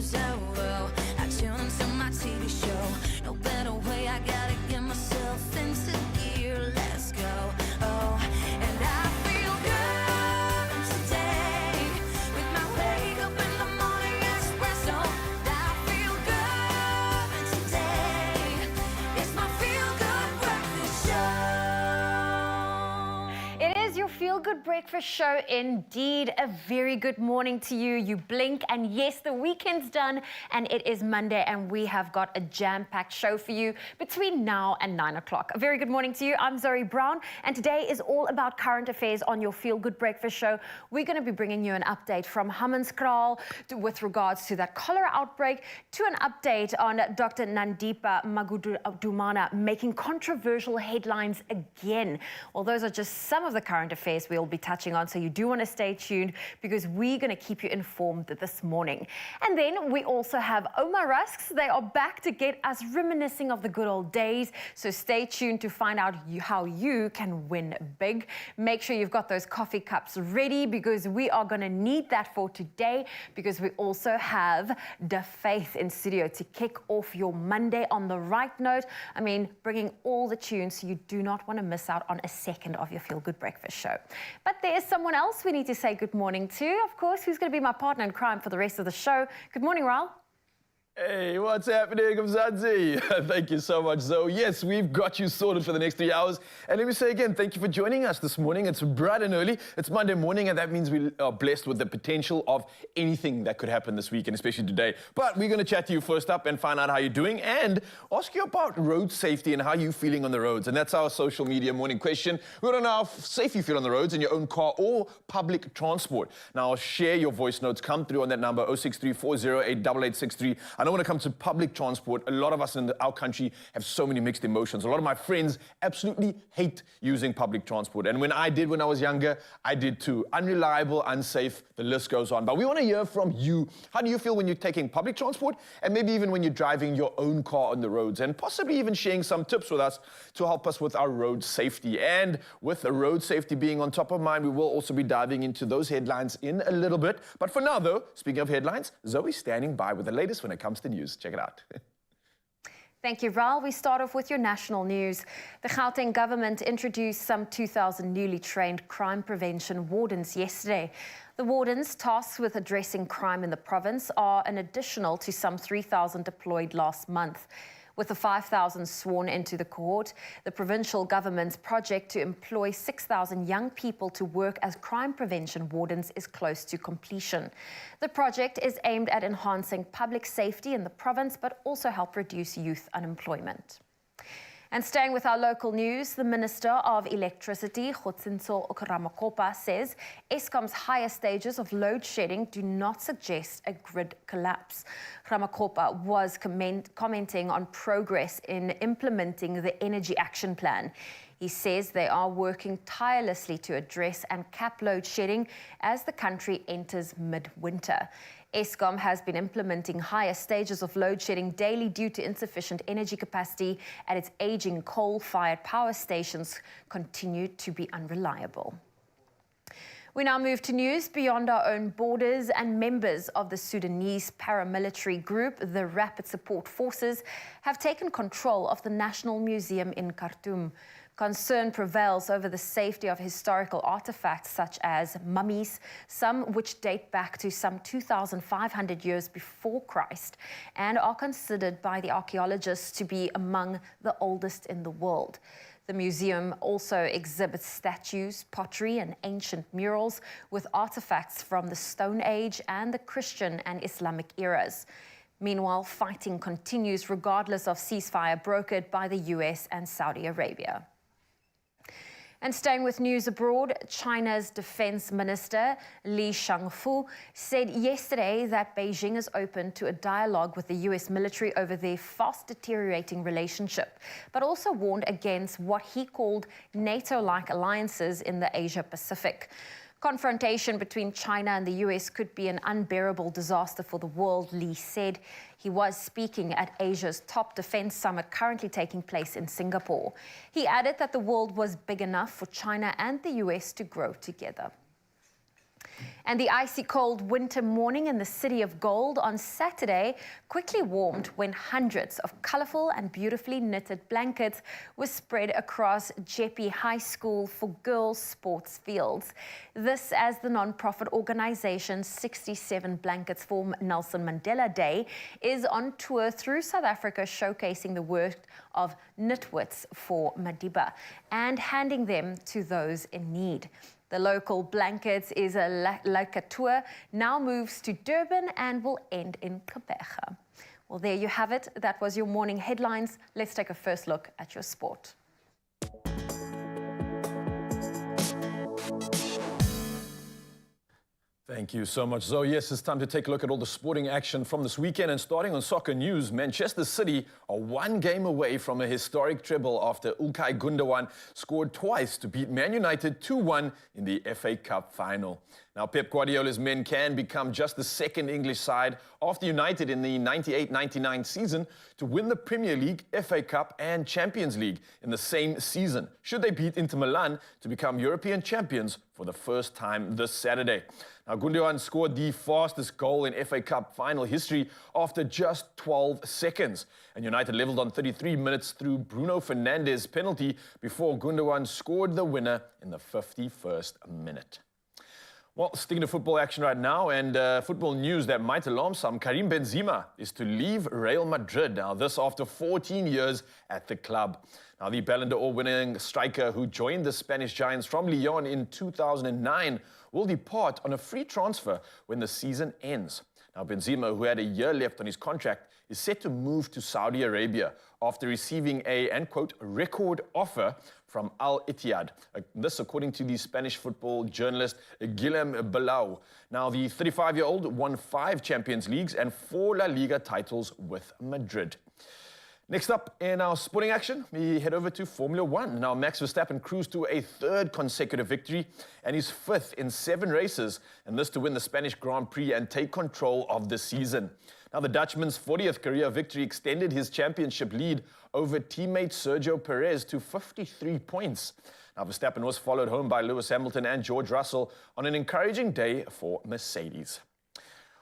news. Oh, I tune into my TV show. No better way, I gotta get myself into gear. Let's go. Oh, and I feel good today with my wake up in the morning espresso. I feel good today. It's my feel good breakfast show. It is your feel-good breakfast show indeed. A very good morning to you. You blink and yes, the weekend's done and it is Monday and we have got a jam-packed show for you between now and 9 o'clock. A very good morning to you. I'm Zoe Brown and today is all about current affairs on your feel-good breakfast show. We're going to be bringing you an update from Hammanskraal with regards to that cholera outbreak, to an update on Dr. Nandipa Magudumana making controversial headlines again. Well, those are just some of the current affairs we'll be touching on, so you do want to stay tuned because we're going to keep you informed this morning. And then we also have Oma Rusks. They are back to get us reminiscing of the good old days, so stay tuned to find out how you can win big. Make sure you've got those coffee cups ready because we are going to need that for today, because we also have the Faith in studio to kick off your Monday on the right note. I mean, bringing all the tunes so you do not want to miss out on a second of your feel-good breakfast show. But there is someone else we need to say good morning to, of course, who's going to be my partner in crime for the rest of the show. Good morning, Raul. Hey, what's happening, Mzansi? Thank you so much, Zoe. Yes, we've got you sorted for the next 3 hours. And let me say again, thank you for joining us this morning. It's bright and early. It's Monday morning, and that means we are blessed with the potential of anything that could happen this week, and especially today. But we're going to chat to you first up and find out how you're doing and ask you about road safety and how you're feeling on the roads. And that's our social media morning question. We want to know how safe you feel on the roads in your own car or public transport. Now, share your voice notes. Come through on that number, 063-408-8863. I know when it comes to public transport, a lot of us in our country have so many mixed emotions. A lot of my friends absolutely hate using public transport. And when I was younger, I did too. Unreliable, unsafe, the list goes on. But we want to hear from you. How do you feel when you're taking public transport? And maybe even when you're driving your own car on the roads, and possibly even sharing some tips with us to help us with our road safety. And with the road safety being on top of mind, we will also be diving into those headlines in a little bit. But for now, though, speaking of headlines, Zoe's standing by with the latest when it comes to news. Check it out. Thank you, Raul. We start off with your national news. The Gauteng government introduced some 2,000 newly trained crime prevention wardens yesterday. The wardens tasked with addressing crime in the province are an additional to some 3,000 deployed last month. With the 5,000 sworn into the cohort, the provincial government's project to employ 6,000 young people to work as crime prevention wardens is close to completion. The project is aimed at enhancing public safety in the province, but also help reduce youth unemployment. And staying with our local news, the Minister of Electricity, Kgotsinso Ramakgopa, says Eskom's higher stages of load shedding do not suggest a grid collapse. Ramakgopa was commenting on progress in implementing the Energy Action Plan. He says they are working tirelessly to address and cap load shedding as the country enters midwinter. Eskom has been implementing higher stages of load shedding daily due to insufficient energy capacity, and its aging coal-fired power stations continue to be unreliable. We now move to news beyond our own borders, and members of the Sudanese paramilitary group, the Rapid Support Forces, have taken control of the National Museum in Khartoum. Concern prevails over the safety of historical artifacts such as mummies, some which date back to some 2,500 years before Christ and are considered by the archaeologists to be among the oldest in the world. The museum also exhibits statues, pottery and ancient murals with artifacts from the Stone Age and the Christian and Islamic eras. Meanwhile, fighting continues regardless of ceasefire brokered by the US and Saudi Arabia. And staying with news abroad, China's Defense Minister Li Shangfu said yesterday that Beijing is open to a dialogue with the US military over their fast deteriorating relationship, but also warned against what he called NATO-like alliances in the Asia-Pacific. Confrontation between China and the US could be an unbearable disaster for the world, Li said. He was speaking at Asia's top defense summit currently taking place in Singapore. He added that the world was big enough for China and the US to grow together. And the icy cold winter morning in the City of Gold on Saturday quickly warmed when hundreds of colourful and beautifully knitted blankets were spread across Jeppe High School for girls' sports fields. This as the non-profit organisation 67 Blankets for Nelson Mandela Day is on tour through South Africa, showcasing the work of Knitwits for Madiba and handing them to those in need. The local blankets is a Leica tour, now moves to Durban and will end in Gqeberha. Well, there you have it. That was your morning headlines. Let's take a first look at your sport. Thank you so much, Zoe. Yes, it's time to take a look at all the sporting action from this weekend. And starting on soccer news, Manchester City are one game away from a historic treble after Ilkay Gundogan scored twice to beat Man United 2-1 in the FA Cup final. Now, Pep Guardiola's men can become just the second English side after United in the 98-99 season to win the Premier League, FA Cup and Champions League in the same season, should they beat Inter Milan to become European champions for the first time this Saturday. Now, Gundogan scored the fastest goal in FA Cup final history after just 12 seconds. And United levelled on 33 minutes through Bruno Fernandes' penalty before Gundogan scored the winner in the 51st minute. Well, sticking to football action right now and football news that might alarm some, Karim Benzema is to leave Real Madrid. Now, this after 14 years at the club. Now, the Ballon d'Or winning striker who joined the Spanish Giants from Lyon in 2009 will depart on a free transfer when the season ends. Now, Benzema, who had a year left on his contract, is set to move to Saudi Arabia after receiving a, and quote, record offer from Al Ittihad. This according to the Spanish football journalist Guillem Bilbao. Now, the 35-year-old won 5 Champions Leagues and 4 La Liga titles with Madrid. Next up in our sporting action, we head over to Formula One. Now, Max Verstappen cruised to a 3rd consecutive victory and his 5th in 7 races, and this to win the Spanish Grand Prix and take control of the season. Now, the Dutchman's 40th career victory extended his championship lead over teammate Sergio Perez to 53 points. Now, Verstappen was followed home by Lewis Hamilton and George Russell on an encouraging day for Mercedes.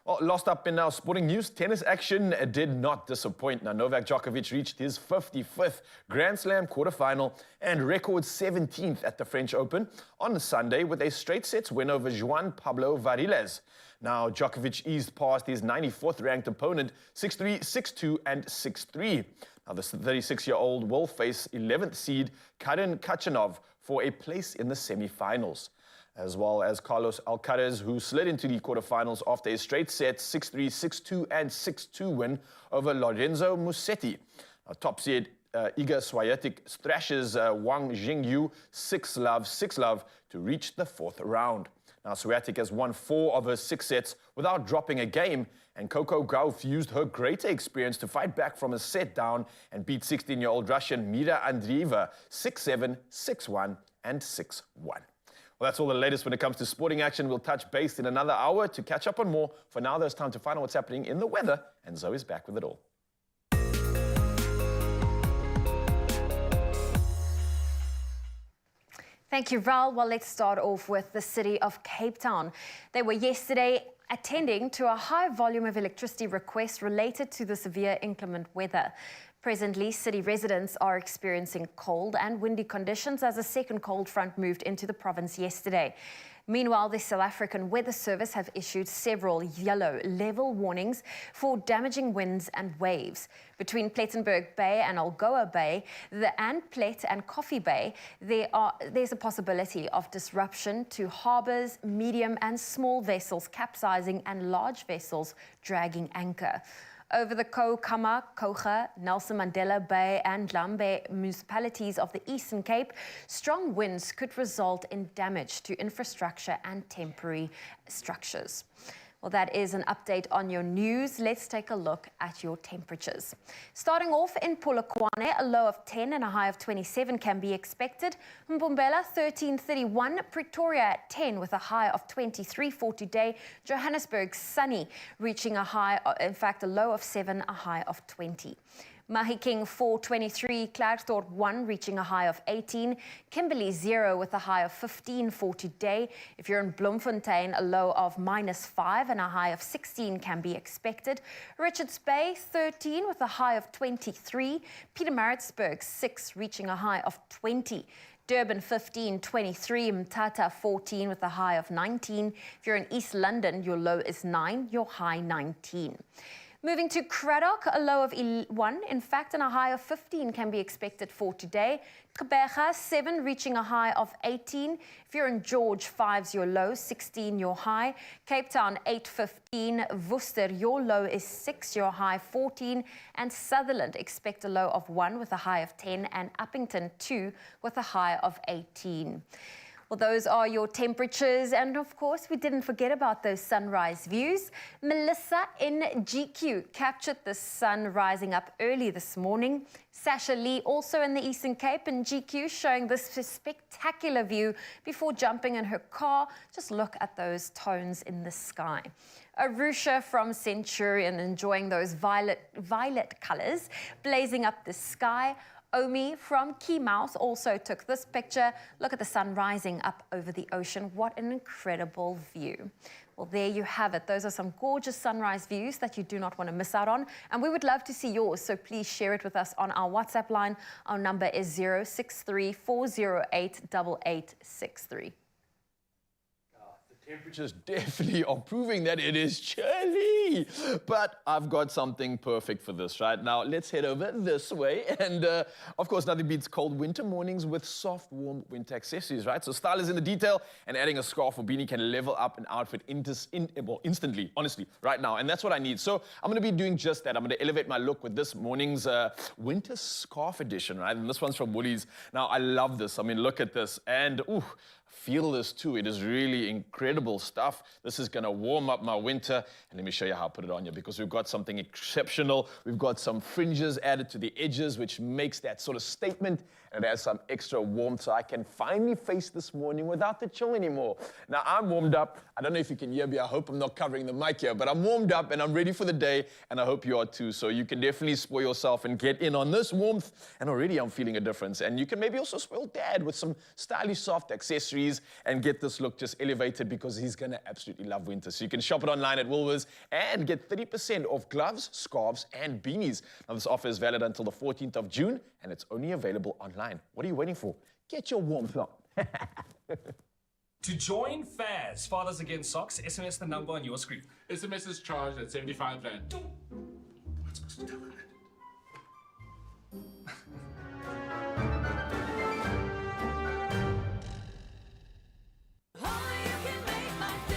Well, last up in our sporting news, tennis action did not disappoint. Now, Novak Djokovic reached his 55th Grand Slam quarterfinal and record 17th at the French Open on Sunday with a straight sets win over Juan Pablo Varillas. Now, Djokovic eased past his 94th ranked opponent 6-3, 6-2 and 6-3. Now, the 36-year-old will face 11th seed Karen Khachanov for a place in the semi-finals, as well as Carlos Alcaraz, who slid into the quarterfinals after a straight set 6-3, 6-2 and 6-2 win over Lorenzo Musetti. Now, top seed Iga Swiatek thrashes Wang Jingyu 6-love, 6-love to reach the 4th round. Now, Swiatek has won 4 of her 6 sets without dropping a game, and Coco Gauff used her greater experience to fight back from a set down and beat 16-year-old Russian Mira Andreeva 6-7, 6-1 and 6-1. Well, that's all the latest when it comes to sporting action. We'll touch base in another hour to catch up on more. For now, there's time to find out what's happening in the weather, and Zoe's back with it all. Thank you, Raul. Well, let's start off with the city of Cape Town. They were yesterday attending to a high volume of electricity requests related to the severe inclement weather. Presently, city residents are experiencing cold and windy conditions as a second cold front moved into the province yesterday. Meanwhile, the South African Weather Service have issued several yellow level warnings for damaging winds and waves. Between Plettenberg Bay and Algoa Bay, and Plet and Coffee Bay, there's a possibility of disruption to harbours, medium and small vessels capsizing and large vessels dragging anchor. Over the Kama, Koga, Nelson Mandela Bay and Dlambe municipalities of the Eastern Cape, strong winds could result in damage to infrastructure and temporary structures. Well, that is an update on your news. Let's take a look at your temperatures. Starting off in Polokwane, a low of 10 and a high of 27 can be expected. Mbombela, 13:31. Pretoria at 10 with a high of 23 for today. Johannesburg, sunny, reaching a high, in fact, a low of 7, a high of 20. Mahikeng 423, Klerksdorp 1 reaching a high of 18, Kimberley 0 with a high of 15 for today. If you're in Bloemfontein, a low of -5 and a high of 16 can be expected. Richards Bay 13 with a high of 23, Pietermaritzburg 6 reaching a high of 20. Durban 15, 23, Mthatha 14 with a high of 19. If you're in East London, your low is 9, your high 19. Moving to Cradock, a low of 1, in fact, and a high of 15 can be expected for today. Gqeberha 7 reaching a high of 18. If you're in George, 5's your low, 16 your high. Cape Town 8:15. Worcester, your low is 6, your high 14. And Sutherland, expect a low of 1 with a high of 10. And Uppington 2 with a high of 18. Well, those are your temperatures. And of course, we didn't forget about those sunrise views. Melissa in GQ captured the sun rising up early this morning. Sasha Lee also in the Eastern Cape in GQ showing this spectacular view before jumping in her car. Just look at those tones in the sky. Arusha from Centurion enjoying those violet colors blazing up the sky. Omi from Keymouse also took this picture. Look at the sun rising up over the ocean. What an incredible view. Well, there you have it. Those are some gorgeous sunrise views that you do not want to miss out on. And we would love to see yours, so please share it with us on our WhatsApp line. Our number is 063 408 8863. Temperatures definitely are proving that it is chilly. But I've got something perfect for this right now. Let's head over this way. And of course, nothing beats cold winter mornings with soft, warm winter accessories, right? So style is in the detail, and adding a scarf or beanie can level up an outfit instantly, honestly, right now. And that's what I need. So I'm going to be doing just that. I'm going to elevate my look with this morning's winter scarf edition, right? And this one's from Woolies. Now, I love this. I mean, look at this. And, ooh, feel this too. It is really incredible stuff. This is going to warm up my winter. And let me show you how I put it on you, because we've got something exceptional. We've got some fringes added to the edges, which makes that sort of statement. And it has some extra warmth, so I can finally face this morning without the chill anymore. Now, I'm warmed up. I don't know if you can hear me. I hope I'm not covering the mic here, but I'm warmed up and I'm ready for the day, and I hope you are too. So you can definitely spoil yourself and get in on this warmth. And already I'm feeling a difference. And you can maybe also spoil Dad with some stylish, soft accessories and get this look just elevated, because he's going to absolutely love winter. So you can shop it online at Woolies and get 30% off gloves, scarves, and beanies. Now, this offer is valid until the 14th of June, and it's only available online. What are you waiting for? Get your warmth on. To join FAS, Fathers Against Socks, SMS the number on your screen. SMS is charged at 75 Rand. What's supposed to tell her that? Oh, you can make my day.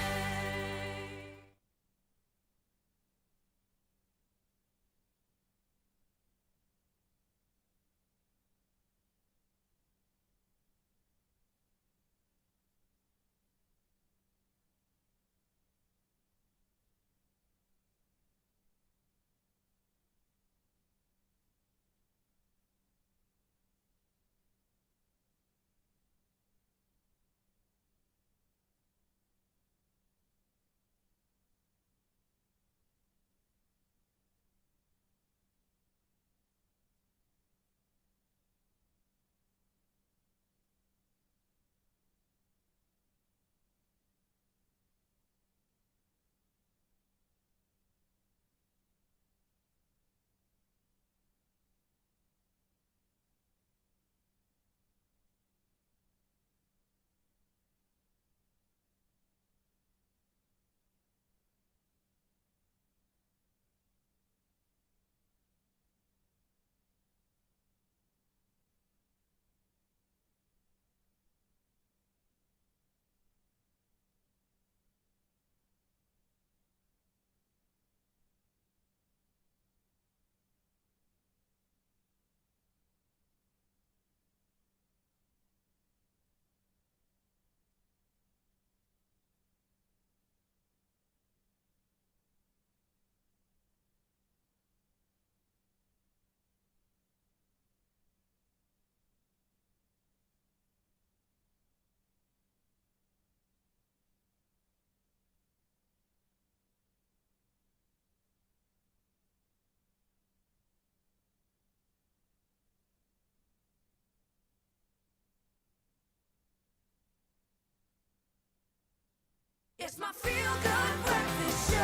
It's my feel-good breakfast show.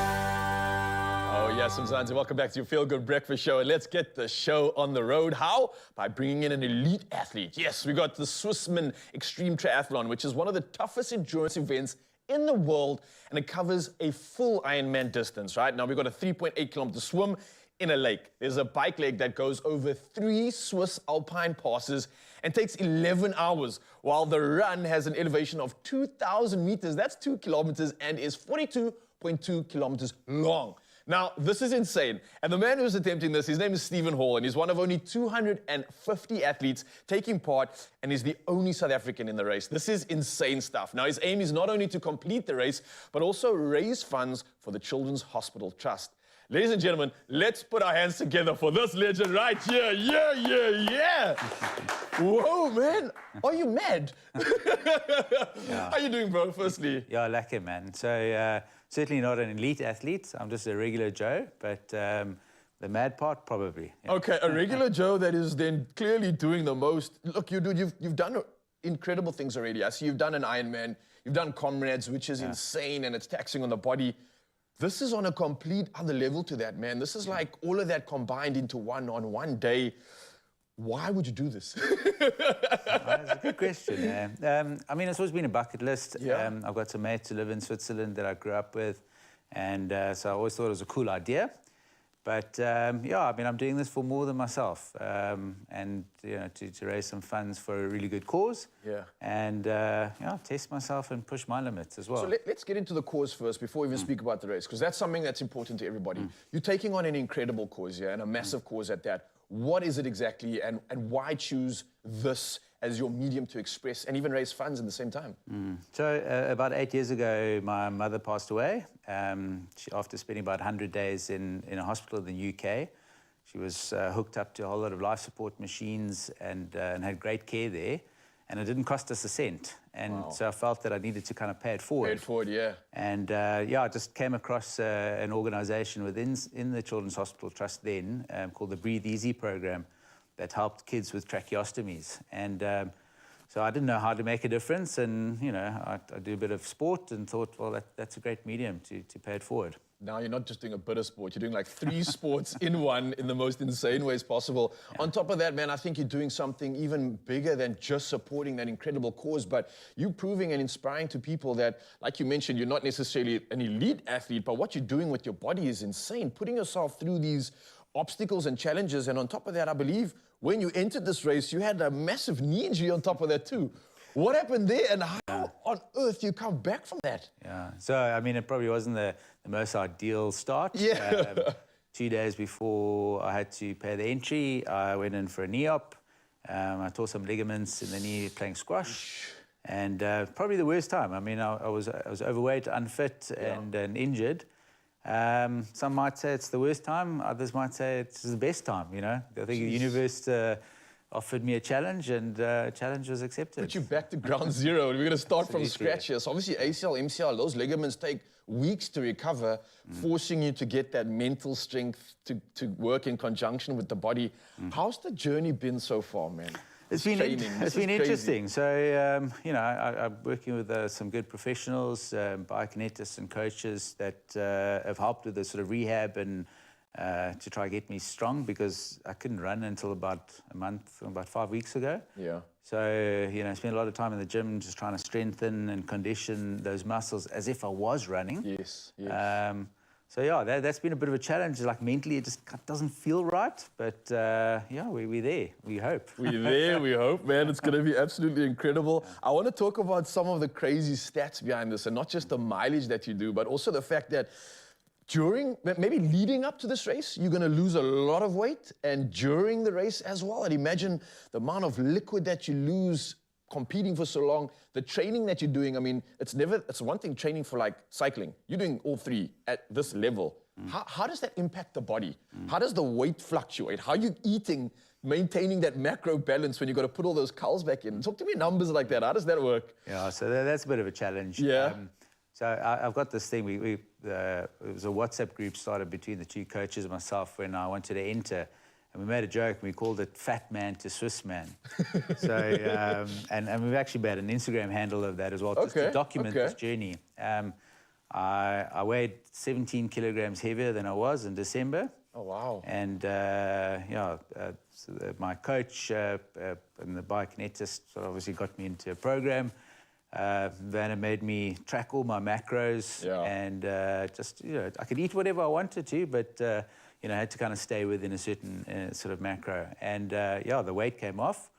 Oh, yes, Mzansi, welcome back to your Feel Good Breakfast Show. And let's get the show on the road. How? By bringing in an elite athlete. Yes, we got the Swissman Extreme Triathlon, which is one of the toughest endurance events in the world, and it covers a full Ironman distance, right? Now, we've got a 3.8 kilometer swim in a lake. There's a bike leg that goes over 3 Swiss alpine passes and takes 11 hours, while the run has an elevation of 2,000 meters. That's 2 kilometers and is 42.2 kilometers long. Now, this is insane. And the man who's attempting this, his name is Stephen Hall, and he's one of only 250 athletes taking part, and he's the only South African in the race. This is insane stuff. Now, his aim is not only to complete the race, but also raise funds for the Children's Hospital Trust. Ladies and gentlemen, let's put our hands together for this legend right here. Yeah. Whoa, man. Are you mad? Yeah. How you doing, bro, firstly? Yeah, lekker, man. So, certainly not an elite athlete. I'm just a regular Joe, but the mad part, probably. Yeah. Okay, a regular Joe that is then clearly doing the most. Look, you dude, you've done incredible things already. I see you've done an Ironman, you've done Comrades, which is insane, and it's taxing on the body. This is on a complete other level to that, man. This is like all of that combined into one on one day. Why would you do this? That's a good question. I mean, it's always been a bucket list. Yeah. I've got some mates who live in Switzerland that I grew up with, and so I always thought it was a cool idea. But yeah, I mean, I'm doing this for more than myself, and you know, to raise some funds for a really good cause. Yeah. And yeah, test myself and push my limits as well. So let's get into the cause first before we even speak about the race, because that's something that's important to everybody. You're taking on an incredible cause here, and a massive cause at that. What is it exactly, and why choose this as your medium to express and even raise funds at the same time? So about 8 years ago, my mother passed away. After spending about 100 days in a hospital in the UK. She was hooked up to a whole lot of life support machines and had great care there. And it didn't cost us a cent. And so I felt that I needed to kind of pay it forward. Pay it forward, yeah. And yeah, I just came across an organization in the Children's Hospital Trust then called the Breathe Easy program that helped kids with tracheostomies. And so I didn't know how to make a difference. And, you know, I do a bit of sport and thought, well, that's a great medium to pay it forward. Now you're not just doing a bit of sport, you're doing like 3 sports in one in the most insane ways possible. Yeah. On top of that, man, I think you're doing something even bigger than just supporting that incredible cause, but you proving and inspiring to people that, like you mentioned, you're not necessarily an elite athlete, but what you're doing with your body is insane. Putting yourself through these obstacles and challenges, and on top of that, I believe when you entered this race, you had a massive knee injury on top of that too. What happened there, and how on earth you come back from that? Yeah, so I mean, it probably wasn't the most ideal start. Yeah. 2 days before I had to pay the entry, I went in for a knee op. I tore some ligaments in the knee playing squash, and probably the worst time. I mean, I was overweight, unfit, and injured. Some might say it's the worst time. Others might say it's the best time. You know, I think the universe offered me a challenge, and challenge was accepted. Put you back to ground zero. We're going to start from scratch here. So obviously ACL, MCL, those ligaments take weeks to recover, forcing you to get that mental strength to work in conjunction with the body. How's the journey been so far, man? It's been interesting. So, you know, I'm working with some good professionals, biokinetists and coaches that have helped with the sort of rehab and to try to get me strong, because I couldn't run until about about 5 weeks ago. Yeah. So, you know, I spent a lot of time in the gym just trying to strengthen and condition those muscles as if I was running. Yes, yes. So, yeah, that's been a bit of a challenge. Like, mentally, it just doesn't feel right. But, yeah, we're there. We hope. We're there, we hope, man. It's going to be absolutely incredible. I want to talk about some of the crazy stats behind this, and not just the mileage that you do, but also the fact that maybe leading up to this race, you're going to lose a lot of weight, and during the race as well. And imagine the amount of liquid that you lose competing for so long, the training that you're doing. I mean, it's one thing training for like cycling. You're doing all 3 at this level. How does that impact the body? How does the weight fluctuate? How are you eating, maintaining that macro balance when you've got to put all those calories back in? Talk to me numbers like that. How does that work? Yeah, so that's a bit of a challenge. Yeah. So I've got this thing. It was a WhatsApp group started between the 2 coaches and myself when I wanted to enter, and we made a joke. We called it "Fat Man to Swiss Man." So and we've actually made an Instagram handle of that as well, just to document this journey. I weighed 17 kilograms heavier than I was in December. Oh, wow. And my coach and the biokinetist obviously got me into a program. Vanna made me track all my macros, and just, I could eat whatever I wanted to, but, I had to kind of stay within a certain sort of macro. And, the weight came off,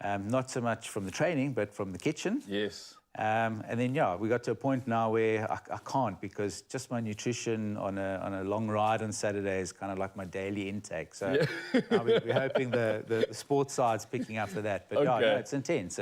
not so much from the training, but from the kitchen. Yes. And then, we got to a point now where I can't, because just my nutrition on a long ride on Saturday is kind of like my daily intake. So we're hoping the sports side's picking up for that. But it's intense.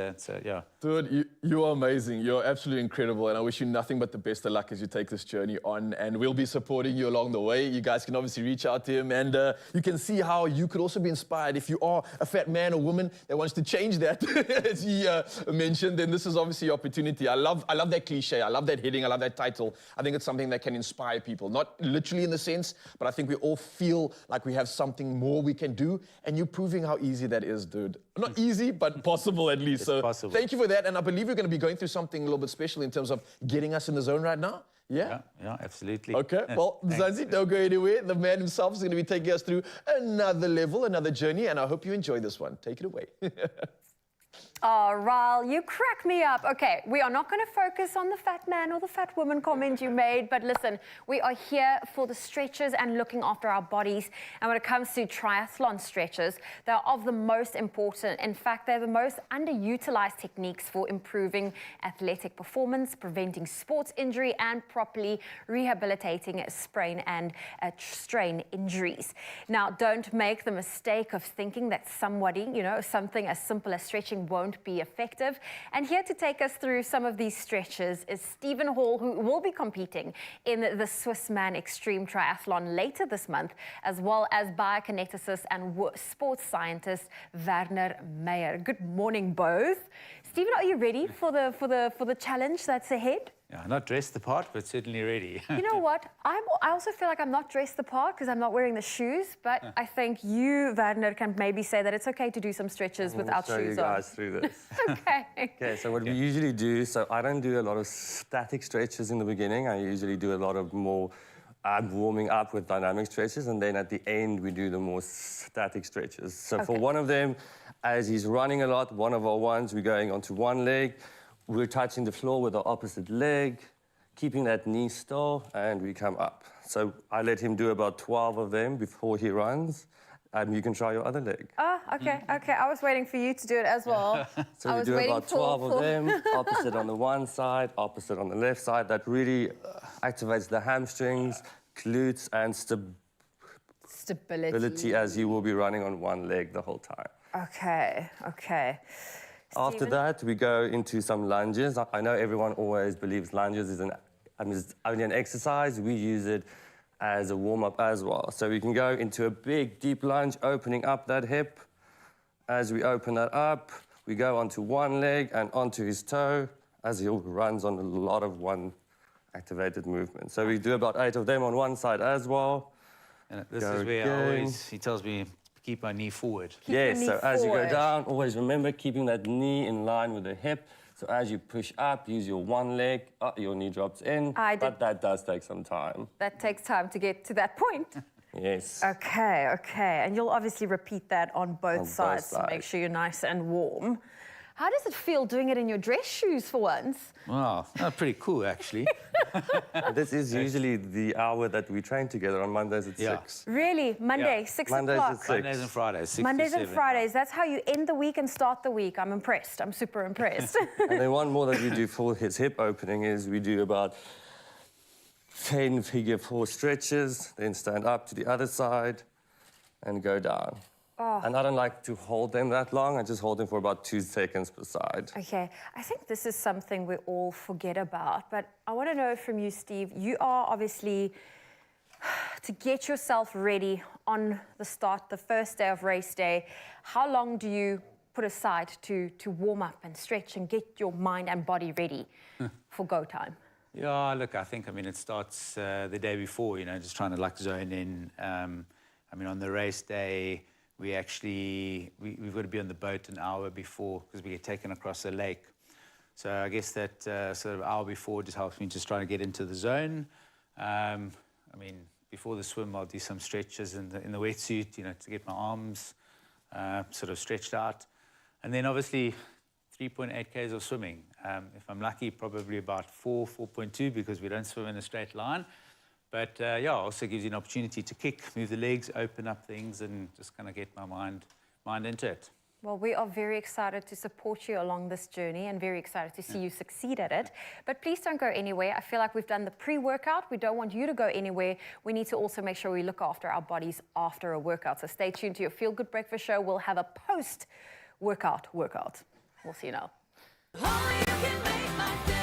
Dude, you are amazing. You're absolutely incredible. And I wish you nothing but the best of luck as you take this journey on. And we'll be supporting you along the way. You guys can obviously reach out to him. And you can see how you could also be inspired if you are a fat man or woman that wants to change that, as he mentioned. Then this is obviously your opportunity. I love that cliche. I love that heading. I love that title. I think it's something that can inspire people. Not literally in the sense, but I think we all feel like we have something more we can do. And you're proving how easy that is, dude. Not easy, but possible at least. It's possible. Thank you for that. And I believe you're going to be going through something a little bit special in terms of getting us in the zone right now. Yeah, absolutely. Okay, well, Zanzi, don't go anywhere. The man himself is going to be taking us through another level, another journey. And I hope you enjoy this one. Take it away. Oh, Raul, you crack me up. Okay, we are not going to focus on the fat man or the fat woman comment you made, but listen, we are here for the stretches and looking after our bodies. And when it comes to triathlon stretches, they're of the most important. In fact, they're the most underutilized techniques for improving athletic performance, preventing sports injury, and properly rehabilitating sprain and strain injuries. Now, don't make the mistake of thinking that something as simple as stretching won't be effective. And here to take us through some of these stretches is Stephen Hall, who will be competing in the Swissman Extreme Triathlon later this month, as well as biokineticist and sports scientist Werner Meyer. Good morning, both. Stephen, are you ready for the challenge that's ahead? Yeah, not dressed the part, but certainly ready. You know what? I also feel like I'm not dressed the part because I'm not wearing the shoes, but I think you, Werner, can maybe say that it's okay to do some stretches without shoes on. I'll show you guys through this. Okay. Okay, so what we usually do, so I don't do a lot of static stretches in the beginning. I usually do a lot of more warming up with dynamic stretches, and then at the end we do the more static stretches. So for one of them, as he's running a lot, one of our ones, we're going onto one leg. We're touching the floor with our opposite leg, keeping that knee still, and we come up. So I let him do about 12 of them before he runs, and you can try your other leg. Oh, okay. I was waiting for you to do it as well. So we do about 12 of them, opposite on the one side, opposite on the left side. That really activates the hamstrings, glutes, and stability as you will be running on one leg the whole time. Okay. After that, we go into some lunges. I know everyone always believes lunges is only an exercise. We use it as a warm-up as well. So we can go into a big, deep lunge, opening up that hip. As we open that up, we go onto one leg and onto his toe as he runs on a lot of one activated movement. So we do about 8 of them on one side as well. And this is where he tells me, keep my knee forward. As you go down, always remember keeping that knee in line with the hip. So as you push up, use your one leg, your knee drops in, but that does take some time. That takes time to get to that point. Yes. Okay. And you'll obviously repeat that on both sides to make sure you're nice and warm. How does it feel doing it in your dress shoes for once? Wow, pretty cool, actually. This is usually the hour that we train together on Mondays at 6. Really? Monday, 6 Mondays o'clock? at 6. Mondays and Fridays, 6 Mondays to and 7. Fridays. That's how you end the week and start the week. I'm impressed. I'm super impressed. And then one more that we do for his hip opening is we do about 10 figure 4 stretches, then stand up to the other side and go down. And I don't like to hold them that long. I just hold them for about 2 seconds per side. Okay, I think this is something we all forget about, but I want to know from you, Steve, you are obviously, to get yourself ready on the start, the first day of race day, how long do you put aside to warm up and stretch and get your mind and body ready for go time? Yeah, look, I think, it starts the day before, just trying to zone in. On the race day, we've got to be on the boat an hour before because we get taken across the lake. So I guess that sort of hour before just helps me just try to get into the zone. I mean, before the swim, I'll do some stretches in the wetsuit, you know, to get my arms sort of stretched out. And then obviously 3.8 Ks of swimming. If I'm lucky, probably about 4.2 because we don't swim in a straight line. But yeah, also gives you an opportunity to kick, move the legs, open up things, and just kind of get my mind into it. Well, we are very excited to support you along this journey and very excited to see you succeed at it. But please don't go anywhere. I feel like we've done the pre-workout. We don't want you to go anywhere. We need to also make sure we look after our bodies after a workout. So stay tuned to your Feel Good Breakfast show. We'll have a post-workout workout. We'll see you now. Only you can make my day.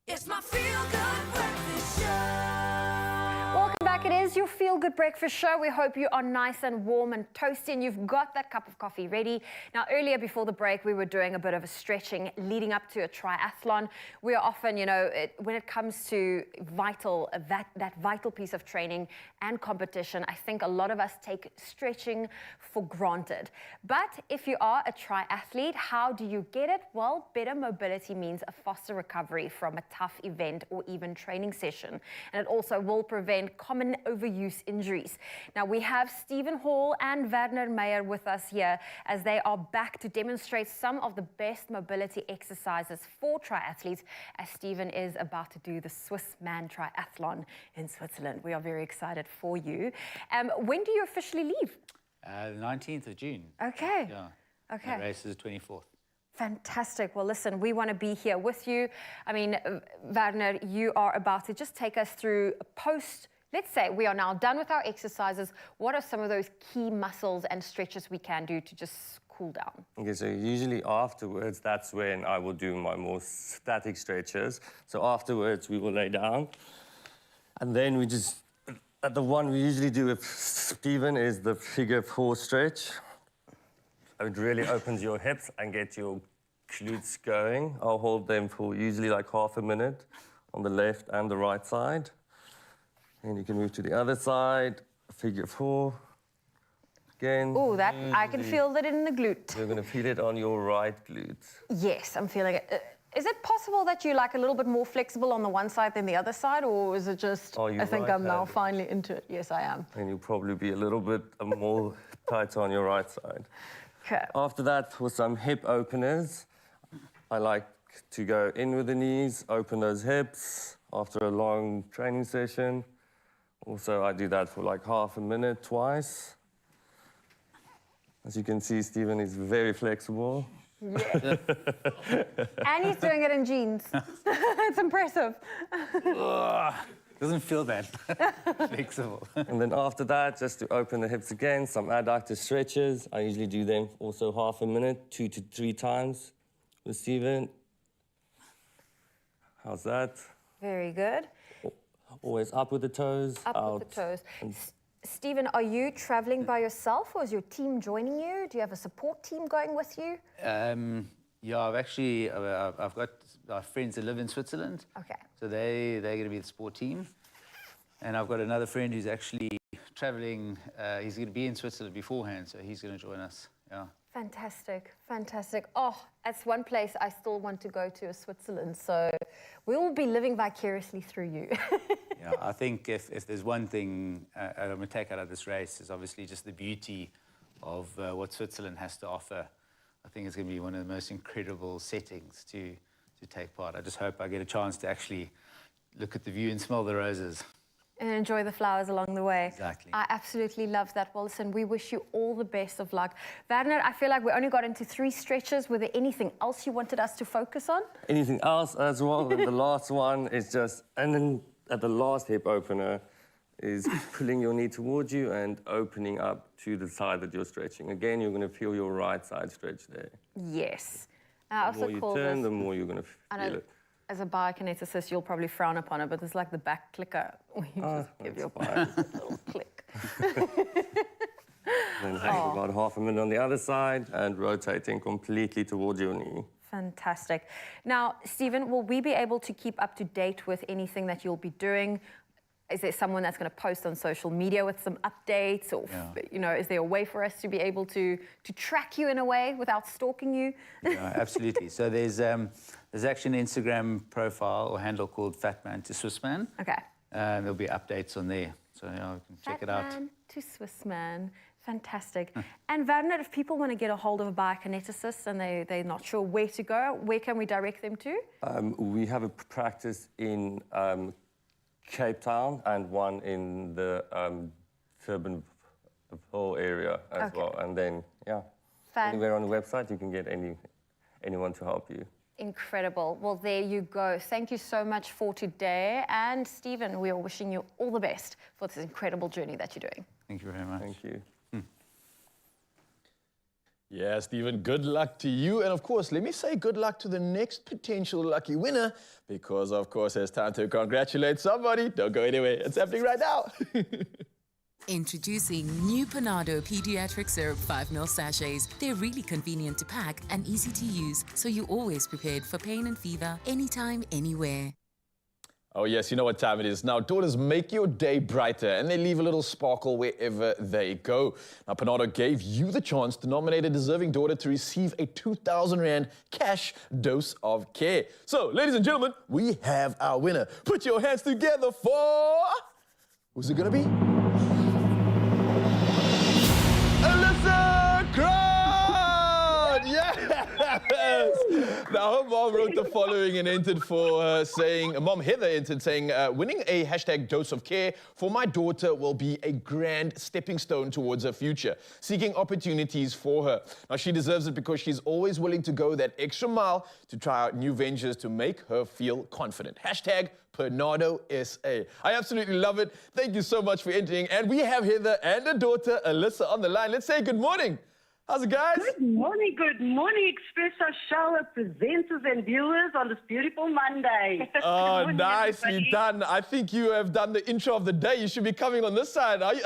It's my Feel Good Breakfast Show. Welcome back. It is your Feel Good Breakfast Show. We hope you are nice and warm and toasty and you've got that cup of coffee ready. Now, earlier before the break, we were doing a bit of a stretching leading up to a triathlon. We are often, you know, when it comes to that vital piece of training and competition, I think a lot of us take stretching for granted. But if you are a triathlete, how do you get it? Well, better mobility means a faster recovery from a tough event or even training session. And it also will prevent common overuse injuries. Now, we have Stephen Hall and Werner Meyer with us here as they are back to demonstrate some of the best mobility exercises for triathletes as Stephen is about to do the Swissman Triathlon in Switzerland. We are very excited for you. When do you officially leave? The 19th of June. Okay. Yeah. Okay. The race is the 24th. Fantastic. Well, listen, we want to be here with you. I mean, Werner, you are about to just take us through a post. Let's say we are now done with our exercises. What are some of those key muscles and stretches we can do to just cool down? Okay, so usually afterwards, that's when I will do my more static stretches. So afterwards, we will lay down. And then we just, the one we usually do with Stephen is the figure 4 stretch. It really opens your hips and gets your glutes going. I'll hold them for usually like half a minute on the left and the right side. And you can move to the other side, figure 4. Again. Oh, I can feel that in the glute. You're going to feel it on your right glute. Yes, I'm feeling it. Is it possible that you're like a little bit more flexible on the one side than the other side, or is it just, Are you I think I'm now right-handed? finally into it? Yes, I am. And you'll probably be a little bit more tighter on your right side. Okay. After that, for some hip openers, I like to go in with the knees, open those hips after a long training session. Also, I do that for like half a minute twice. As you can see, Stephen is very flexible. Yeah. And he's doing it in jeans. It's impressive. Doesn't feel that flexible. And then after that, just to open the hips again, some adductor stretches. I usually do them also half a minute, 2 to 3 times with Stephen. How's that? Very good. Always up with the toes, Up out. with the toes. Stephen, are you traveling by yourself, or is your team joining you? Do you have a support team going with you? Yeah, I've got friends that live in Switzerland. Okay. So they're going to be the sport team. And I've got another friend who's actually traveling. He's going to be in Switzerland beforehand, so he's going to join us. Yeah. Fantastic, fantastic. Oh, that's one place I still want to go to, is Switzerland. So we will be living vicariously through you. Yeah, I think if there's one thing I'm going to take out of this race is obviously just the beauty of what Switzerland has to offer. I think it's going to be one of the most incredible settings to take part. I just hope I get a chance to actually look at the view and smell the roses. And enjoy the flowers along the way. Exactly. I absolutely love that, Wallace, and we wish you all the best of luck. Werner, I feel like we only got into 3 stretches. Were there anything else you wanted us to focus on? Anything else as well? The last one is just, and then at the last hip opener is pulling your knee towards you and opening up to the side that you're stretching. Again, you're going to feel your right side stretch there. Yes. I The more also you call turn, this, the more you're going to I feel know, it. as a biokineticist, you'll probably frown upon it, but it's like the back clicker, where you just give your body a little click. Then hang about half a minute on the other side and rotating completely towards your knee. Fantastic. Now, Stephen, will we be able to keep up to date with anything that you'll be doing? Is there someone that's going to post on social media with some updates, or you know, is there a way for us to be able to track you in a way without stalking you? Yeah, absolutely. So there's actually an Instagram profile or handle called Fatman to Swissman. Okay. There'll be updates on there, so yeah, you can check it out. Fatman to Swissman. Fantastic. And Werner, if people want to get a hold of a biokineticist and they're not sure where to go, where can we direct them to? We have a practice in Cape Town and one in the Durban area as well. And then, yeah, anywhere on the website, you can get anyone to help you. Incredible. Well, there you go. Thank you so much for today. And Stephen, we are wishing you all the best for this incredible journey that you're doing. Thank you very much. Thank you. Yeah, Stephen, good luck to you. And of course, let me say good luck to the next potential lucky winner, because of course, it's time to congratulate somebody. Don't go anywhere. It's happening right now. Introducing new Panado Pediatric Syrup 5ml sachets. They're really convenient to pack and easy to use, so you're always prepared for pain and fever, anytime, anywhere. Oh yes, you know what time it is. Now, daughters make your day brighter and they leave a little sparkle wherever they go. Now, Panado gave you the chance to nominate a deserving daughter to receive a 2,000 Rand cash dose of care. So, ladies and gentlemen, we have our winner. Put your hands together for... Who's it gonna be? Alyssa Crowd! Yes! Now, her mom wrote the following and entered for saying, Mom Heather entered saying, winning a hashtag dose of care for my daughter will be a grand stepping stone towards her future, seeking opportunities for her. Now, she deserves it because she's always willing to go that extra mile to try out new ventures to make her feel confident. Hashtag Panado SA. I absolutely love it. Thank you so much for entering. And we have Heather and her daughter, Alyssa, on the line. Let's say good morning. How's it, guys? Good morning, Expresso show presenters and viewers on this beautiful Monday. Oh, Good morning, nicely everybody. done. I think you have done the intro of the day. You should be coming on this side. Are you?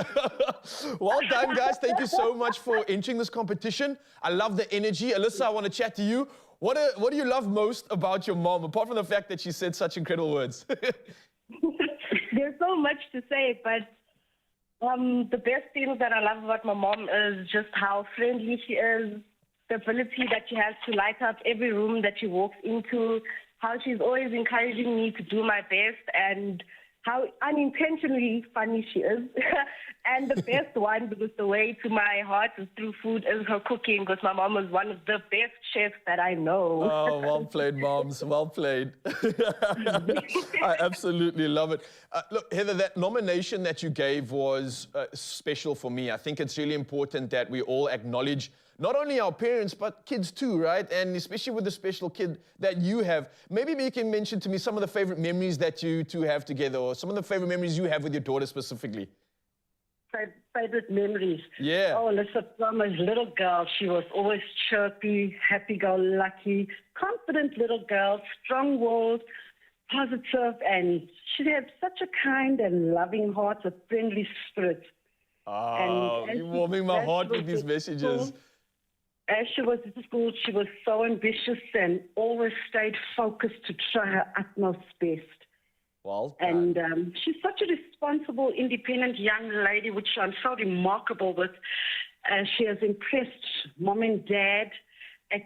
Well done, guys. Thank you so much for entering this competition. I love the energy. Alyssa, I want to chat to you. What do you love most about your mom, apart from the fact that she said such incredible words? There's so much to say, but the best thing that I love about my mom is just how friendly she is, the ability that she has to light up every room that she walks into, how she's always encouraging me to do my best, and how unintentionally funny she is. And the best one, because the way to my heart is through food, is her cooking, because my mom is one of the best chefs that I know. Oh, well played, moms. Well played. I absolutely love it. Look, Heather, that nomination that you gave was special for me. I think it's really important that we all acknowledge not only our parents, but kids too, right? And especially with the special kid that you have. Maybe you can mention to me some of the favorite memories that you two have together, or some of the favorite memories you have with your daughter specifically. Favorite memories? Yeah. Oh, listen, from a little girl, she was always chirpy, happy-go-lucky, confident little girl, strong-willed, positive, and she had such a kind and loving heart, a friendly spirit. Oh, you're warming my heart with these messages. As she was at school, she was so ambitious and always stayed focused to try her utmost best. Well done. And she's such a responsible, independent young lady, which I'm so remarkable with. She has impressed mom and dad at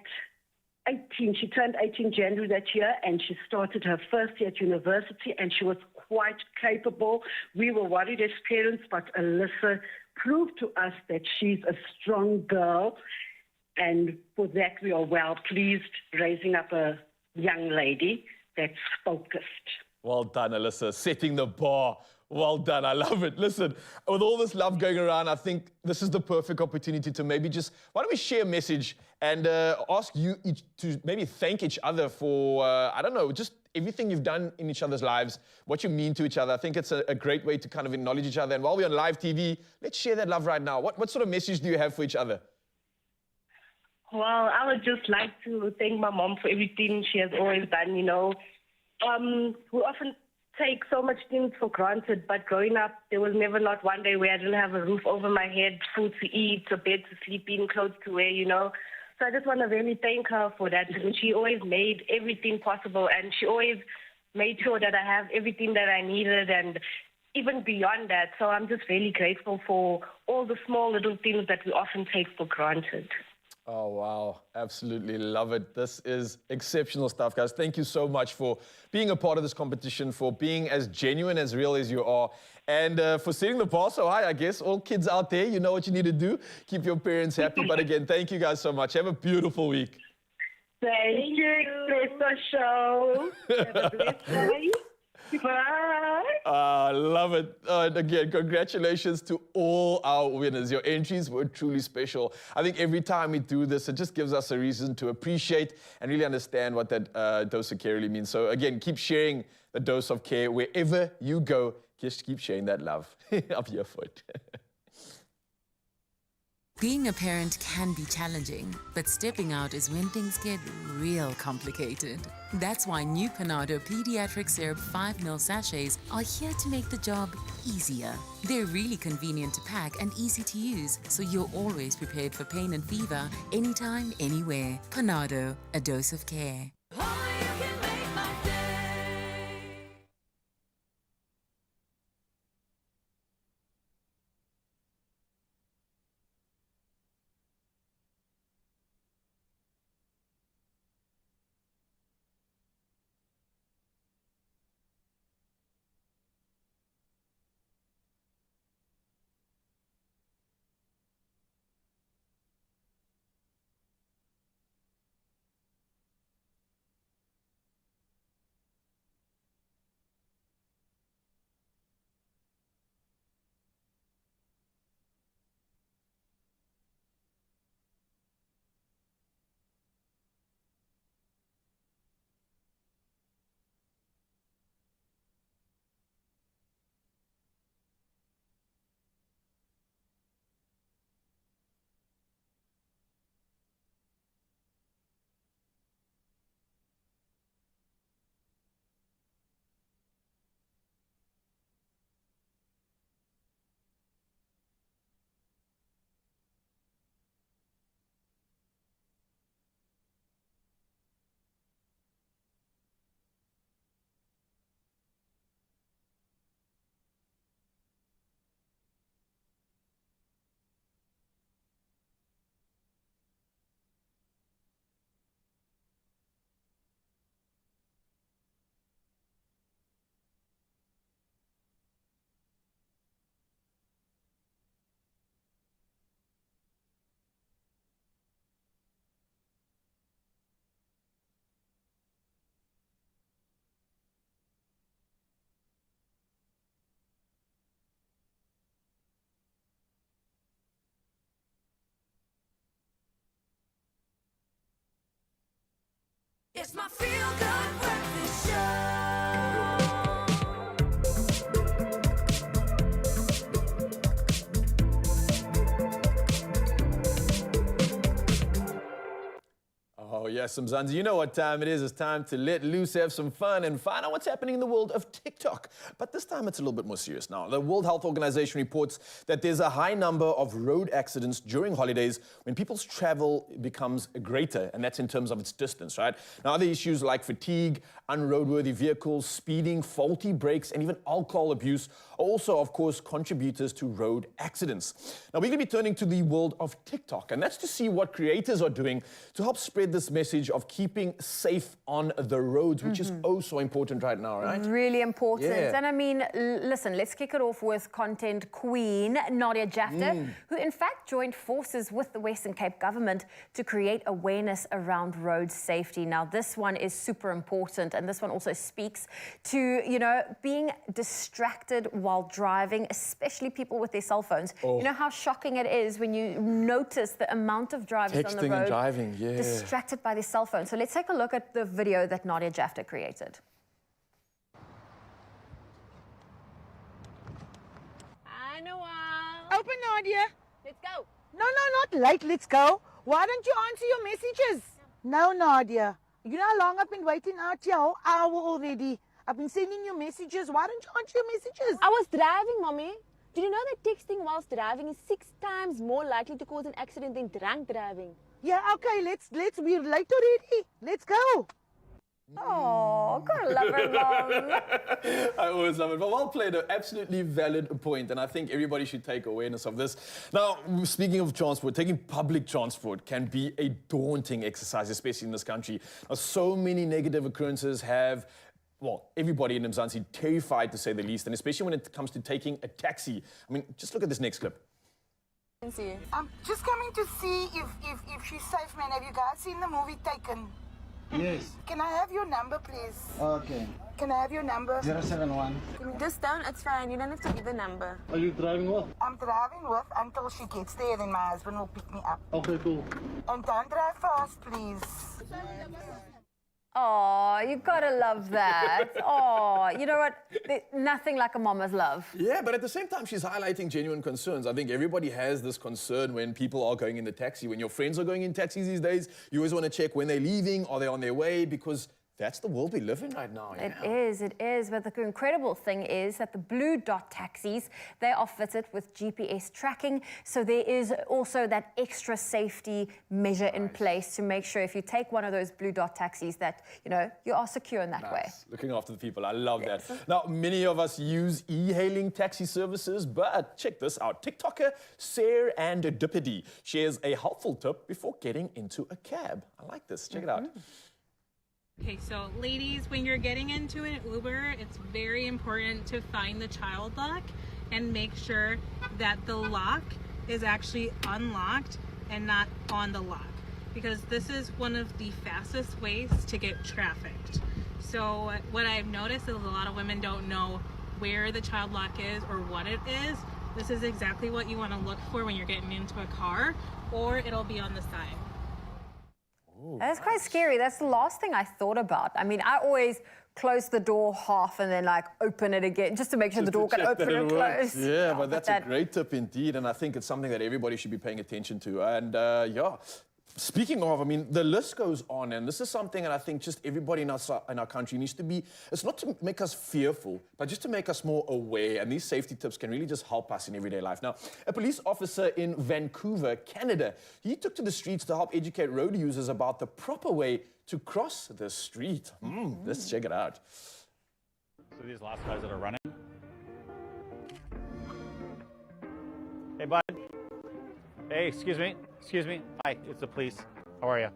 18. She turned 18 January that year, and she started her first year at university, and she was quite capable. We were worried as parents, but Alyssa proved to us that she's a strong girl. And for that, we are well pleased, raising up a young lady that's focused. Well done, Alyssa, setting the bar. Well done, I love it. Listen, with all this love going around, I think this is the perfect opportunity to maybe just, why don't we share a message and ask you each to maybe thank each other for, I don't know, just everything you've done in each other's lives, what you mean to each other. I think it's a great way to kind of acknowledge each other. And while we're on live TV, let's share that love right now. What sort of message do you have for each other? Well, I would just like to thank my mom for everything she has always done, you know. We often take so much things for granted, but growing up, there was never not one day where I didn't have a roof over my head, food to eat, a bed to sleep in, clothes to wear, you know. So I just want to really thank her for that, because she always made everything possible, and she always made sure that I have everything that I needed, and even beyond that. So I'm just really grateful for all the small little things that we often take for granted. Oh, wow. Absolutely love it. This is exceptional stuff, guys. Thank you so much for being a part of this competition, for being as genuine, as real as you are, and for setting the bar so high, I guess. All kids out there, you know what you need to do. Keep your parents happy. But again, thank you guys so much. Have a beautiful week. Thank you, Expresso Show. Have a blessed day. Bye. I love it. And again, congratulations to all our winners. Your entries were truly special. I think every time we do this, it just gives us a reason to appreciate and really understand what that dose of care really means. So again, keep sharing the dose of care wherever you go. Just keep sharing that love. I'm here for it. Being a parent can be challenging, but stepping out is when things get real complicated. That's why new Panado Pediatric Syrup 5ml sachets are here to make the job easier. They're really convenient to pack and easy to use, so you're always prepared for pain and fever, anytime, anywhere. Panado, a dose of care. It's my feel-good breakfast show. Oh, yes, Mzansi, you know what time it is. It's time to let loose, have some fun, and find out what's happening in the world of TikTok. But this time it's a little bit more serious now. The World Health Organization reports that there's a high number of road accidents during holidays when people's travel becomes greater, and that's in terms of its distance, right? Now, other issues like fatigue, unroadworthy vehicles, speeding, faulty brakes, and even alcohol abuse are also, of course, contributors to road accidents. Now, we're going to be turning to the world of TikTok, and that's to see what creators are doing to help spread this message of keeping safe on the roads, which is oh so important right now, right? Really important. Yeah. And I mean, listen, let's kick it off with content queen Nadia Jafta, who in fact joined forces with the Western Cape government to create awareness around road safety. Now, this one is super important, and this one also speaks to, you know, being distracted while driving, especially people with their cell phones. You know how shocking it is when you notice the amount of drivers on the road and driving, distracted by their cell phone. So let's take a look at the video that Nadia Jafta created. Hi, Noah. Open, Nadia. Let's go. No, not late. Let's go. Why don't you answer your messages? No, Nadia. You know how long I've been waiting out here? A whole hour already. I've been sending you messages. Why don't you answer your messages? I was driving, Mommy. Did you know that texting whilst driving is 6 times more likely to cause an accident than drunk driving? Yeah, okay, let's we're late already. Let's go. Oh, gotta love her, Mom. I always love it. But well played, an absolutely valid point, and I think everybody should take awareness of this. Now, speaking of transport, taking public transport can be a daunting exercise, especially in this country. Now, so many negative occurrences have, well, everybody in Mzansi terrified, to say the least, and especially when it comes to taking a taxi. I mean, just look at this next clip. I'm just coming to see if she's safe, man. Have you guys seen the movie Taken? Yes. Can I have your number, please? Okay. Can I have your number? 071. Just don't, it's fine. You don't have to give the number. Are you driving with? I'm driving with until she gets there, then my husband will pick me up. Okay, cool. And don't drive fast, please. Oh, you gotta love that. Oh, you know what? Nothing like a mama's love. Yeah, but at the same time, she's highlighting genuine concerns. I think everybody has this concern when people are going in the taxi. When your friends are going in taxis these days, you always want to check when they're leaving, are they on their way, because that's the world we live in right now. It is. But the incredible thing is that the blue dot taxis, they are fitted with GPS tracking. So there is also that extra safety measure in place to make sure if you take one of those blue dot taxis that, you know, you are secure in that way. Looking after the people. I love that. Now, many of us use e-hailing taxi services, but check this out. TikToker Sarah and Dipity shares a helpful tip before getting into a cab. I like this. Check it out. Okay, so ladies, when you're getting into an Uber, it's very important to find the child lock and make sure that the lock is actually unlocked and not on the lock, because this is one of the fastest ways to get trafficked. So what I've noticed is a lot of women don't know where the child lock is or what it is. This is exactly what you want to look for when you're getting into a car, or it'll be on the side. That's quite scary. That's the last thing I thought about. I mean, I always close the door half and then like open it again just to make sure the door can open and close. Yeah, but that's a great tip indeed, and I think it's something that everybody should be paying attention to. And yeah, speaking of, I mean, the list goes on, and this is something that I think just everybody in our country needs to be, it's not to make us fearful, but just to make us more aware, and these safety tips can really just help us in everyday life. Now, a police officer in Vancouver, Canada, he took to the streets to help educate road users about the proper way to cross the street. Let's check it out. So these last guys that are running. Hey, bud. Hey, excuse me. Excuse me. Hi, it's the police. How are you?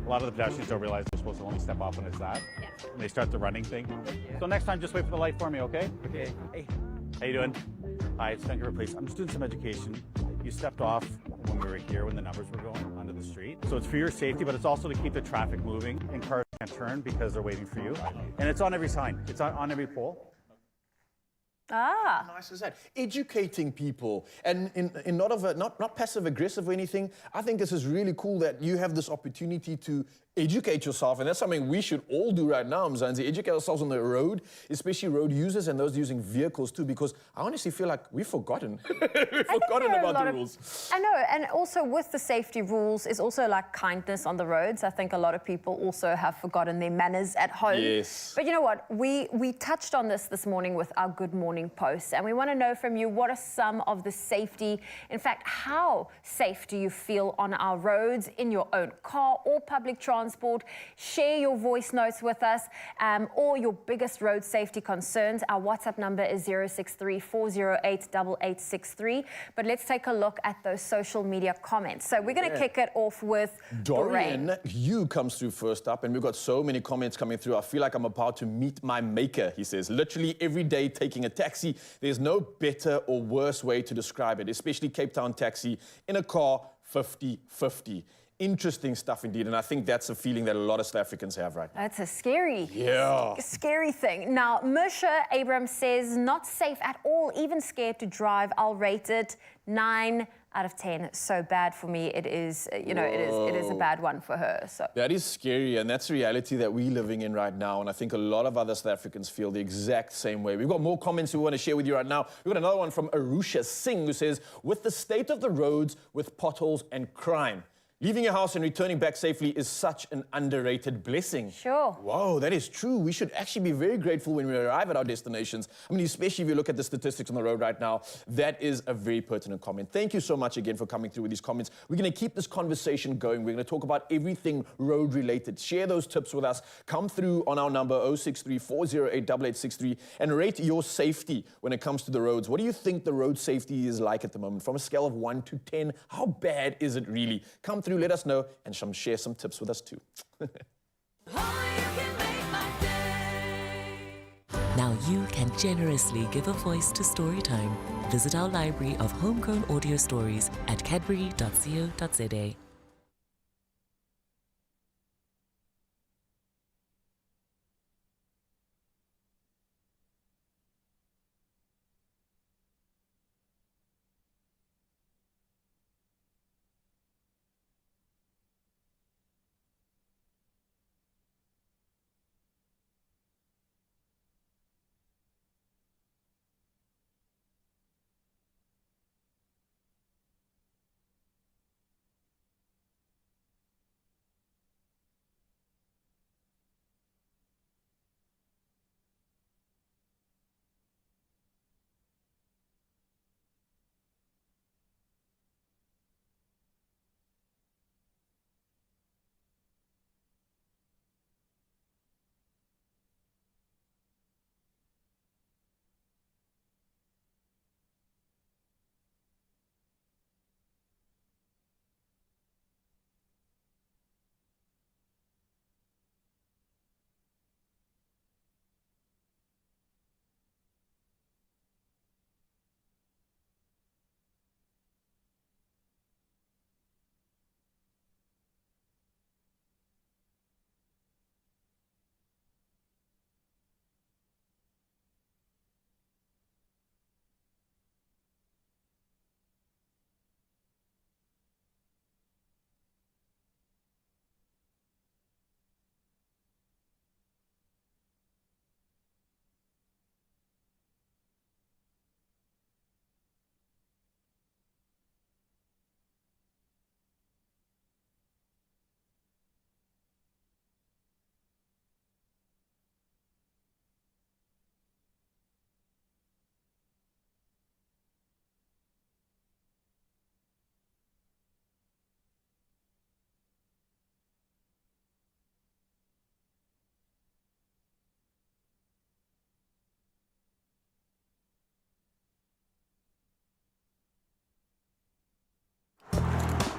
A lot of the pedestrians don't realize they're supposed to only step off when it's that. Yeah. When they start the running thing. Yeah. So next time, just wait for the light for me, okay? Okay. Hey. How you doing? Hi, it's Vancouver Police. I'm just doing some education. You stepped off when we were here when the numbers were going onto the street. So it's for your safety, but it's also to keep the traffic moving, and cars can't turn because they're waiting for you. And it's on every sign. It's on every pole. Ah. How nice is that? Educating people, and in not passive aggressive or anything. I think this is really cool that you have this opportunity to educate yourself, and that's something we should all do right now, Mzansi. Educate ourselves on the road, especially road users and those using vehicles too, because I honestly feel like we've forgotten. We've forgotten about the rules. I know, and also with the safety rules is also like kindness on the roads. I think a lot of people also have forgotten their manners at home. Yes. But you know what? We touched on this morning with our Good Morning post, and we want to know from you, what are some of the safety, in fact, how safe do you feel on our roads, in your own car or public transport? Share your voice notes with us, or your biggest road safety concerns. Our WhatsApp number is 063-408-8863. But let's take a look at those social media comments. So we're going to kick it off with Dorian. You comes through first up, and we've got so many comments coming through. I feel like I'm about to meet my maker, he says. Literally every day taking a taxi. There's no better or worse way to describe it, especially Cape Town taxi in a car, 50-50. Interesting stuff indeed, and I think that's a feeling that a lot of South Africans have right now. That's a scary thing. Now, Musha Abrams says, not safe at all, even scared to drive. I'll rate it 9 out of 10. So bad for me. It is, you know, it is a bad one for her. So that is scary, and that's the reality that we're living in right now, and I think a lot of other South Africans feel the exact same way. We've got more comments we want to share with you right now. We've got another one from Arusha Singh, who says, with the state of the roads with potholes and crime, leaving your house and returning back safely is such an underrated blessing. Sure. Wow, that is true. We should actually be very grateful when we arrive at our destinations. I mean, especially if you look at the statistics on the road right now, that is a very pertinent comment. Thank you so much again for coming through with these comments. We're going to keep this conversation going. We're going to talk about everything road related. Share those tips with us. Come through on our number 063-408-8863 and rate your safety when it comes to the roads. What do you think the road safety is like at the moment? From a scale of 1 to 10, how bad is it really? Come through. Let us know and share some tips with us too. Now you can generously give a voice to Storytime. Visit our library of homegrown audio stories at cadbury.co.za.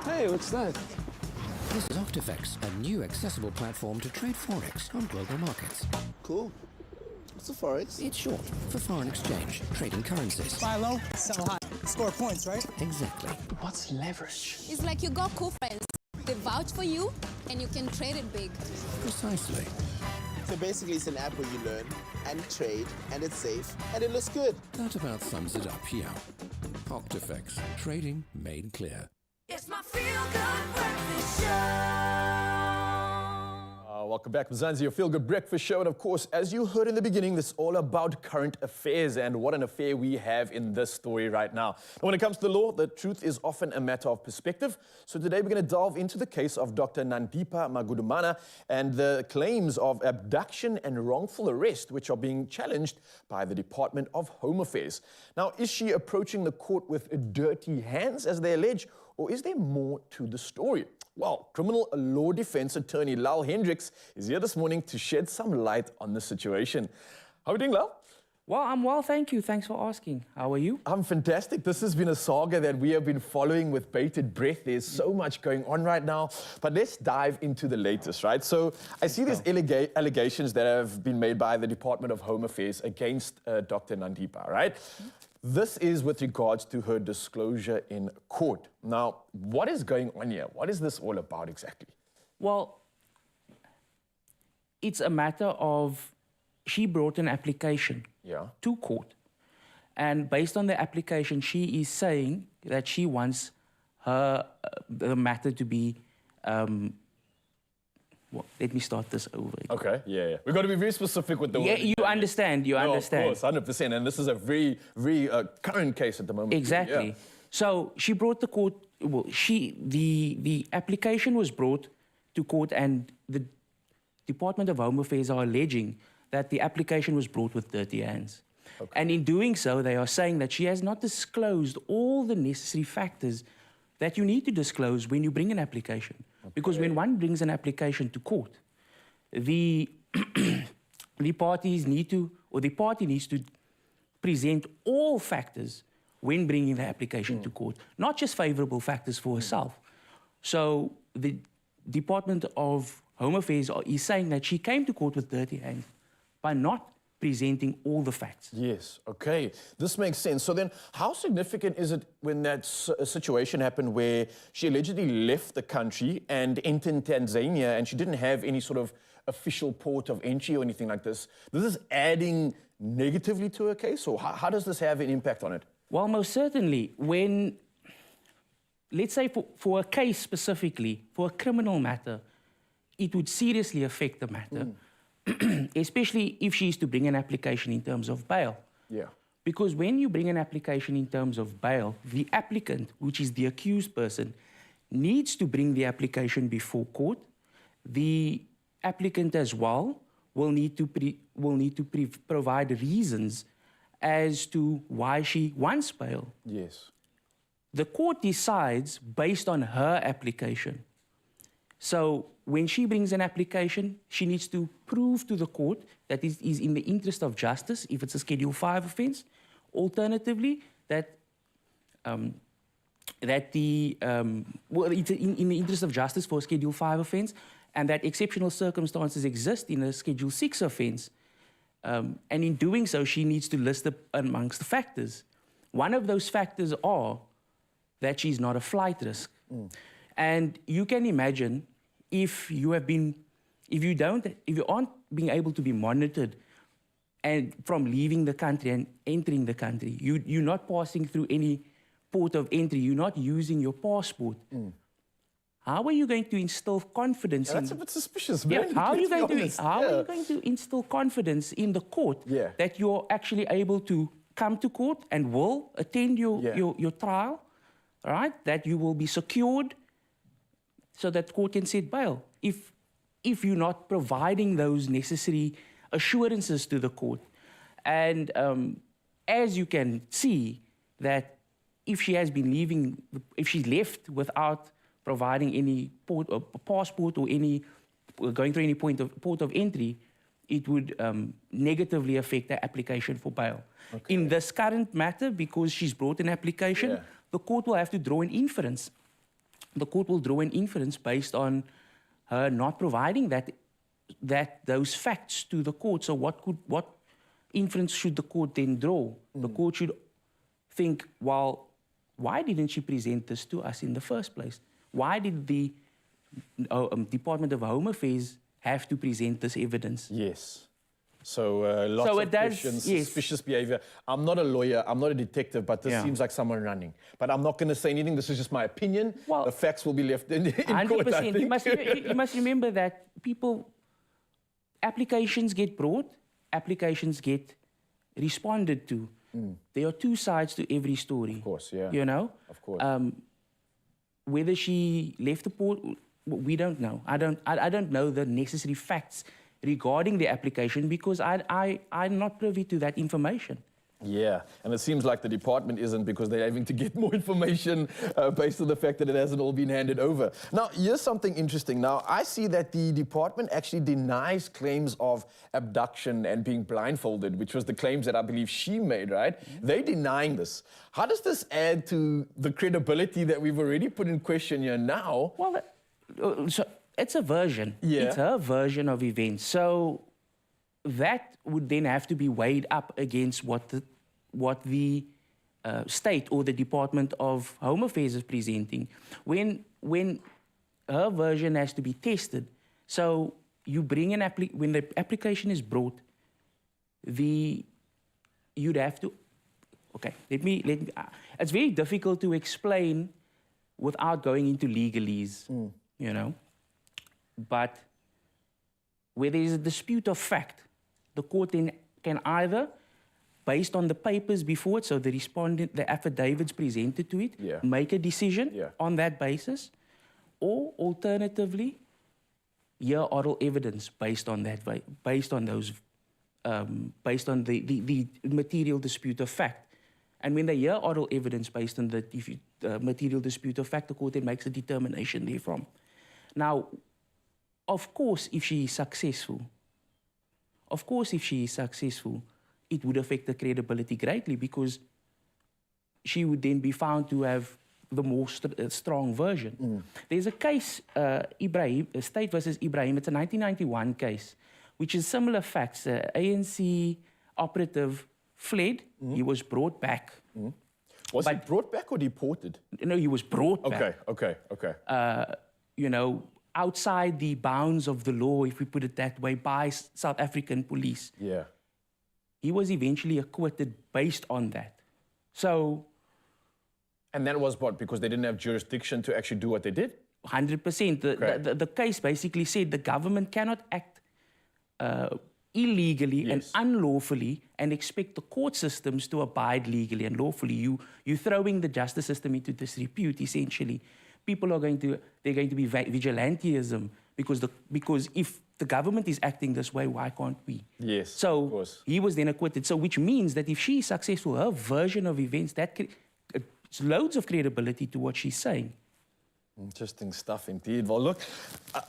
Hey, what's that? This is Octax, a new accessible platform to trade Forex on global markets. Cool. What's the Forex? It's short for foreign exchange, trading currencies. Buy low, sell high. Score points, right? Exactly. What's leverage? It's like you got cool friends. They vouch for you and you can trade it big. Precisely. So basically, it's an app where you learn and trade, and it's safe, and it looks good. That about sums it up here. Octax, trading made clear. It's my feel-good breakfast show. Welcome back, Mzansi, your feel-good breakfast show. And of course, as you heard in the beginning, this is all about current affairs, and what an affair we have in this story right now. When it comes to the law, the truth is often a matter of perspective. So today we're going to delve into the case of Dr. Nandipa Magudumana and the claims of abduction and wrongful arrest, which are being challenged by the Department of Home Affairs. Now, is she approaching the court with dirty hands, as they allege, or is there more to the story? Well, criminal law defense attorney Raul Hendricks is here this morning to shed some light on the situation. How are you doing, Raul? Well, I'm well, thank you. Thanks for asking. How are you? I'm fantastic. This has been a saga that we have been following with bated breath. There's so much going on right now. But let's dive into the latest, right? So I see these allegations that have been made by the Department of Home Affairs against Dr. Nandipa, right? This is with regards to her disclosure in court. Now, what is going on here? What is this all about exactly? Well, it's a matter of she brought an application to court. And based on the application, she is saying that she wants her the matter to be well, let me start this over. Okay, yeah. We've got to be very specific with the Yeah, you understand, you understand. Of course, 100%. And this is a very, very current case at the moment. Exactly. Yeah. So she brought the court, well, the application was brought to court, and the Department of Home Affairs are alleging that the application was brought with dirty hands. Okay. And in doing so, they are saying that she has not disclosed all the necessary factors that you need to disclose when you bring an application. Okay. Because when one brings an application to court, the parties need to, or the party needs to present all factors when bringing the application to court, not just favorable factors for herself. So the Department of Home Affairs is saying that she came to court with dirty hands by not presenting all the facts. Yes, okay. This makes sense. So then how significant is it when that situation happened where she allegedly left the country and entered Tanzania and she didn't have any sort of official port of entry or anything like this? This is adding negatively to her case, or how does this have an impact on it? Well, most certainly, when, let's say for a case specifically, for a criminal matter, it would seriously affect the matter. Especially if she is to bring an application in terms of bail. Yeah. Because when you bring an application in terms of bail, the applicant, which is the accused person, needs to bring the application before court. The applicant as well will need to provide reasons as to why she wants bail. Yes. The court decides based on her application. So when she brings an application, she needs to prove to the court that it is in the interest of justice if it's a Schedule 5 offence. Alternatively, that it's in the interest of justice for a Schedule 5 offence, and that exceptional circumstances exist in a Schedule 6 offence. And in doing so, she needs to list amongst the factors. One of those factors are that she's not a flight risk. And you can imagine if you aren't being able to be monitored and from leaving the country and entering the country, you're not passing through any port of entry, you're not using your passport. How are you going to instill confidence? That's a bit suspicious, man. Yeah, how are you going to instill confidence in the court that you're actually able to come to court and will attend your trial, right? That you will be secured so that court can set bail. If you're not providing those necessary assurances to the court. And as you can see, that if she has been leaving, if she's left without providing any passport or going through any port of entry, it would negatively affect the application for bail. Okay. In this current matter, because she's brought an application, the court will have to draw an inference. The court will draw an inference based on her not providing those facts to the court. So what inference should the court then draw? The court should think, well, why didn't she present this to us in the first place? Why did the Department of Home Affairs have to present this evidence. Yes. So lots of questions, suspicious behavior. I'm not a lawyer, I'm not a detective, but this seems like someone running. But I'm not going to say anything. This is just my opinion. Well, the facts will be left in court, I think. You must remember that applications get brought, applications get responded to. There are two sides to every story. Of course, yeah. You know? Of course. Whether she left the port, we don't know. I don't know the necessary facts regarding the application because I'm not privy to that information. Yeah, and it seems like the department isn't because they're having to get more information based on the fact that it hasn't all been handed over. Now, here's something interesting. Now, I see that the department actually denies claims of abduction and being blindfolded, which was the claims that I believe she made, right? They're denying this. How does this add to the credibility that we've already put in question here now? Well, so it's a version. Yeah. It's her version of events. So that would then have to be weighed up against what the state or the Department of Home Affairs is presenting. When her version has to be tested, so you bring when the application is brought, you'd have to. Okay, let me. It's very difficult to explain without going into legalese, you know. But where there is a dispute of fact, the court then can either, based on the papers before it, so the respondent, the affidavits presented to it, make a decision on that basis, or alternatively, hear oral evidence based on that, based on the material dispute of fact. And when they hear oral evidence based on the material dispute of fact, the court then makes a determination therefrom. Now, of course, if she is successful, it would affect the credibility greatly because she would then be found to have the more strong version. There's a case, Ibrahim, State versus Ibrahim. It's a 1991 case, which is similar facts. ANC operative fled. He was brought back. Was he brought back or deported? No, he was brought back. Okay. You know, outside the bounds of the law, if we put it that way, by South African police. Yeah. He was eventually acquitted based on that. So... And that was what? Because they didn't have jurisdiction to actually do what they did? 100%. The case basically said the government cannot act illegally and unlawfully and expect the court systems to abide legally and lawfully. You're throwing the justice system into disrepute, essentially. People are going to be vigilantism because if the government is acting this way, why can't we? Yes, so of course. He was then acquitted. So which means that if she is successful, her version of events, it's loads of credibility to what she's saying. Interesting stuff indeed. Well, look,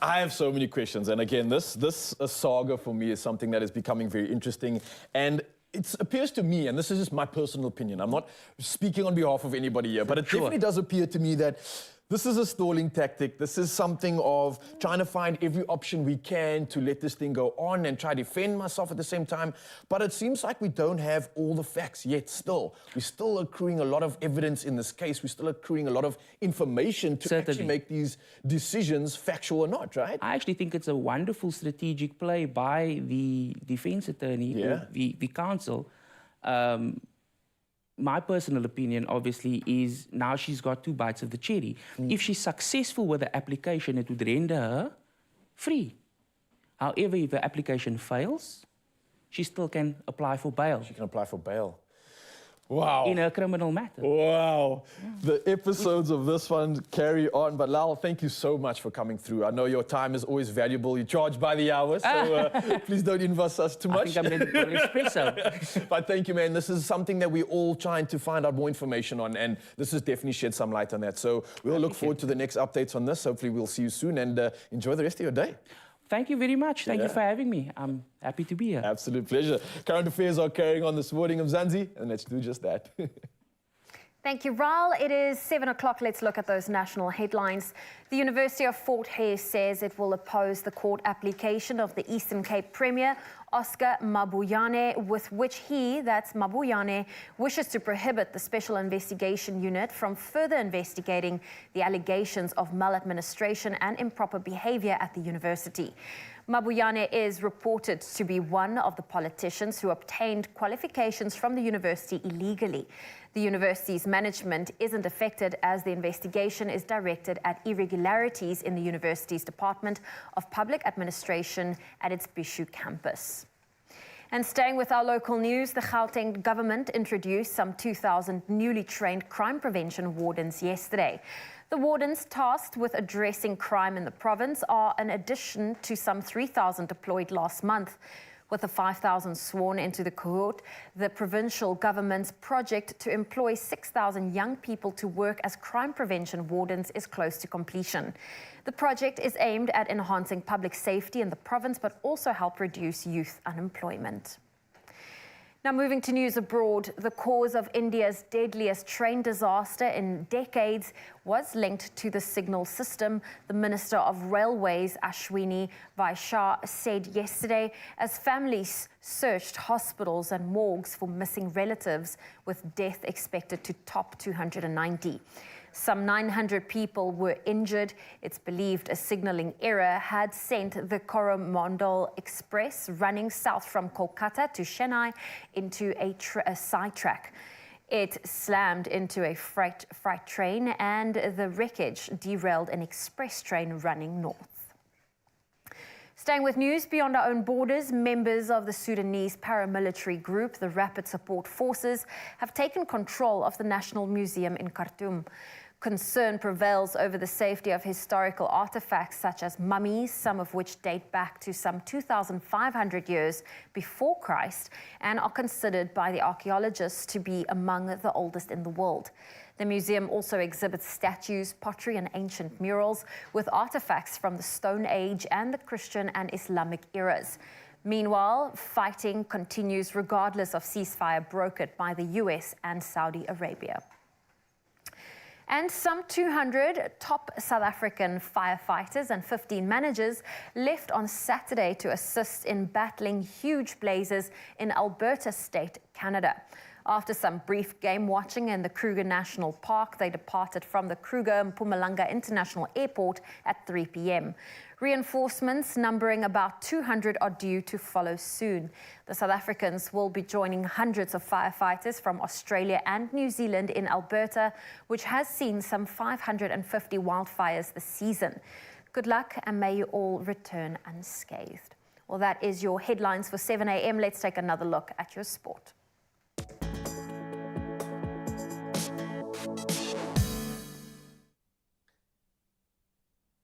I have so many questions. And again, this saga for me is something that is becoming very interesting. And it appears to me, and this is just my personal opinion, I'm not speaking on behalf of anybody here, but it definitely does appear to me that this is a stalling tactic. This is something of trying to find every option we can to let this thing go on and try to defend myself at the same time. But it seems like we don't have all the facts yet still. We're still accruing a lot of evidence in this case. We're still accruing a lot of information to actually make these decisions factual or not, right? I actually think it's a wonderful strategic play by the defense attorney or the counsel. My personal opinion, obviously, is now she's got two bites of the cherry. If she's successful with the application, it would render her free. However, if the application fails, she still can apply for bail. She can apply for bail. Wow. In a criminal matter. Wow. The episodes of this one carry on. But Raul, thank you so much for coming through. I know your time is always valuable. You charge by the hour, so please don't invest us too much. I think I'm ready for Expresso. But thank you, man. This is something that we're all trying to find out more information on, and this has definitely shed some light on that. So we'll look forward to the next updates on this. Hopefully we'll see you soon, and enjoy the rest of your day. Thank you very much. Thank you for having me. I'm happy to be here. Absolute pleasure. Current affairs are carrying on this morning of Mzansi, and let's do just that. Thank you, Raul. It is 7 o'clock. Let's look at those national headlines. The University of Fort Hare says it will oppose the court application of the Eastern Cape Premier, Oscar Mabuyane, with which he, that's Mabuyane, wishes to prohibit the Special Investigation Unit from further investigating the allegations of maladministration and improper behavior at the university. Mabuyane is reported to be one of the politicians who obtained qualifications from the university illegally. The university's management isn't affected as the investigation is directed at irregularities in the university's Department of Public Administration at its Bishu campus. And staying with our local news, the Gauteng government introduced some 2,000 newly trained crime prevention wardens yesterday. The wardens tasked with addressing crime in the province are an addition to some 3,000 deployed last month. With the 5,000 sworn into the cohort, the provincial government's project to employ 6,000 young people to work as crime prevention wardens is close to completion. The project is aimed at enhancing public safety in the province, but also help reduce youth unemployment. Now, moving to news abroad, the cause of India's deadliest train disaster in decades was linked to the signal system, the Minister of Railways, Ashwini Vaishya, said yesterday, as families searched hospitals and morgues for missing relatives, with death expected to top 290. Some 900 people were injured. It's believed a signaling error had sent the Coromandel Express running south from Kolkata to Chennai into a sidetrack. It slammed into a freight train and the wreckage derailed an express train running north. Staying with news beyond our own borders, members of the Sudanese paramilitary group, the Rapid Support Forces, have taken control of the National Museum in Khartoum. Concern prevails over the safety of historical artifacts such as mummies, some of which date back to some 2,500 years before Christ and are considered by the archaeologists to be among the oldest in the world. The museum also exhibits statues, pottery and ancient murals with artifacts from the Stone Age and the Christian and Islamic eras. Meanwhile, fighting continues regardless of ceasefire brokered by the US and Saudi Arabia. And some 200 top South African firefighters and 15 managers left on Saturday to assist in battling huge blazes in Alberta State, Canada. After some brief game watching in the Kruger National Park, they departed from the Kruger Mpumalanga International Airport at 3 p.m. Reinforcements numbering about 200 are due to follow soon. The South Africans will be joining hundreds of firefighters from Australia and New Zealand in Alberta, which has seen some 550 wildfires this season. Good luck and may you all return unscathed. Well, that is your headlines for 7 a.m. Let's take another look at your sport.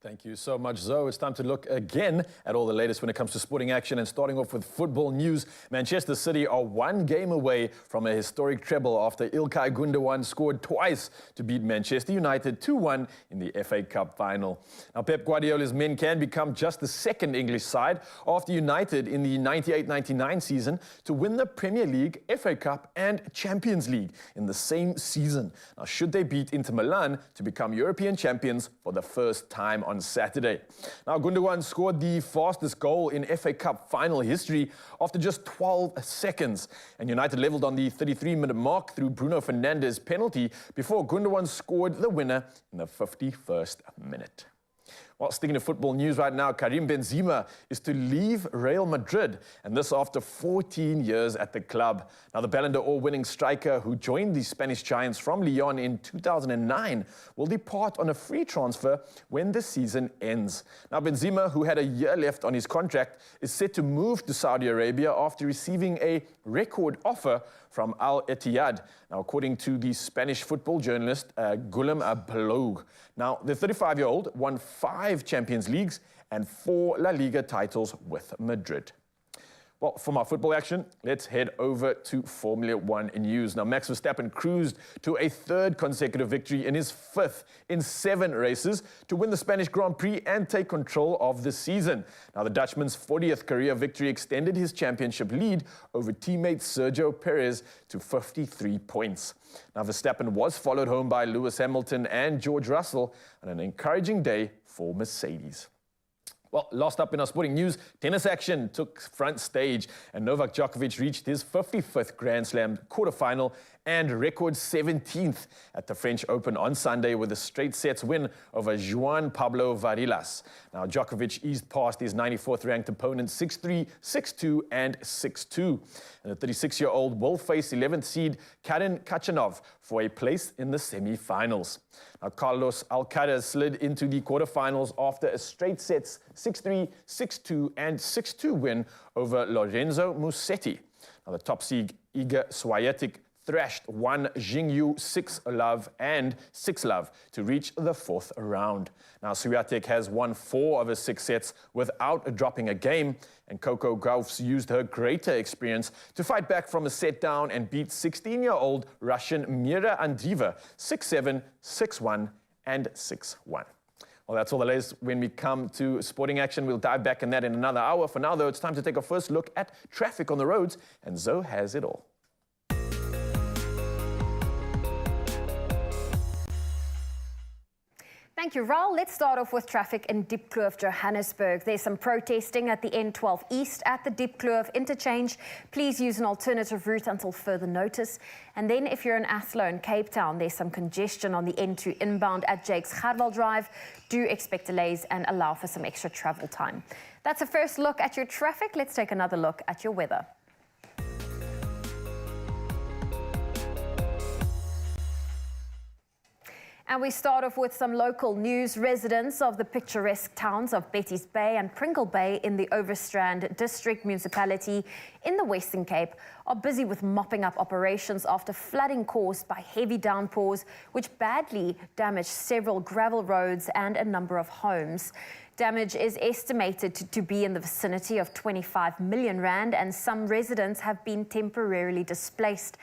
Thank you so much, Zoe. It's time to look again at all the latest when it comes to sporting action, and starting off with football news. Manchester City are one game away from a historic treble after Ilkay Gundogan scored twice to beat Manchester United 2-1 in the FA Cup final. Now, Pep Guardiola's men can become just the second English side after United in the 98-99 season to win the Premier League, FA Cup and Champions League in the same season. Now, should they beat Inter Milan to become European champions for the first time on Saturday. Now, Gundogan scored the fastest goal in FA Cup final history after just 12 seconds. And United levelled on the 33-minute mark through Bruno Fernandes' penalty before Gundogan scored the winner in the 51st minute. Well, sticking to football news right now, Karim Benzema is to leave Real Madrid, and this after 14 years at the club. Now, the Ballon d'Or winning striker who joined the Spanish Giants from Lyon in 2009 will depart on a free transfer when the season ends. Now, Benzema, who had a year left on his contract, is set to move to Saudi Arabia after receiving a record offer from Al Ittihad. Now, according to the Spanish football journalist Guillem Abloug. Now, the 35-year-old won 5 Champions Leagues and 4 La Liga titles with Madrid. Well, from our football action, let's head over to Formula One news. Now, Max Verstappen cruised to a third consecutive victory in his fifth in 7 races to win the Spanish Grand Prix and take control of the season. Now, the Dutchman's 40th career victory extended his championship lead over teammate Sergio Perez to 53 points. Now, Verstappen was followed home by Lewis Hamilton and George Russell on an encouraging day for Mercedes. Well, last up in our sporting news, tennis action took front stage and Novak Djokovic reached his 55th Grand Slam quarterfinal and record 17th at the French Open on Sunday with a straight sets win over Juan Pablo Varillas. Now, Djokovic eased past his 94th ranked opponents 6-3, 6-2 and 6-2. And the 36-year-old will face 11th seed Karen Khachanov for a place in the semi-finals. Now, Carlos Alcaraz slid into the quarterfinals after a straight sets 6-3, 6-2 and 6-2 win over Lorenzo Musetti. Now, the top seed Iga Swiatek thrashed Wang Jingyu 6-love and 6-love to reach the 4th round. Now, Swiatek has won 4 of his 6 sets without dropping a game, and Coco Gauffs used her greater experience to fight back from a set down and beat 16-year-old Russian Mira Andreeva 6-7, 6-1 and 6-1. Well, that's all the latest when we come to sporting action. We'll dive back in that in another hour. For now, though, it's time to take a first look at traffic on the roads, and Zoe has it all. Thank you, Raul. Let's start off with traffic in Diepkloof, Johannesburg. There's some protesting at the N12 East at the Diepkloof interchange. Please use an alternative route until further notice. And then if you're in Athlone, Cape Town, there's some congestion on the N2 inbound at Jakes Gerwel Drive. Do expect delays and allow for some extra travel time. That's a first look at your traffic. Let's take another look at your weather. And we start off with some local news. Residents of the picturesque towns of Betty's Bay and Pringle Bay in the Overstrand District Municipality in the Western Cape are busy with mopping up operations after flooding caused by heavy downpours, which badly damaged several gravel roads and a number of homes. Damage is estimated to be in the vicinity of 25 million rand, and some residents have been temporarily displaced.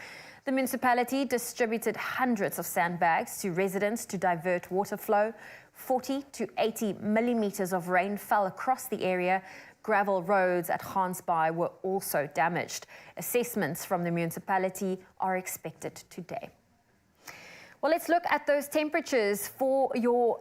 The municipality distributed hundreds of sandbags to residents to divert water flow. 40 to 80 millimeters of rain fell across the area. Gravel roads at Gansbaai were also damaged. Assessments from the municipality are expected today. Well, let's look at those temperatures for your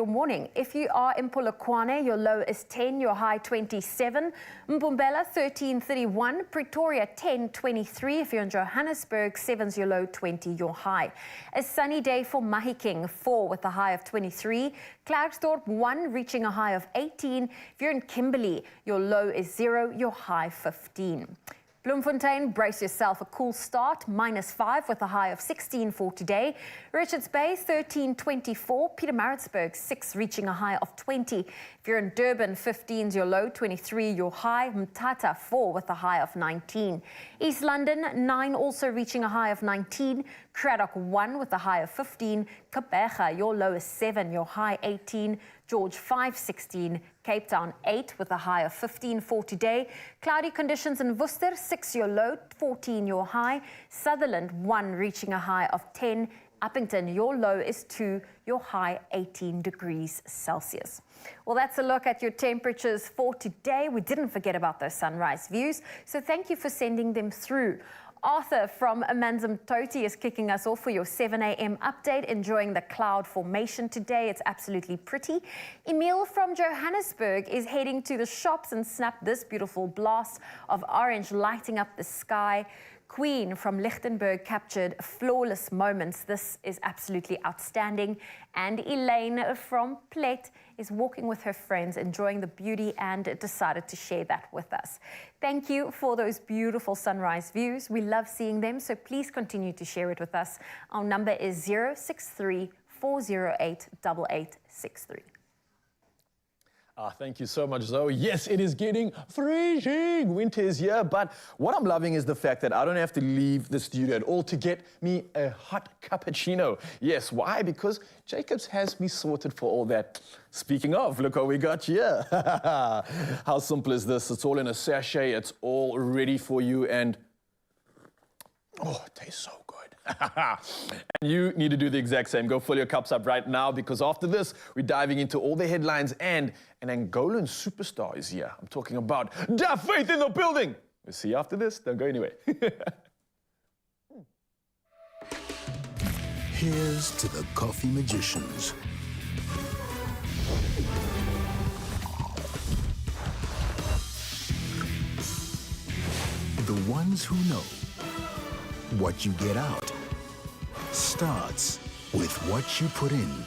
morning. If you are in Polokwane, your low is 10, your high 27. Mpumbela 13.31, Pretoria 10.23. If you're in Johannesburg, 7's your low, 20 your high. A sunny day for Mahikeng, 4 with a high of 23. Klerksdorp 1 reaching a high of 18. If you're in Kimberley, your low is 0, your high 15. Bloemfontein, brace yourself, a cool start, -5 with a high of 16 for today. Richards Bay, 13.24. Pietermaritzburg, 6 reaching a high of 20. If you're in Durban, 15's your low, 23 your high. Mthatha, 4 with a high of 19. East London, 9 also reaching a high of 19. Craddock, 1 with a high of 15. Kapega, your low is 7, your high 18. George 5.16, Cape Town 8 with a high of 15 for today. Cloudy conditions in Worcester, 6 your low, 14 your high. Sutherland 1 reaching a high of 10. Uppington, your low is 2, your high 18 degrees Celsius. Well, that's a look at your temperatures for today. We didn't forget about those sunrise views, so thank you for sending them through. Arthur from Amanzimtoti is kicking us off for your 7 a.m. update, enjoying the cloud formation today. It's absolutely pretty. Emil from Johannesburg is heading to the shops and snapped this beautiful blast of orange lighting up the sky. Queen from Lichtenburg captured flawless moments. This is absolutely outstanding. And Elaine from Plet is walking with her friends, enjoying the beauty, and decided to share that with us. Thank you for those beautiful sunrise views. We love seeing them, so please continue to share it with us. Our number is 063 408 8863. Thank you so much, Zoe. Yes, it is getting freezing. Winter is here, but what I'm loving is the fact that I don't have to leave the studio at all to get me a hot cappuccino. Yes, why? Because Jacobs has me sorted for all that. Speaking of, look what we got here. How simple is this? It's all in a sachet. It's all ready for you, and oh, it tastes so good. And you need to do the exact same. Go fill your cups up right now, because after this, we're diving into all the headlines, and an Angolan superstar is here. I'm talking about Da Faith in the building. We'll see you after this. Don't go anywhere. Here's to the coffee magicians. The ones who know what you get out starts with what you put in.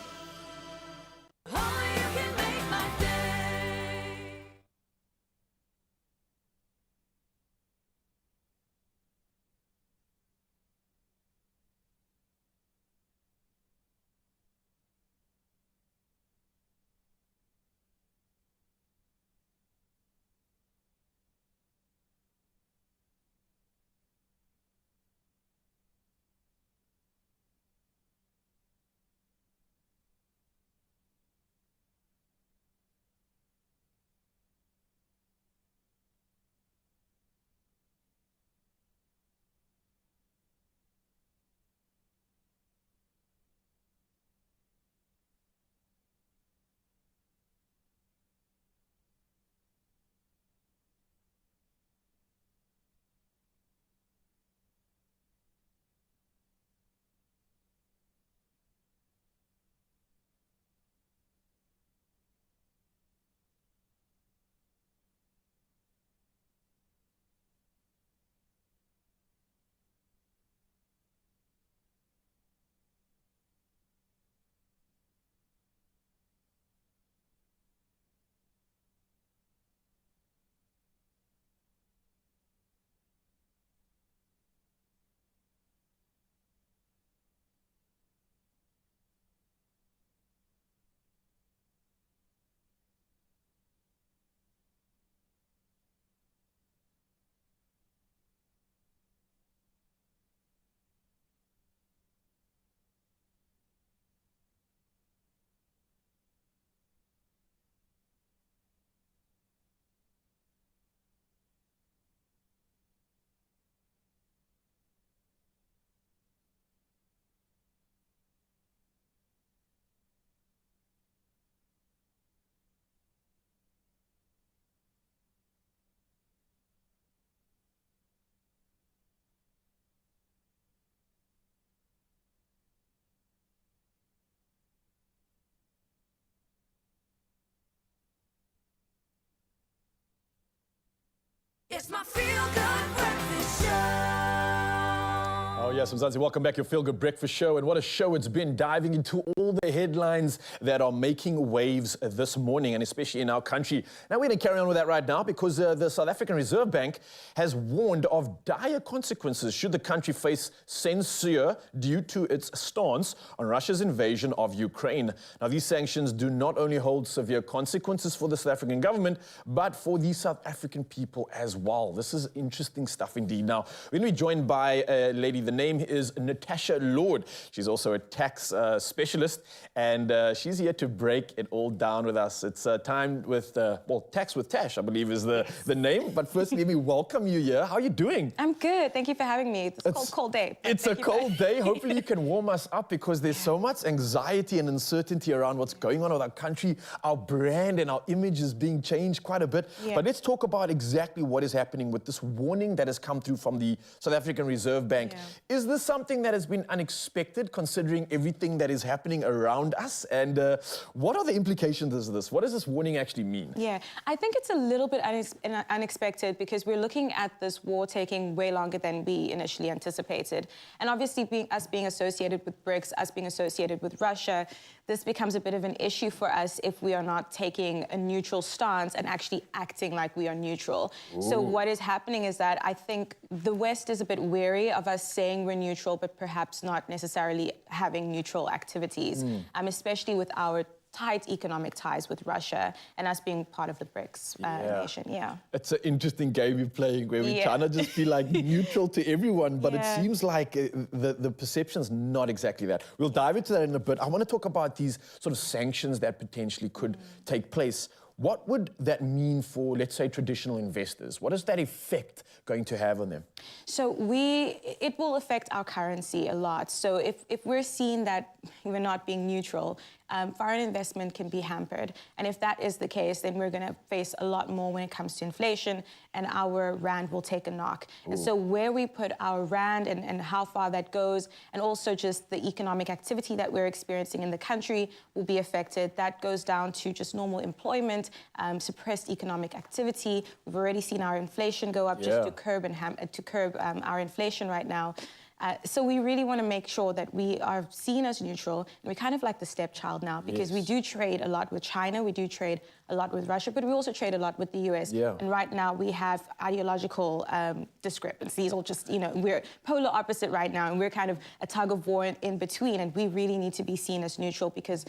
It's my feel-good breakfast show. Oh yes, Mzansi, welcome back, your Feel Good Breakfast Show. And what a show it's been, diving into all the headlines that are making waves this morning, and especially in our country. Now we're going to carry on with that right now, because the South African Reserve Bank has warned of dire consequences should the country face censure due to its stance on Russia's invasion of Ukraine. Now these sanctions do not only hold severe consequences for the South African government, but for the South African people as well. This is interesting stuff indeed. Now we're going to be joined by a lady. The name is Natasha Lord. She's also a tax specialist, and she's here to break it all down with us. It's time with, Tax with Tash, I believe is the name. But first, let me welcome you here. How are you doing? I'm good. Thank you for having me. It's a cold day. It's a cold day. Hopefully you can warm us up, because there's so much anxiety and uncertainty around what's going on with our country. Our brand and our image is being changed quite a bit. Yeah. But let's talk about exactly what is happening with this warning that has come through from the South African Reserve Bank. Yeah. Is this something that has been unexpected, considering everything that is happening around us? And what are the implications of this? What does this warning actually mean? Yeah, I think it's a little bit unexpected, because we're looking at this war taking way longer than we initially anticipated. And obviously, us being associated with BRICS, us being associated with Russia, this becomes a bit of an issue for us if we are not taking a neutral stance and actually acting like we are neutral. Ooh. So what is happening is that I think the West is a bit wary of us saying we're neutral, but perhaps not necessarily having neutral activities, especially with our tight economic ties with Russia and us being part of the BRICS nation. Yeah. It's an interesting game you're playing where we're trying to just be like neutral to everyone, but it seems like the perception's not exactly that. We'll dive into that in a bit. I want to talk about these sort of sanctions that potentially could take place. What would that mean for, let's say, traditional investors? What is that effect going to have on them? So it will affect our currency a lot. So if we're seeing that we're not being neutral, foreign investment can be hampered. And if that is the case, then we're going to face a lot more when it comes to inflation, and our rand will take a knock. Ooh. And so where we put our rand and how far that goes, and also just the economic activity that we're experiencing in the country will be affected. That goes down to just normal employment, suppressed economic activity. We've already seen our inflation go up just to curb our inflation right now. So we really want to make sure that we are seen as neutral. And we're kind of like the stepchild now, because we do trade a lot with China, we do trade a lot with Russia, but we also trade a lot with the US. Yeah. And right now we have ideological discrepancies, or just, we're polar opposite right now, and we're kind of a tug of war in between. And we really need to be seen as neutral, because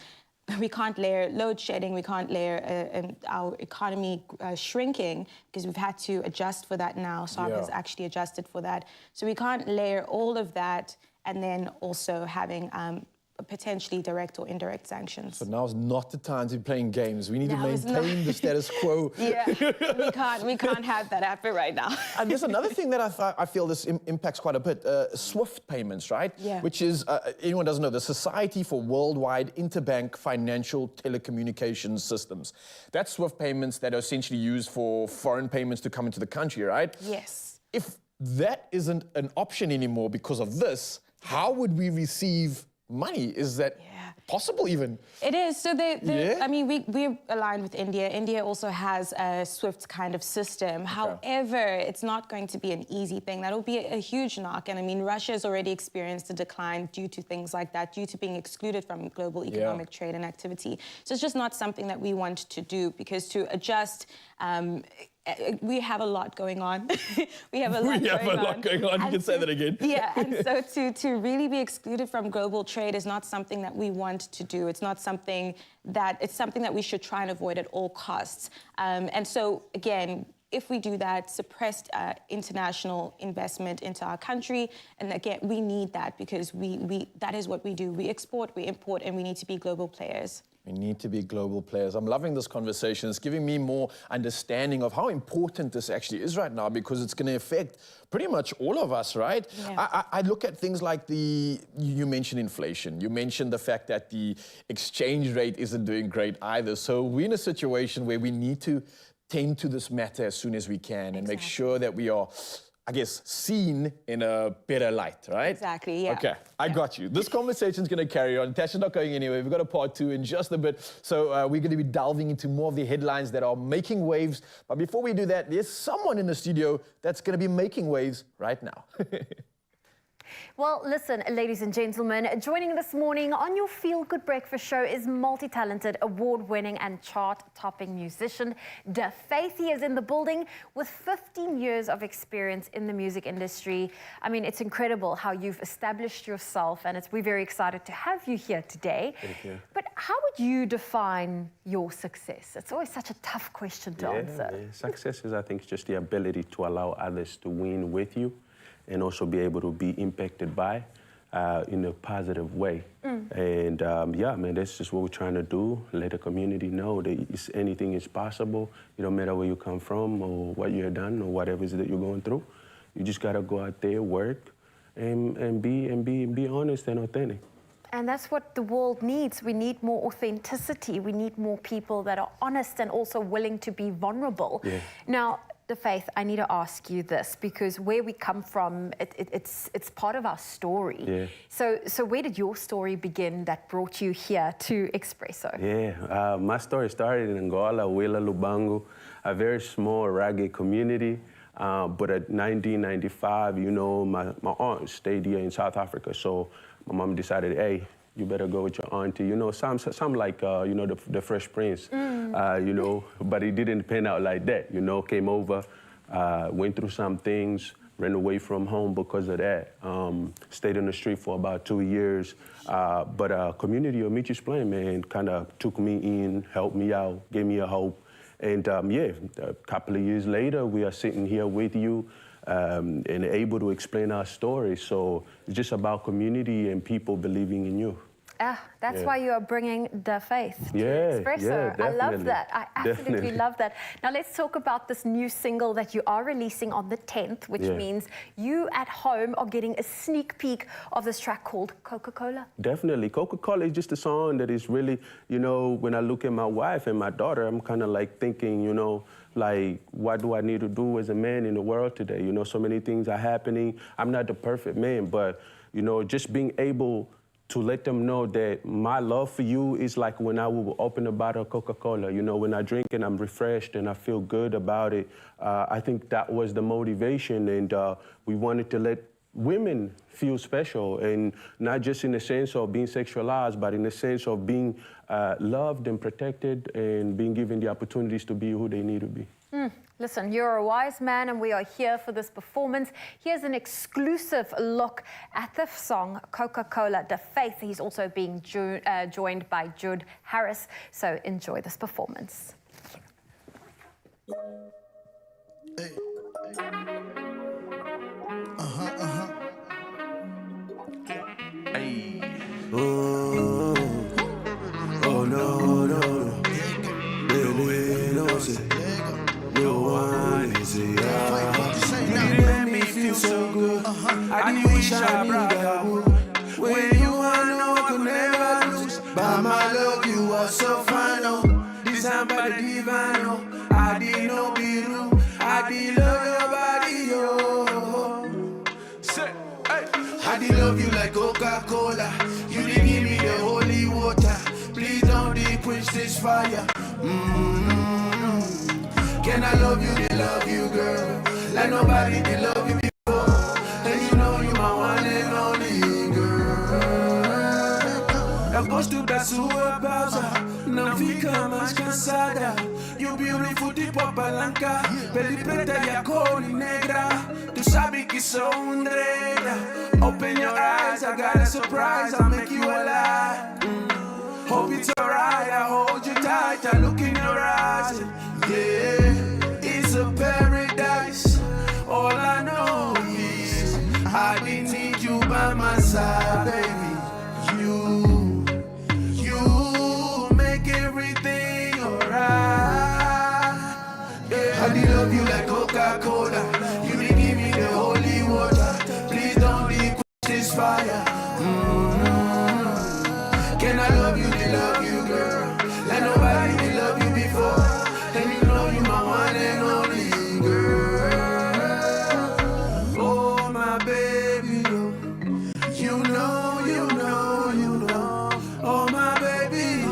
we can't layer load shedding, we can't layer our economy shrinking, because we've had to adjust for that now. SARB has actually adjusted for that. So we can't layer all of that and then also having potentially direct or indirect sanctions. So now's not the time to be playing games. We need to maintain the status quo. Yeah, we can't have that happen right now. And there's another thing that I feel this impacts quite a bit, SWIFT payments, right? Yeah. Which is, anyone doesn't know, the Society for Worldwide Interbank Financial Telecommunications Systems. That's SWIFT payments that are essentially used for foreign payments to come into the country, right? Yes. If that isn't an option anymore because of this, how would we receive money? Is that possible even? It is. So I mean, we're aligned with India. India also has a SWIFT kind of system. Okay. However, it's not going to be an easy thing. That'll be a huge knock. And I mean, Russia has already experienced a decline due to things like that, due to being excluded from global economic trade and activity. So it's just not something that we want to do, because to adjust, we have a lot going on. We have a lot going on. You can say that again. Yeah, and so to really be excluded from global trade is not something that we want to do. It's something that we should try and avoid at all costs. And so, again, if we do that, suppressed international investment into our country, and again, we need that, because that is what we do. We export, we import, and we need to be global players. We need to be global players. I'm loving this conversation. It's giving me more understanding of how important this actually is right now, because it's going to affect pretty much all of us, right? Yeah. I look at things like you mentioned inflation. You mentioned the fact that the exchange rate isn't doing great either. So we're in a situation where we need to tend to this matter as soon as we can and make sure that we are, I guess, seen in a better light, right? Exactly, yeah. Okay, I got you. This conversation's going to carry on. Tasha's not going anywhere. We've got a part 2 in just a bit. So we're going to be delving into more of the headlines that are making waves. But before we do that, there's someone in the studio that's going to be making waves right now. Well, listen, ladies and gentlemen, joining this morning on your Feel Good Breakfast show is multi-talented, award-winning and chart-topping musician De Faith. He is in the building with 15 years of experience in the music industry. I mean, it's incredible how you've established yourself, and we're very excited to have you here today. Thank you. But how would you define your success? It's always such a tough question to answer. Yeah. Success is, I think, just the ability to allow others to win with you, and also be able to be impacted by in a positive way. And that's just what we're trying to do. Let the community know that anything is possible. It don't matter where you come from or what you've done or whatever it is that you're going through. You just gotta go out there, work, and be honest and authentic. And that's what the world needs. We need more authenticity. We need more people that are honest and also willing to be vulnerable. Yeah. Now, De Faith, I need to ask you this, because where we come from, it's part of our story. Yeah. So where did your story begin that brought you here to Expresso? Yeah, my story started in Angola, Wela Lubango, a very small reggae community. But at 1995, my aunt stayed here in South Africa. So my mom decided, hey, you better go with your auntie. Some like, the Fresh Prince, but it didn't pan out like that, came over, went through some things, ran away from home because of that. Stayed on the street for about 2 years. But community of Mitchell's Plain, man, kind of took me in, helped me out, gave me a hope. And yeah, a couple of years later, we are sitting here with you and able to explain our story. So it's just about community and people believing in you. That's why you are bringing the faith to Expresso. I love that. I absolutely love that. Now let's talk about this new single that you are releasing on the 10th, which means you at home are getting a sneak peek of this track called Coca-Cola. Definitely. Coca-Cola is just a song that is really, you know, when I look at my wife and my daughter, I'm kind of like thinking, you know, like, what do I need to do as a man in the world today? You know, so many things are happening. I'm not the perfect man, but, you know, just being able to let them know that my love for you is like when I will open a bottle of Coca-Cola. You know, when I drink and I'm refreshed and I feel good about it. I think that was the motivation, and we wanted to let women feel special, and not just in the sense of being sexualized, but in the sense of being loved and protected and being given the opportunities to be who they need to be. Listen, you're a wise man and we are here for this performance. Here's an exclusive look at the song Coca-Cola, The Faith. He's also being joined by Jude Harris. So enjoy this performance. Hey. Oh, oh no, no, no. Baby, no, say. No one is here. You make me feel so good. I wish I brought that wood. When you are, no one could never lose. By my love, you are so fine. Oh, designed by the divine. Oh, I did no be rude. I did love your body. Oh, say, hey. I did love you like Coca-Cola. You did give me the holy water. Please don't quench this fire. Can I love you, they love you, girl? Like nobody did love you before. And you know you my one and only girl. Eu gosto da sua pausa, não fica mais cansada. You beautiful tipo palanca, pele preta e a cor negra. Tu sabe que sou drena. Open your eyes, I got a surprise, I'll make you alive. Hope it's alright, I hold you tight, I look in your eyes. Yeah, it's a paradise. All I know is I didn't need you by my side, baby. You make everything alright. Yeah, I did love you like Coca-Cola. You did give me the holy water. Please don't quench this fire. Can I love you, they love you, girl? Like nobody did love you before. And you know you my one and only girl. Oh, my baby, oh. You know, you know, you know. Oh, my baby,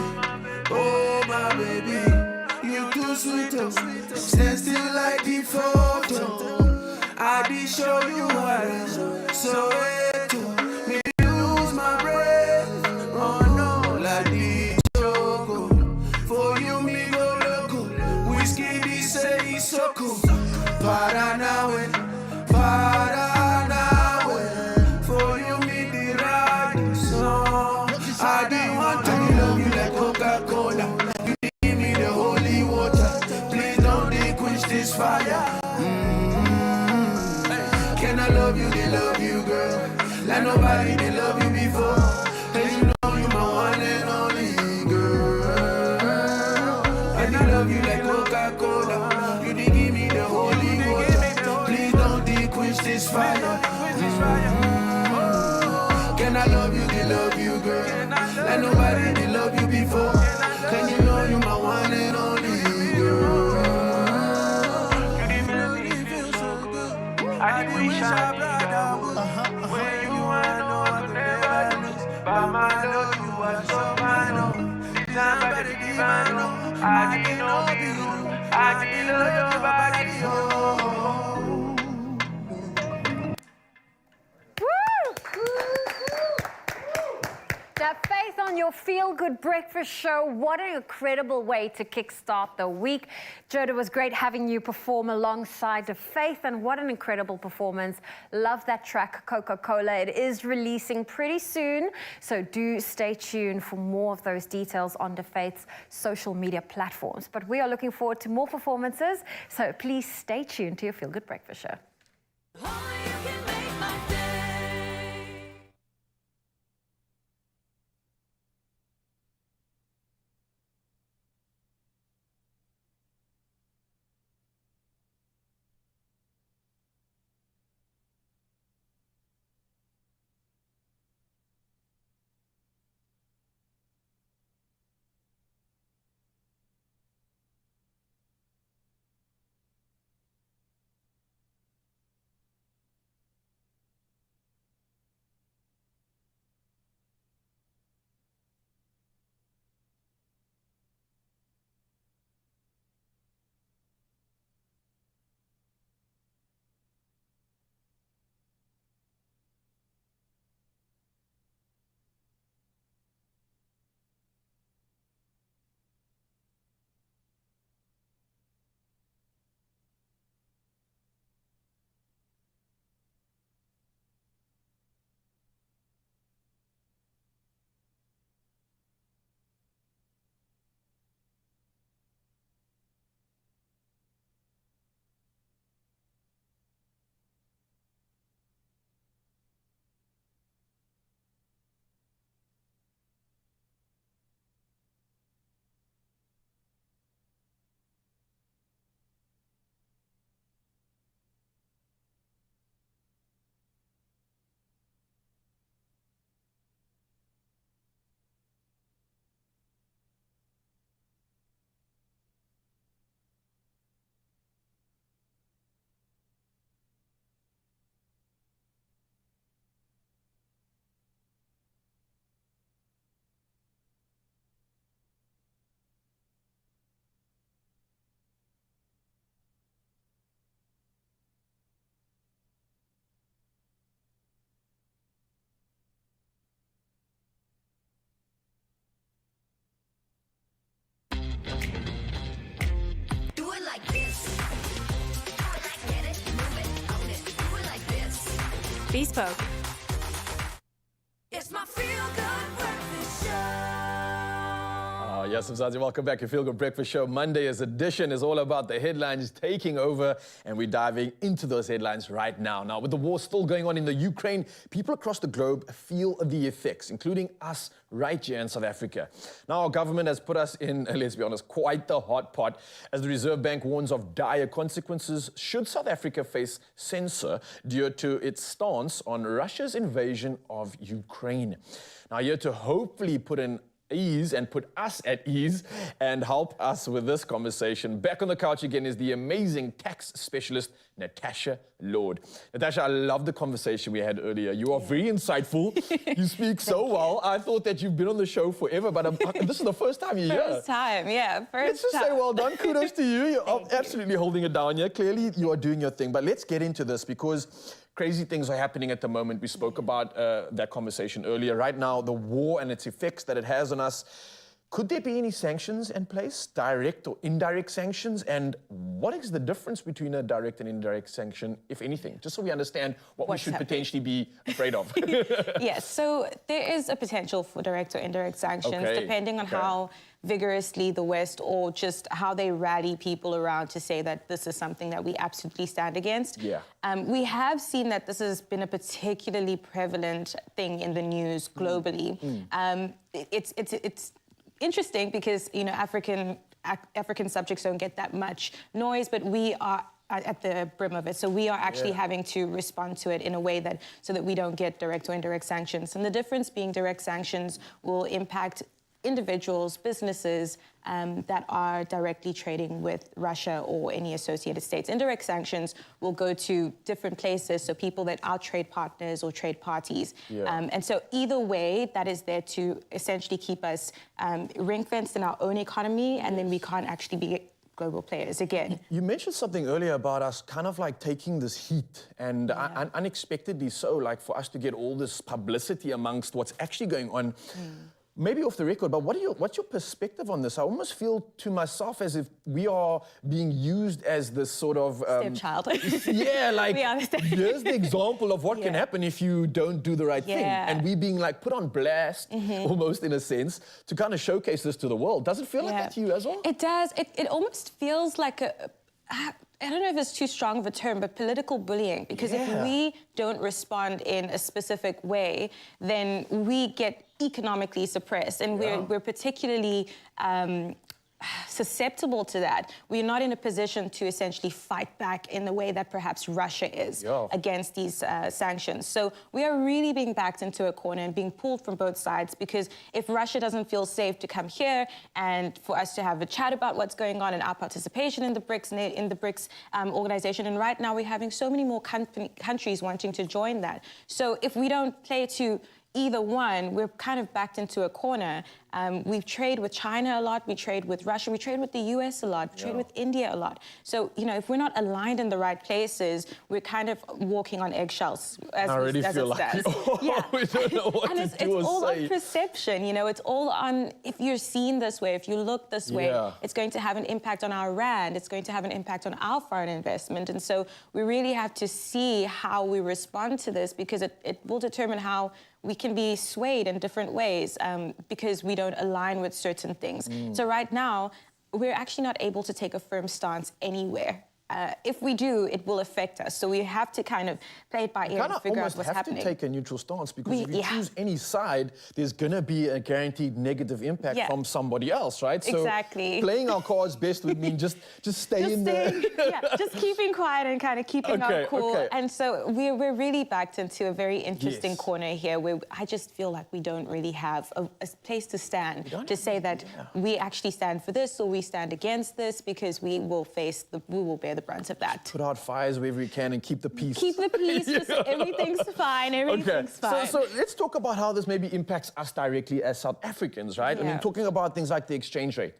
oh, my baby. You too sweet, oh. Stand still like the photo. I did show you what so it me lose my breath. Oh no, like the choco. For you me go loco. Whiskey this say it's so cool. Paranawe, Paranawe. For you me the right song. I didn't want to love you like Coca-Cola. You give me the holy water. Please don't quench this fire. Can I love you, they love you, girl? Like nobody did love you before. And you know you my one and only girl. I did love you like Coca-Cola. You did give me the holy water. Please don't quench this fire. Can I love you, they love you, girl? Like nobody did love you before. Can you know you my one and only girl? I wish I brought that wood. Where you are, no one could never lose. By my love, you are so fine. Designed by the divine. I didn't know you. I didn't love your body. Oh. That faith on your Feel Good Breakfast Show. What an incredible way to kickstart the week. Joda, it was great having you perform alongside of Faith, and what an incredible performance. Love that track, Coca-Cola. It is releasing pretty soon, so do stay tuned for more of those details on the Faith's social media platforms. But we are looking forward to more performances, so please stay tuned to your Feel Good Breakfast Show. Bespoke. It's my Feel Good Breakfast Show. Yes, Mzansi, welcome back to Feel Good Breakfast Show. Monday's edition is all about the headlines taking over, and we're diving into those headlines right now. Now, with the war still going on in the Ukraine, people across the globe feel the effects, including us right here in South Africa. Now, our government has put us in, let's be honest, quite the hot pot, as the Reserve Bank warns of dire consequences should South Africa face censure due to its stance on Russia's invasion of Ukraine. Now, here to hopefully put us at ease and help us with this conversation. Back on the couch again is the amazing tax specialist, Natasha Lord. Natasha, I love the conversation we had earlier. You are very insightful. You speak so well. I thought that you've been on the show forever, but this is the first time you're here. First time, yeah. Let's just say well done. Kudos to you. You're absolutely holding it down here. Clearly, you are doing your thing. But let's get into this because crazy things are happening at the moment. We spoke about that conversation earlier. Right now, the war and its effects that it has on us. Could there be any sanctions in place, direct or indirect sanctions? And what is the difference between a direct and indirect sanction, if anything? Just so we understand what we should potentially be afraid of. Yes, so there is a potential for direct or indirect sanctions, depending on how vigorously the West or just how they rally people around to say that this is something that we absolutely stand against. Yeah. We have seen that this has been a particularly prevalent thing in the news globally. It's interesting because, you know, African subjects don't get that much noise, but we are at the brim of it. So we are actually having to respond to it in a way that so that we don't get direct or indirect sanctions. And the difference being direct sanctions will impact individuals, businesses that are directly trading with Russia or any associated states. Indirect sanctions will go to different places, so people that are trade partners or trade parties. And so either way, that is there to essentially keep us ring-fenced in our own economy, and then we can't actually be global players again. You mentioned something earlier about us kind of like taking this heat and unexpectedly so, like for us to get all this publicity amongst what's actually going on. maybe off the record, but what's your perspective on this? I almost feel to myself as if we are being used as this sort of... stepchild. Yeah, like, We are the here's the example of what can happen if you don't do the right thing. And we being like put on blast, almost in a sense, to kind of showcase this to the world. Does it feel like that to you as well? It does. It almost feels like I don't know if it's too strong of a term, but political bullying. Because if we don't respond in a specific way, then we get economically suppressed. And we're particularly susceptible to that. We're not in a position to essentially fight back in the way that perhaps Russia is against these sanctions. So we are really being backed into a corner and being pulled from both sides, because if Russia doesn't feel safe to come here and for us to have a chat about what's going on and our participation in the BRICS organization, and right now we're having so many more countries wanting to join that. So if we don't play to either one, we're kind of backed into a corner. We trade with China a lot, we trade with Russia, we trade with the US a lot, we trade with India a lot. So, you know, if we're not aligned in the right places, we're kind of walking on eggshells as I already as feel it like stands. we don't know what and to do or it's all say. on perception, you know, it's all on, if you're seen this way, if you look this way, it's going to have an impact on our rand, it's going to have an impact on our foreign investment. And so we really have to see how we respond to this, because it will determine how we can be swayed in different ways because we don't align with certain things. So right now, we're actually not able to take a firm stance anywhere. If we do, it will affect us. So we have to kind of play it by ear and figure out what's happening. You have to take a neutral stance, because if you choose any side, there's going to be a guaranteed negative impact from somebody else, right? So playing our cards best would mean just stay in there. Just keeping quiet and kind of keeping our cool. And so we're really backed into a very interesting corner here, where I just feel like we don't really have a place to stand to say that we actually stand for this or we stand against this, because we will bear the brunt of that. Put out fires wherever we can and keep the peace. Keep the peace. Just everything's fine. Everything's fine. So let's talk about how this maybe impacts us directly as South Africans, right? I mean, talking about things like the exchange rate.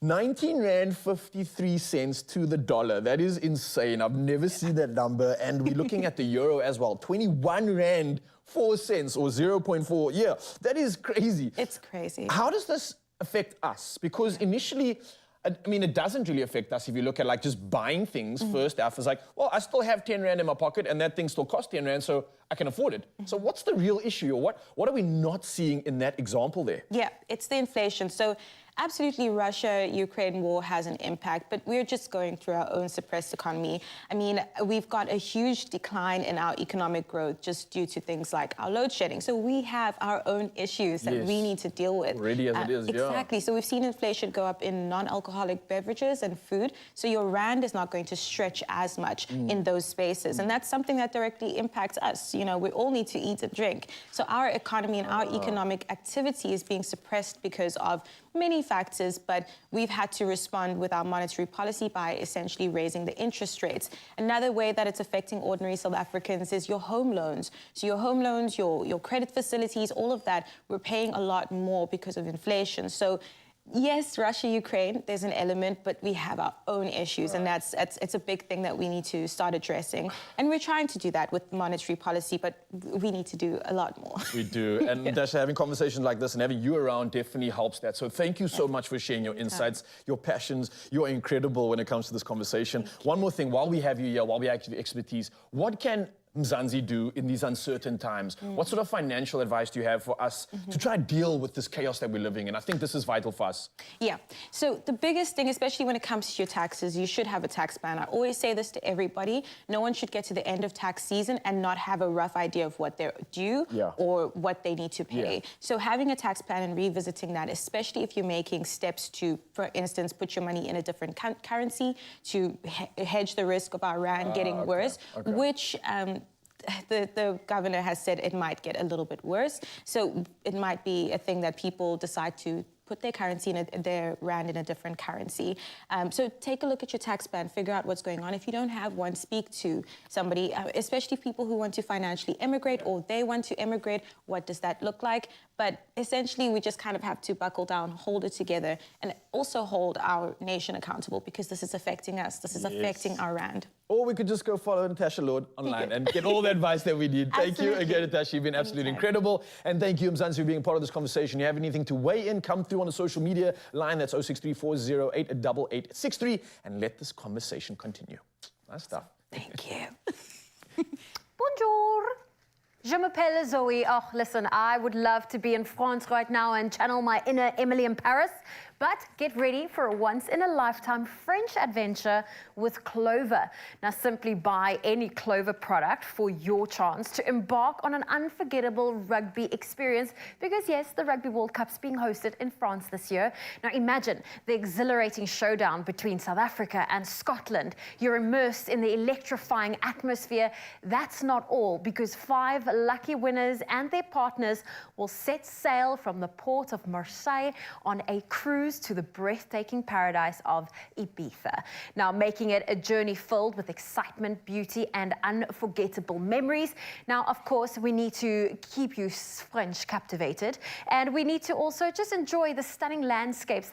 19 Rand 53 cents to the dollar. That is insane. I've never seen that number. And we're looking at the euro as well. 21 Rand 4 cents or 0.4. Yeah, that is crazy. It's crazy. How does this affect us? Because initially, I mean, it doesn't really affect us if you look at like just buying things first off. It's like, well, I still have 10 Rand in my pocket and that thing still costs 10 Rand, so I can afford it. So what's the real issue, or what are we not seeing in that example there? Yeah, it's the inflation. So absolutely, Russia-Ukraine war has an impact, but we're just going through our own suppressed economy. I mean, we've got a huge decline in our economic growth just due to things like our load shedding. So we have our own issues that we need to deal with. Already as it is, Exactly. So we've seen inflation go up in non-alcoholic beverages and food. So your rand is not going to stretch as much in those spaces. And that's something that directly impacts us. You know, we all need to eat and drink. So our economy and our economic activity is being suppressed because of many factors, but we've had to respond with our monetary policy by essentially raising the interest rates. Another way that it's affecting ordinary South Africans is your home loans. So your home loans, your credit facilities, all of that, we're paying a lot more because of inflation. So yes, Russia, Ukraine, there's an element, but we have our own issues, and it's a big thing that we need to start addressing. And we're trying to do that with monetary policy, but we need to do a lot more. We do, and Dasha, having conversations like this and having you around definitely helps that. So thank you so much for sharing your insights, your passions. You're incredible when it comes to this conversation. One more thing, while we have you here, while we have your expertise, what can Mzansi do in these uncertain times? What sort of financial advice do you have for us to try and deal with this chaos that we're living in? I think this is vital for us. Yeah. So the biggest thing, especially when it comes to your taxes, you should have a tax plan. I always say this to everybody. No one should get to the end of tax season and not have a rough idea of what they're due or what they need to pay. So having a tax plan and revisiting that, especially if you're making steps to, for instance, put your money in a different currency to hedge the risk of our rand getting worse, which the governor has said it might get a little bit worse. So it might be a thing that people decide to put their currency in their rand in a different currency. So take a look at your tax plan, figure out what's going on. If you don't have one, speak to somebody, especially people who want to financially immigrate or they want to immigrate. What does that look like? But essentially, we just kind of have to buckle down, hold it together, and also hold our nation accountable, because this is affecting us. This is affecting our rand. Or we could just go follow Natasha Lord online and get all the advice that we need. Thank you again, Natasha. You've been absolutely incredible. And thank you, Mzansi, for being part of this conversation. If you have anything to weigh in, come through on the social media line. That's 063-408-8863. And let this conversation continue. Nice stuff. Thank you. Bonjour. Je m'appelle Zoe. Oh, listen, I would love to be in France right now and channel my inner Emily in Paris. But get ready for a once-in-a-lifetime French adventure with Clover. Now, simply buy any Clover product for your chance to embark on an unforgettable rugby experience because, yes, the Rugby World Cup's being hosted in France this year. Now, imagine the exhilarating showdown between South Africa and Scotland. You're immersed in the electrifying atmosphere. That's not all, because 5 lucky winners and their partners will set sail from the port of Marseille on a cruise to the breathtaking paradise of Ibiza. Now, making it a journey filled with excitement, beauty, and unforgettable memories. Now, of course, we need to keep you French captivated, and we need to also just enjoy the stunning landscapes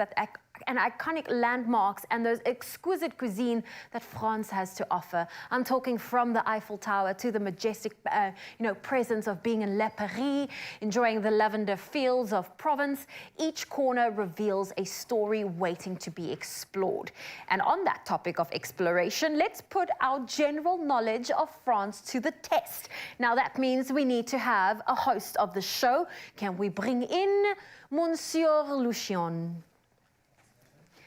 and iconic landmarks and those exquisite cuisine that France has to offer. I'm talking from the Eiffel Tower to the majestic, presence of being in Le Paris, enjoying the lavender fields of Provence. Each corner reveals a story waiting to be explored. And on that topic of exploration, let's put our general knowledge of France to the test. Now, that means we need to have a host of the show. Can we bring in Monsieur Lucien?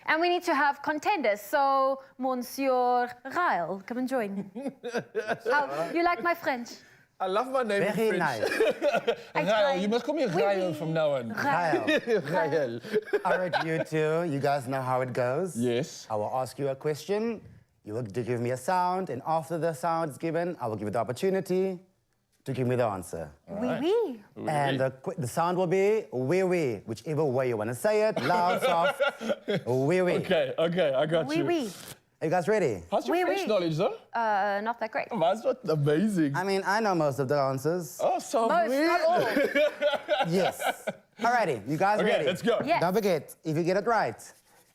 And we need to have contenders. So, Monsieur Raul, come and join. How, you like my French? I love my name in Very French. nice. Raul, you must call me Raul from now on. Raul. All right, you two, you guys know how it goes. Yes. I will ask you a question. You will give me a sound, and after the sound is given, I will give you the opportunity to give me the answer. Oui, oui. And the sound will be oui, oui, whichever way you want to say it, loud, soft, oui, oui. Okay, I got you. Oui, oui. Are you guys ready? How's your French knowledge, though? Not that great. That's not amazing. I mean, I know most of the answers. Oh, so Most, not all. Yes. Alrighty, you guys ready? Okay, let's go. Yes. Don't forget, if you get it right,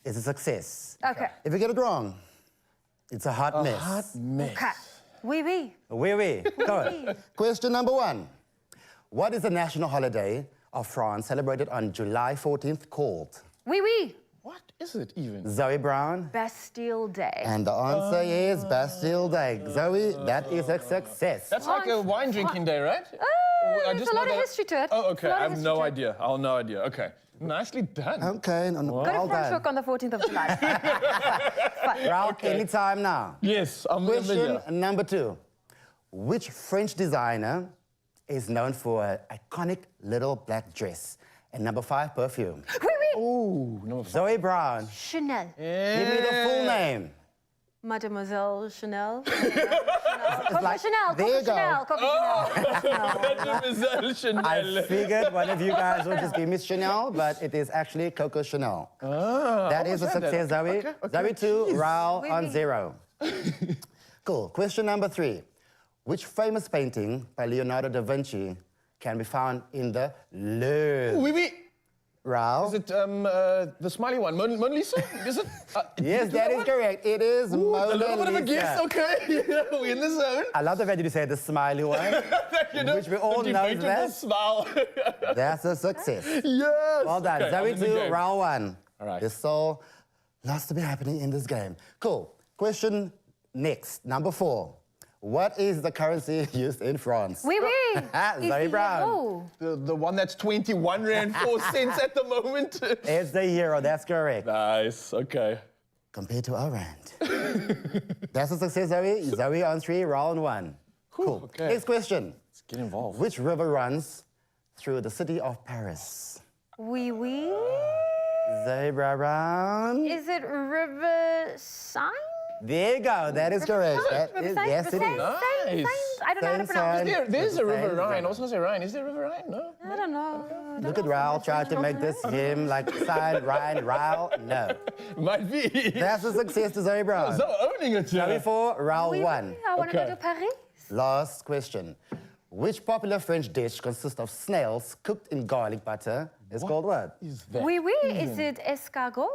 it's a success. Okay. If you get it wrong, it's a hot mess. Hot mess. Okay. Oui, oui. Oui, oui. Good. Question number 1. What is the national holiday of France celebrated on July 14th called? Oui, oui. What is it even? Zoe Brown. Bastille Day. And the answer is Bastille Day. Zoe, that is a success. That's like a wine drinking day, right? There's a lot of history to it. Oh, okay. There's a lot I of have history no to it. idea. I'll no idea. Okay. Nicely done. Okay. Go to well Franschhoek done. on the 14th of July. Raul, anytime now. Yes, I'm Question number 2. Which French designer is known for an iconic little black dress? And number 5, perfume. Oui, oui. Ooh, number 5. Zoe Brown. Chanel. Give me the full name. Mademoiselle Chanel. like- Chanel. there you go. Chanel. Coco Chanel. Mademoiselle Chanel. I figured one of you guys would just give me Chanel, but it is actually Coco Chanel. That is a success, Zoe. Okay. Zoe 2, Raul Oui, on oui. 0. Cool. Question number 3. Which famous painting by Leonardo da Vinci can be found in the Louvre? Oui, oui. Raul? Is it the smiley one? Mona Lisa? Is it? Yes, that is correct. It is Mona A little bit of a guess, Lisa. okay. We're in the zone. I love the fact that you said the smiley one, which we all the know debate with the that. smile. That's a success. Yes. Well done. Okay, I'm Zoe in the 2, game. Raul 1. All right. There's so lots to be happening in this game. Cool. Question next, number 4. What is the currency used in France? Oui, oui. Zoe Brown. Oh. The one that's 21 rand 4 cents at the moment. It's the euro, that's correct. Nice, okay. Compared to our rand. That's a success, Zoe. Zoe on 3, Raul on 1. Cool. Okay. Next question. Let's get involved. Which river runs through the city of Paris? Oui, oui. Zoe Brown. Is it River Seine? There you go. That is correct. That is, yes, it is. Nice. I don't know how to pronounce it. There's a River Same Rhine. I was going to say Rhine. Is there a River Rhine? No. I don't know. Look at Raul trying to make this him like side Ryan Raul. No. Might be. That's a success to Zoe Brown. So owning it, yeah. Zoe 4, Raul Oui, 1. oui. I want to go Okay. to Paris. Last question. Which popular French dish consists of snails cooked in garlic butter is called what? Is that? Oui, oui. Is it escargot?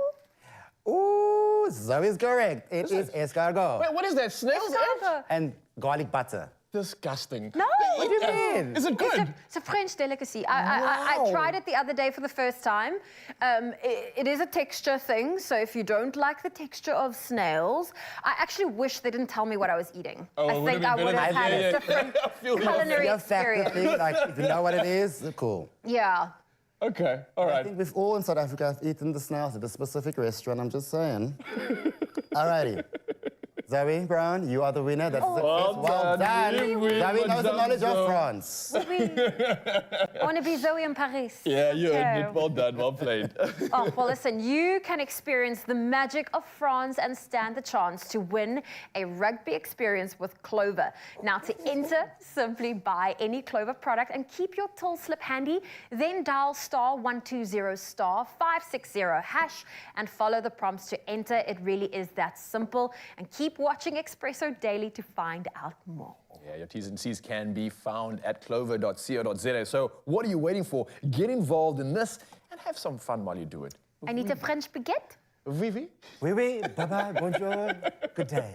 Ooh, Zoe's correct. It is escargot. Wait, what is that? Snail's egg? And garlic butter. Disgusting. No! What do you mean? Is it good? It's a French delicacy. I tried it the other day for the first time. It is a texture thing, so if you don't like the texture of snails, I actually wish they didn't tell me what I was eating. I think I would have had a different culinary experience. Like, if you know what it is, cool. Yeah. Okay, all right. I think we've all in South Africa eaten the snails at a specific restaurant, I'm just saying. Alrighty. Zoe Brown, you are the winner. That's well done. Zoe knows the knowledge of France. I want to be Zoe in Paris. Yeah, you earned it. Well done, well played. Oh, well, listen, you can experience the magic of France and stand the chance to win a rugby experience with Clover. Now, to enter, simply buy any Clover product and keep your till slip handy, then dial *120 *560# and follow the prompts to enter. It really is that simple. And keep watching Expresso daily to find out more. Yeah, your T's and C's can be found at clover.co.za. So what are you waiting for? Get involved in this and have some fun while you do it. I need a French baguette. Oui, oui. Oui, oui. Bye-bye. Bonjour. Good day.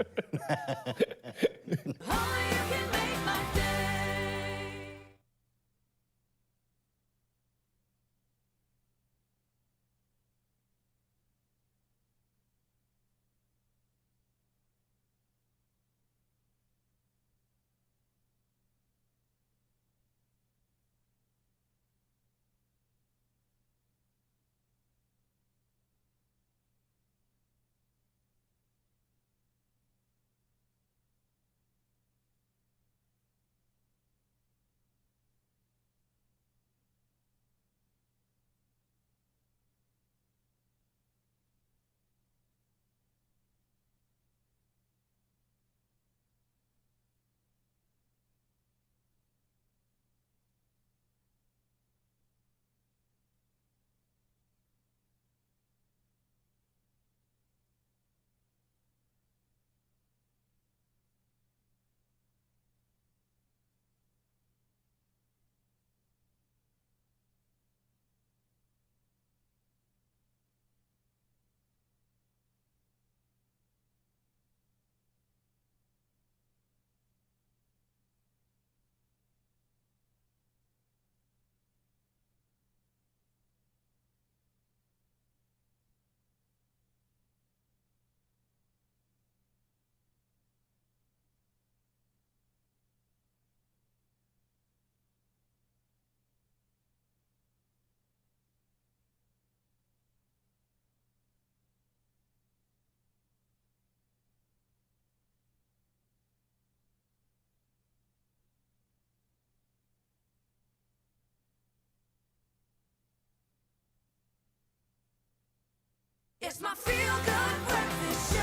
It's my feel-good breakfast show.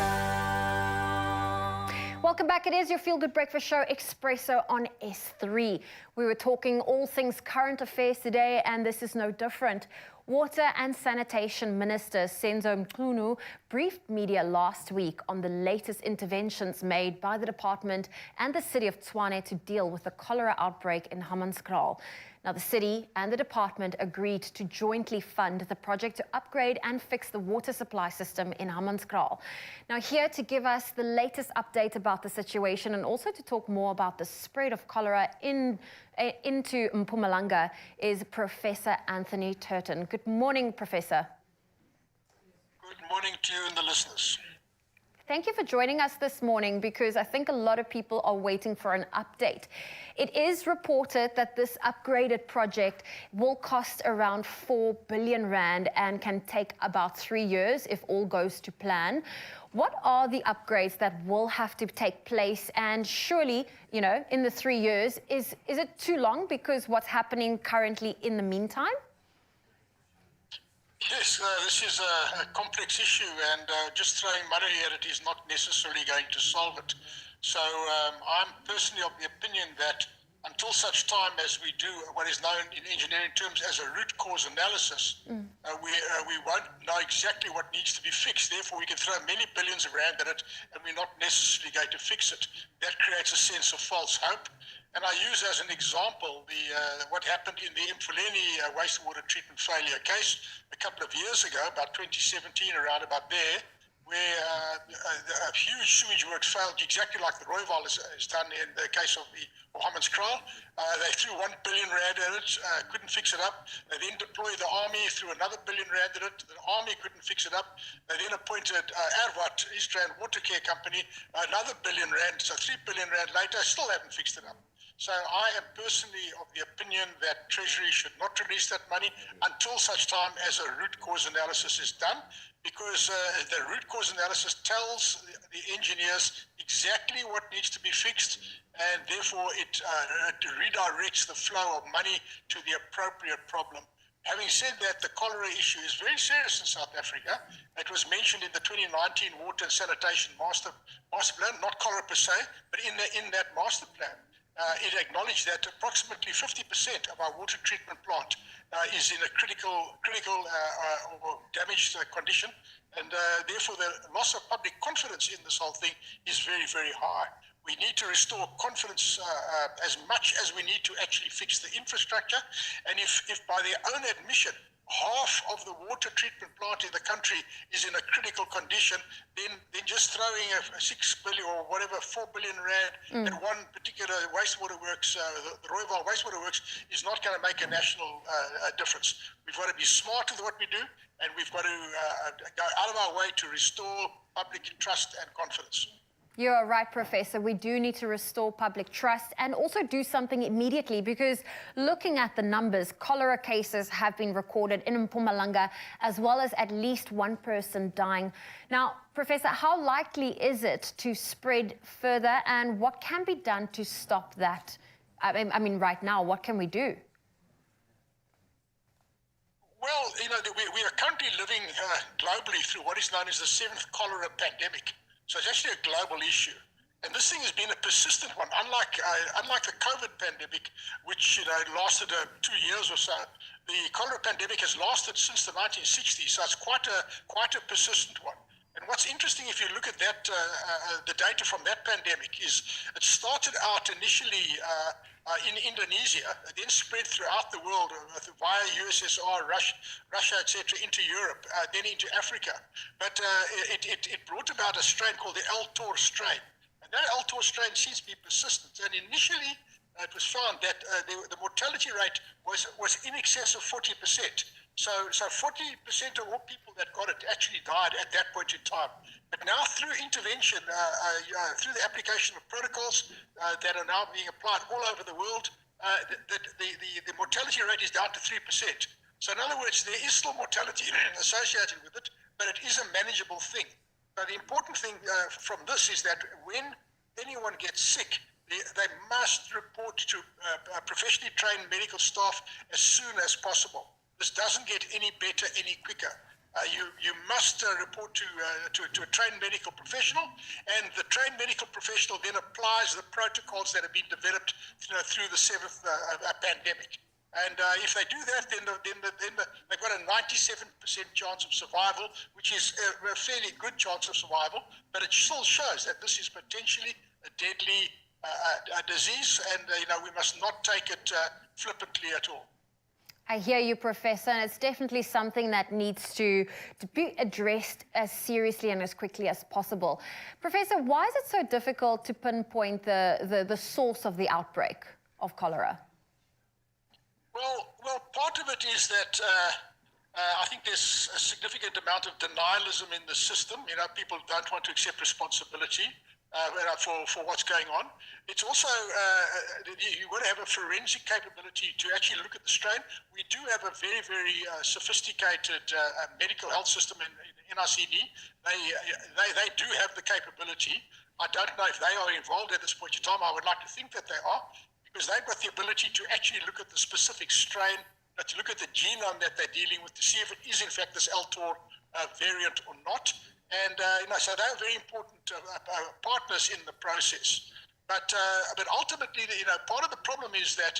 Welcome back. It is your Feel Good Breakfast Show, Expresso on S3. We were talking all things current affairs today, and this is no different. Water and Sanitation Minister Senzo Mchunu briefed media last week on the latest interventions made by the department and the city of Tshwane to deal with the cholera outbreak in Hammanskraal. Now, the city and the department agreed to jointly fund the project to upgrade and fix the water supply system in Hammanskraal. Now, here to give us the latest update about the situation and also to talk more about the spread of cholera into Mpumalanga is Professor Anthony Turton. Good morning, Professor. Good morning to you and the listeners. Thank you for joining us this morning because I think a lot of people are waiting for an update. It is reported that this upgraded project will cost around 4 billion rand and can take about 3 years if all goes to plan. What are the upgrades that will have to take place? And surely, you know, in the 3 years, is it too long because what's happening currently in the meantime? Yes, this is a complex issue, and just throwing money at it is not necessarily going to solve it. So I'm personally of the opinion that until such time as we do what is known in engineering terms as a root cause analysis, we won't know exactly what needs to be fixed. Therefore, we can throw many billions of rand at it, and we're not necessarily going to fix it. That creates a sense of false hope. And I use as an example what happened in the Mfuleni wastewater treatment failure case a couple of years ago, about 2017, around about there. where a huge sewage works failed, exactly like the Rooiwal is done in the case of the Hammanskraal. They threw 1 billion rand at it, couldn't fix it up. They then deployed the army, threw another 1 billion rand at it. The army couldn't fix it up. They then appointed Erwat, East Rand Water Care Company, another 1 billion rand. So 3 billion rand later, still haven't fixed it up. So I am personally of the opinion that Treasury should not release that money until such time as a root cause analysis is done, because the root cause analysis tells the engineers exactly what needs to be fixed, and therefore it redirects the flow of money to the appropriate problem. Having said that, the cholera issue is very serious in South Africa. It was mentioned in the 2019 Water and Sanitation Master Plan, not cholera per se, but in that master plan. It acknowledged that approximately 50% of our water treatment plant is in a critical or damaged condition, and therefore the loss of public confidence in this whole thing is very, very high. We need to restore confidence as much as we need to actually fix the infrastructure, and if by their own admission, half of the water treatment plant in the country is in a critical condition, then just throwing a 6 billion or whatever, 4 billion rand at one particular wastewater works, the Rooiwal wastewater works, is not going to make a national difference. We've got to be smart with what we do, and we've got to go out of our way to restore public trust and confidence. You're right, Professor. We do need to restore public trust and also do something immediately, because looking at the numbers, cholera cases have been recorded in Mpumalanga, as well as at least one person dying. Now, Professor, how likely is it to spread further, and what can be done to stop that? I mean, right now, what can we do? Well, you know, we are currently living globally through what is known as the 7th cholera pandemic. So it's actually a global issue. And this thing has been a persistent one, unlike the COVID pandemic, which lasted 2 years or so. The cholera pandemic has lasted since the 1960s, so it's quite a persistent one. And what's interesting, if you look at that, the data from that pandemic, is it started out initially in Indonesia, then spread throughout the world via USSR, Russia, etc., into Europe, then into Africa. But it brought about a strain called the L-Tor strain. And that L-Tor strain seems to be persistent. And initially, it was found that the mortality rate was in excess of 40%. So 40% of all people that got it actually died at that point in time. But now through intervention, through the application of protocols that are now being applied all over the world, the mortality rate is down to 3%. So in other words, there is still mortality associated with it, but it is a manageable thing. So the important thing from this is that when anyone gets sick, they must report to professionally trained medical staff as soon as possible. This doesn't get any better any quicker. You must report to a trained medical professional, and the trained medical professional then applies the protocols that have been developed through the 7th pandemic. And if they do that, then they've got a 97% chance of survival, which is a fairly good chance of survival, but it still shows that this is potentially a deadly disease, and we must not take it flippantly at all. I hear you, Professor, and it's definitely something that needs to be addressed as seriously and as quickly as possible. Professor, why is it so difficult to pinpoint the source of the outbreak of cholera? Well, part of it is that I think there's a significant amount of denialism in the system. People don't want to accept responsibility for what's going on. It's also, you want to have a forensic capability to actually look at the strain. We do have a very, very sophisticated medical health system in NRCD. They do have the capability. I don't know if they are involved at this point in time. I would like to think that they are, because they've got the ability to actually look at the specific strain, to look at the genome that they're dealing with, to see if it is in fact this L-Tor variant or not. And so they're very important partners in the process. But ultimately, part of the problem is that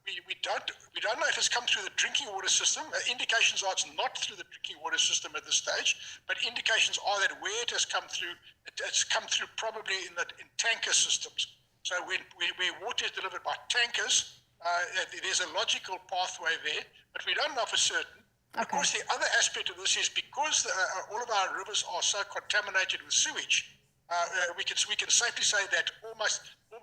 we don't know if it's come through the drinking water system. Indications are it's not through the drinking water system at this stage, but indications are that where it has come through, it's come through probably in tanker systems. So where water is delivered by tankers, there's a logical pathway there, but we don't know for certain. Of course, the other aspect of this is because all of our rivers are so contaminated with sewage, we can safely say that almost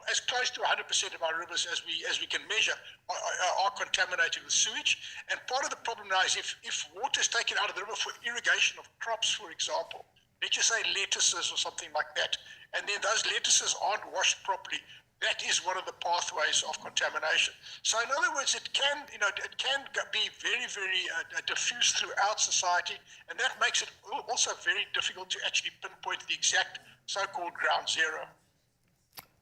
as close to 100% of our rivers as we can measure are contaminated with sewage. And part of the problem now is if water is taken out of the river for irrigation of crops, for example, let's just say lettuces or something like that, and then those lettuces aren't washed properly, that is one of the pathways of contamination. So in other words, it can be very, very diffuse throughout society, and that makes it also very difficult to actually pinpoint the exact so-called ground zero.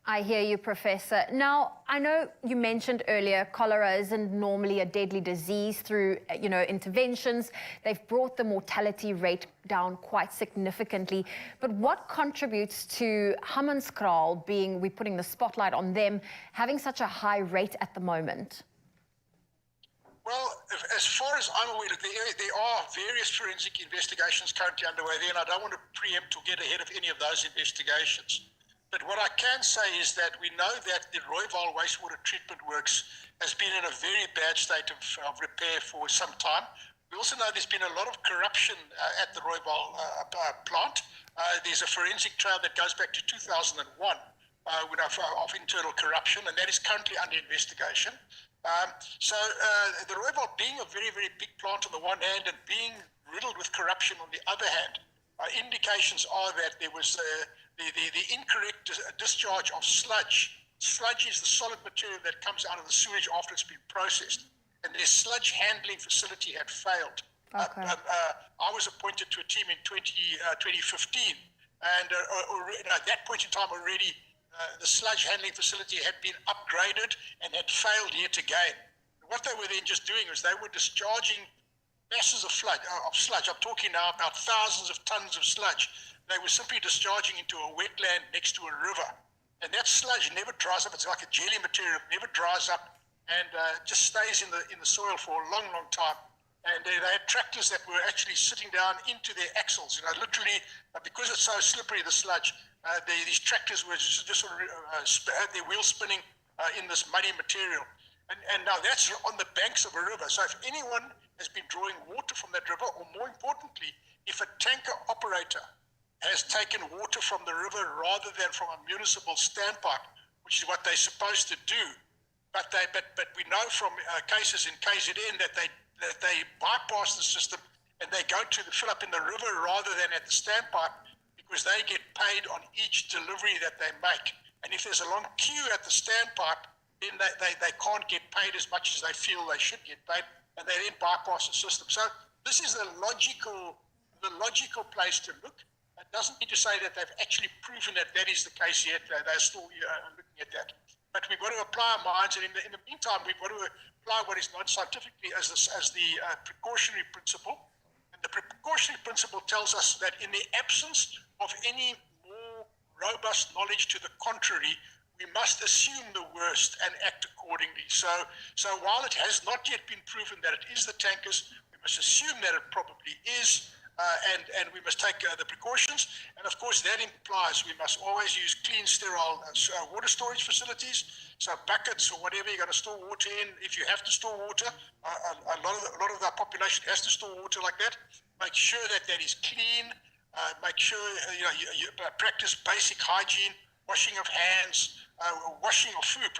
I hear you, Professor. Now, I know you mentioned earlier cholera isn't normally a deadly disease through, interventions. They've brought the mortality rate down quite significantly. But what contributes to Hammanskraal being, we're putting the spotlight on them, having such a high rate at the moment? Well, as far as I'm aware, there are various forensic investigations currently underway there, and I don't want to preempt or get ahead of any of those investigations. But what I can say is that we know that the Rooiwal wastewater treatment works has been in a very bad state of repair for some time. We also know there's been a lot of corruption at the Rooiwal plant. There's a forensic trail that goes back to 2001 of internal corruption, and that is currently under investigation. So the Rooiwal being a very, very big plant on the one hand and being riddled with corruption on the other hand, indications are that there was the incorrect discharge of sludge. Sludge is the solid material that comes out of the sewage after it's been processed. And their sludge handling facility had failed. Okay. I was appointed to a team in 2015. And at that point in time already, the sludge handling facility had been upgraded and had failed yet again. What they were then just doing was they were discharging masses of sludge. I'm talking now about thousands of tons of sludge. They were simply discharging into a wetland next to a river. And that sludge never dries up. It's like a jelly material. It never dries up and just stays in the soil for a long, long time. And they had tractors that were actually sitting down into their axles. Literally, because it's so slippery, the sludge, these tractors were just sort of had their wheels spinning in this muddy material. And now that's on the banks of a river. So if anyone has been drawing water from that river, or more importantly, if a tanker operator has taken water from the river rather than from a municipal standpipe, which is what they're supposed to do, but we know from cases in KZN that they bypass the system and they go to fill up in the river rather than at the standpipe, because they get paid on each delivery that they make. And if there's a long queue at the standpipe, then they can't get paid as much as they feel they should get paid, and they then bypass the system. So this is the logical place to look. It doesn't mean to say that they've actually proven that is the case yet. They're still looking at that. But we've got to apply our minds, and in the meantime, we've got to apply what is known scientifically as the precautionary principle. And the precautionary principle tells us that in the absence of any more robust knowledge to the contrary, we must assume the worst and act accordingly. So while it has not yet been proven that it is the tankers, we must assume that it probably is. And we must take the precautions. And of course, that implies we must always use clean, sterile water storage facilities. So buckets or whatever you're going to store water in. If you have to store water, a lot of our population has to store water like that. Make sure that is clean. Make sure you practice basic hygiene, washing of hands, washing of food,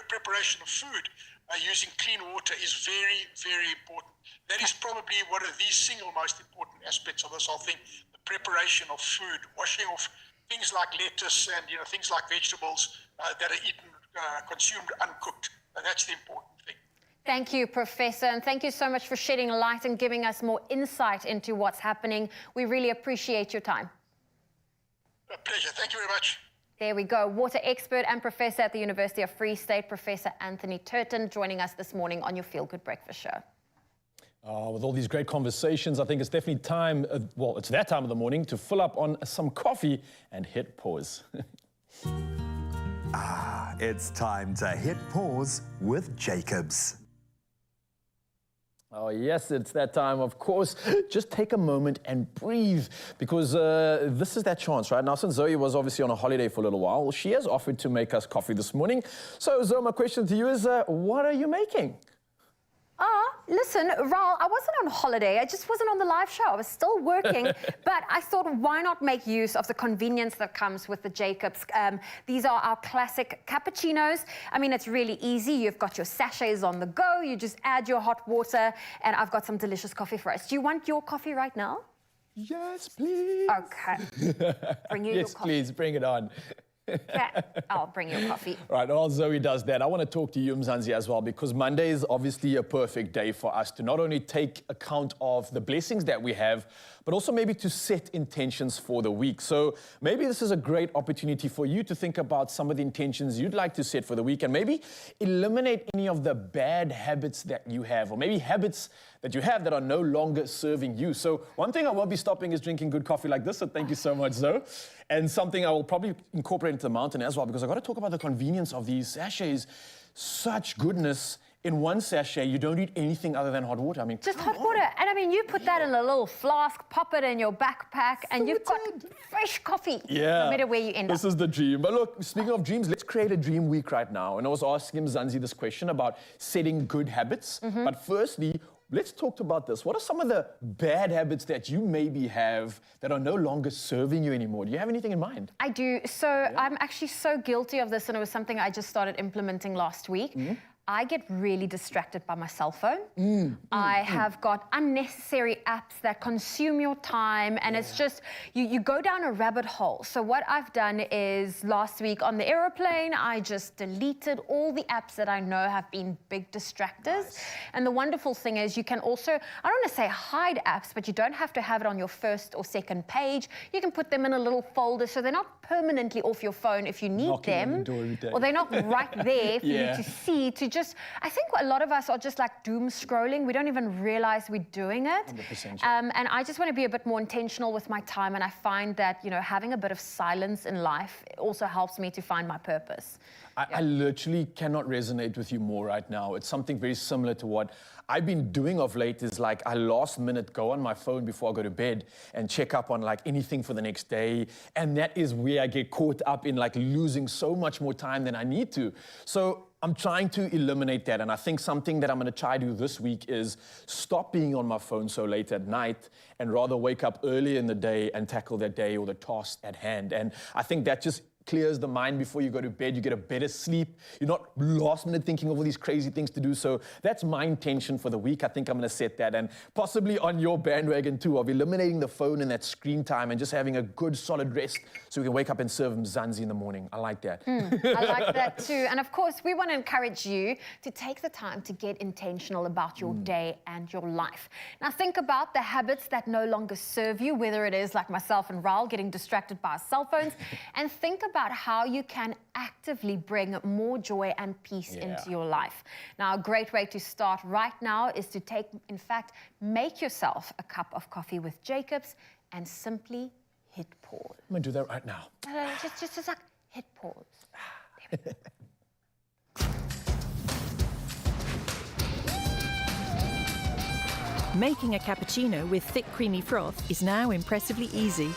preparation of food. Using clean water is very, very important. That is probably one of the single most important aspects of this whole thing, the preparation of food, washing of things like lettuce and things like vegetables that are eaten, consumed uncooked. That's the important thing. Thank you, Professor, and thank you so much for shedding light and giving us more insight into what's happening. We really appreciate your time. A pleasure. Thank you very much. There we go. Water expert and professor at the University of Free State, Professor Anthony Turton, joining us this morning on your Feel Good Breakfast Show. With all these great conversations, I think it's definitely time, it's that time of the morning to fill up on some coffee and hit pause. It's time to hit pause with Jacobs. Oh, yes, it's that time, of course. Just take a moment and breathe, because this is that chance, right? Now, since Zoe was obviously on a holiday for a little while, she has offered to make us coffee this morning. So, Zoe, my question to you is, what are you making? listen, Raul, I wasn't on holiday. I just wasn't on the live show. I was still working, but I thought, why not make use of the convenience that comes with the Jacobs? These are our classic cappuccinos. I mean, it's really easy. You've got your sachets on the go. You just add your hot water, and I've got some delicious coffee for us. Do you want your coffee right now? Yes, please. Okay. Bring you your Yes, coffee. please, bring it on. Okay, I'll bring your coffee. Right, while Zoe does that, I want to talk to you, Mzansi, as well, because Monday is obviously a perfect day for us to not only take account of the blessings that we have, but also maybe to set intentions for the week. So maybe this is a great opportunity for you to think about some of the intentions you'd like to set for the week and maybe eliminate any of the bad habits that you have, or maybe habits that you have that are no longer serving you. So one thing I won't be stopping is drinking good coffee like this, so thank you so much, Zoe. And something I will probably incorporate into the mountain as well, because I've got to talk about the convenience of these sachets. Such goodness. In one sachet, you don't need anything other than hot water. I mean, just hot water. And I mean, you put that in a little flask, pop it in your backpack, and you've got fresh coffee. Yeah. No matter where you end up. This is the dream. But look, speaking of dreams, let's create a dream week right now. And I was asking Mzansi this question about setting good habits. But firstly, let's talk about this. What are some of the bad habits that you maybe have that are no longer serving you anymore? Do you have anything in mind? I do. So I'm actually so guilty of this, and it was something I just started implementing last week. I get really distracted by my cell phone. I have got unnecessary apps that consume your time, and it's just, you go down a rabbit hole. So what I've done is last week on the aeroplane, I just deleted all the apps that I know have been big distractors. And the wonderful thing is you can also, I don't want to say hide apps, but you don't have to have it on your first or second page. You can put them in a little folder so they're not permanently off your phone if you need them. Or they're not right there for you to see, to just, I think a lot of us are just like doom scrolling. We don't even realize we're doing it. 100%. And I just want to be a bit more intentional with my time. And I find that, you know, having a bit of silence in life also helps me to find my purpose. I literally cannot resonate with you more right now. It's something very similar to what I've been doing of late. Is like I last minute go on my phone before I go to bed and check up on like anything for the next day. And that is where I get caught up in like losing so much more time than I need to. So I'm trying to eliminate that. And I think something that I'm going to try to do this week is stop being on my phone so late at night and rather wake up early in the day and tackle that day or the task at hand. And I think that just clears the mind before you go to bed. You get a better sleep. You're not last minute thinking of all these crazy things to do. So that's my intention for the week. I think I'm going to set that, and possibly on your bandwagon too, of eliminating the phone and that screen time and just having a good solid rest so we can wake up and serve Mzansi in the morning. I like that. I like that too. And of course, we want to encourage you to take the time to get intentional about your day and your life. Now think about the habits that no longer serve you, whether it is like myself and Raul getting distracted by our cell phones, and think about how you can actively bring more joy and peace into your life. Now, a great way to start right now is to make yourself a cup of coffee with Jacobs and simply hit pause. I'm going to do that right now. Just like hit pause. Making a cappuccino with thick, creamy froth is now impressively easy.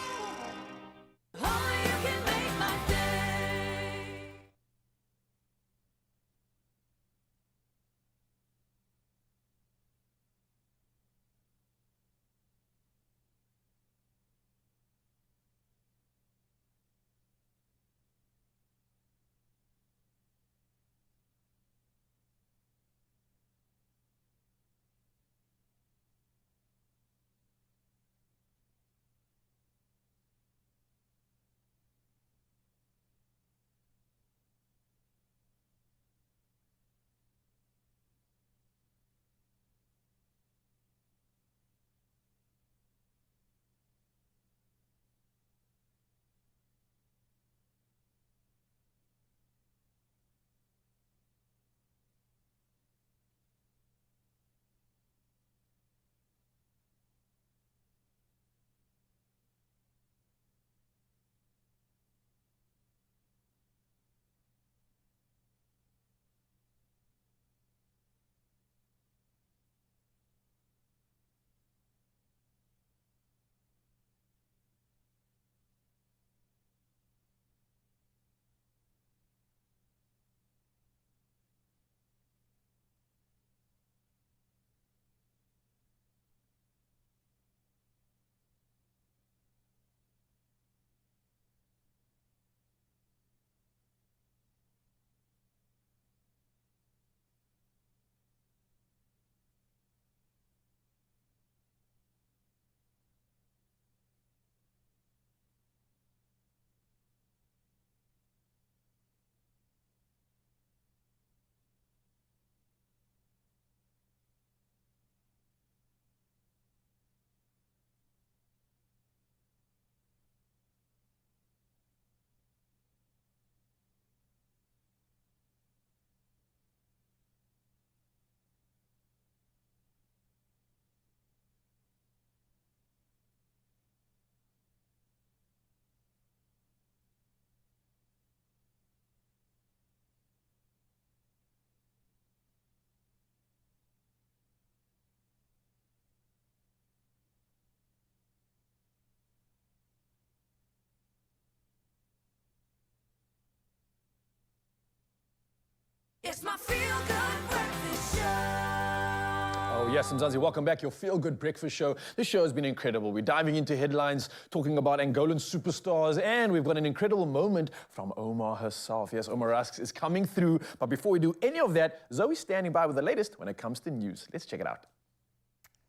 It's my feel-good breakfast show. Oh yes, Mzansi, welcome back. Your feel-good breakfast show. This show has been incredible. We're diving into headlines, talking about Angolan superstars, and we've got an incredible moment from Omar herself. Yes, Omar Asks is coming through. But before we do any of that, Zoe's standing by with the latest when it comes to news. Let's check it out.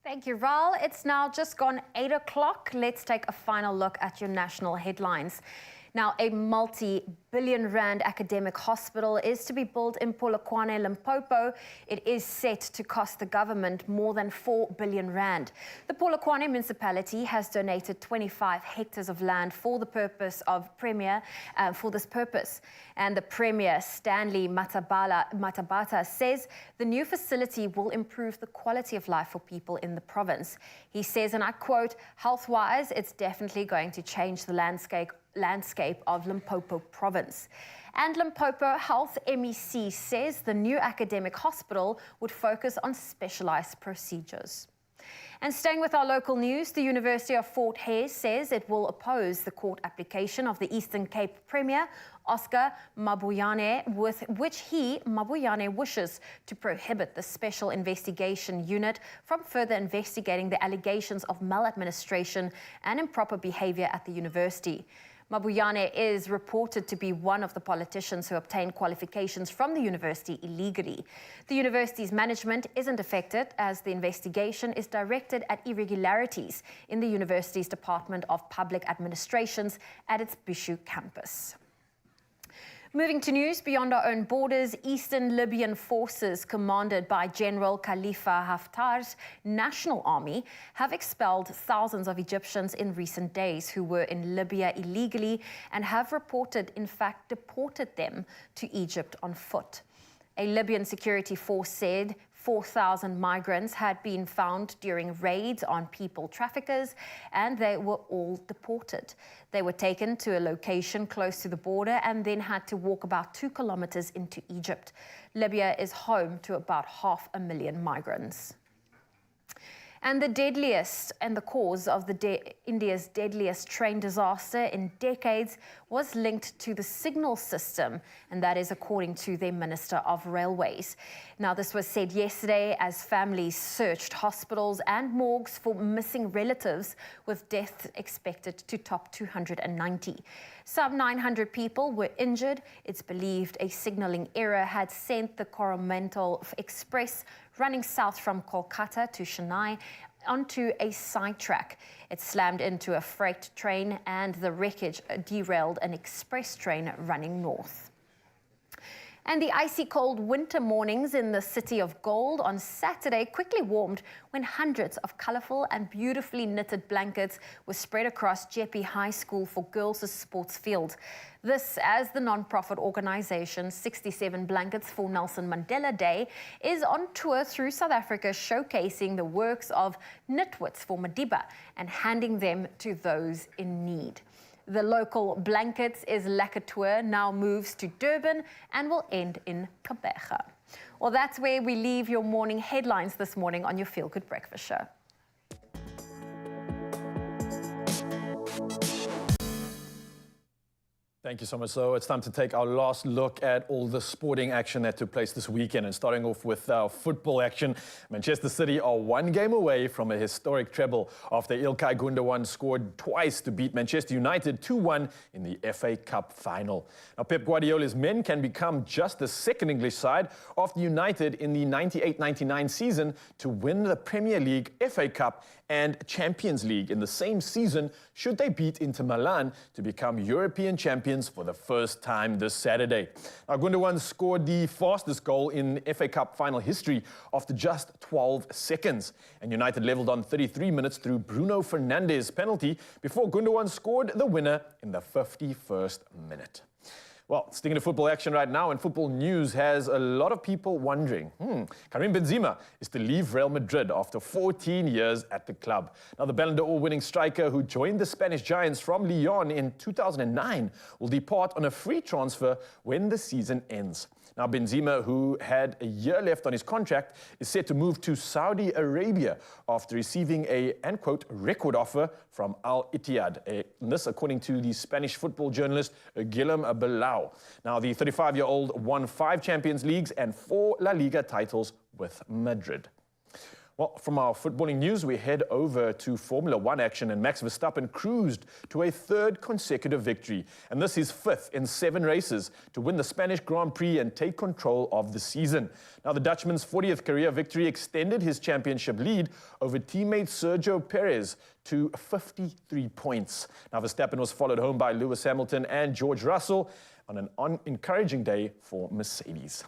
Thank you, Raul. It's now just gone 8 o'clock. Let's take a final look at your national headlines. Now, a multi-billion rand academic hospital is to be built in Polokwane, Limpopo. It is set to cost the government more than 4 billion rand. The Polokwane municipality has donated 25 hectares of land for the purpose of for this purpose. And the Premier, Stanley Matabata, says the new facility will improve the quality of life for people in the province. He says, and I quote, health-wise, it's definitely going to change the landscape of Limpopo province. And Limpopo Health MEC says the new academic hospital would focus on specialized procedures. And staying with our local news, the University of Fort Hare says it will oppose the court application of the Eastern Cape Premier, Oscar Mabuyane, with which Mabuyane wishes to prohibit the Special Investigation Unit from further investigating the allegations of maladministration and improper behavior at the university. Mabuyane is reported to be one of the politicians who obtained qualifications from the university illegally. The university's management isn't affected as the investigation is directed at irregularities in the university's Department of Public Administrations at its Bishu campus. Moving to news beyond our own borders, Eastern Libyan forces commanded by General Khalifa Haftar's National Army have expelled thousands of Egyptians in recent days who were in Libya illegally and have reported, in fact, deported them to Egypt on foot. A Libyan security force said 4,000 migrants had been found during raids on people traffickers, and they were all deported. They were taken to a location close to the border and then had to walk about 2 kilometers into Egypt. Libya is home to about 500,000 migrants. And the cause of India's deadliest train disaster in decades was linked to the signal system, and that is according to their Minister of Railways. Now, this was said yesterday as families searched hospitals and morgues for missing relatives, with deaths expected to top 290. Some 900 people were injured. It's believed a signaling error had sent the Coromandel Express running south from Kolkata to Chennai onto a sidetrack. It slammed into a freight train and the wreckage derailed an express train running north. And the icy cold winter mornings in the city of Gold on Saturday quickly warmed when hundreds of colourful and beautifully knitted blankets were spread across Jeppe High School for girls' sports field. This as the non-profit organisation 67 Blankets for Nelson Mandela Day is on tour through South Africa, showcasing the works of Knitwits for Madiba and handing them to those in need. The local Blankets is Lekker tour now moves to Durban and will end in Gqeberha. Well, that's where we leave your morning headlines this morning on your Feel Good Breakfast Show. Thank you so much. So it's time to take our last look at all the sporting action that took place this weekend. And starting off with our football action, Manchester City are 1 game away from a historic treble after Ilkay Gundogan scored twice to beat Manchester United 2-1 in the FA Cup final. Now, Pep Guardiola's men can become just the second English side after United in the 98-99 season to win the Premier League, FA Cup and Champions League in the same season, should they beat Inter Milan to become European champions for the first time this Saturday. Now, Gundogan scored the fastest goal in FA Cup final history after just 12 seconds. And United levelled on 33 minutes through Bruno Fernandes' penalty before Gundogan scored the winner in the 51st minute. Well, sticking to football action right now, and football news has a lot of people wondering, Karim Benzema is to leave Real Madrid after 14 years at the club. Now, the Ballon d'Or winning striker who joined the Spanish Giants from Lyon in 2009 will depart on a free transfer when the season ends. Now, Benzema, who had a year left on his contract, is set to move to Saudi Arabia after receiving a, end quote, record offer from Al Ittihad. This, according to the Spanish football journalist Guillem Bilbao. Bilbao. Now, the 35-year-old won 5 Champions Leagues and 4 La Liga titles with Madrid. Well, from our footballing news, we head over to Formula One action, and Max Verstappen cruised to a 3rd consecutive victory. And this is 5th in 7 races to win the Spanish Grand Prix and take control of the season. Now, the Dutchman's 40th career victory extended his championship lead over teammate Sergio Perez to 53 points. Now, Verstappen was followed home by Lewis Hamilton and George Russell on an encouraging day for Mercedes.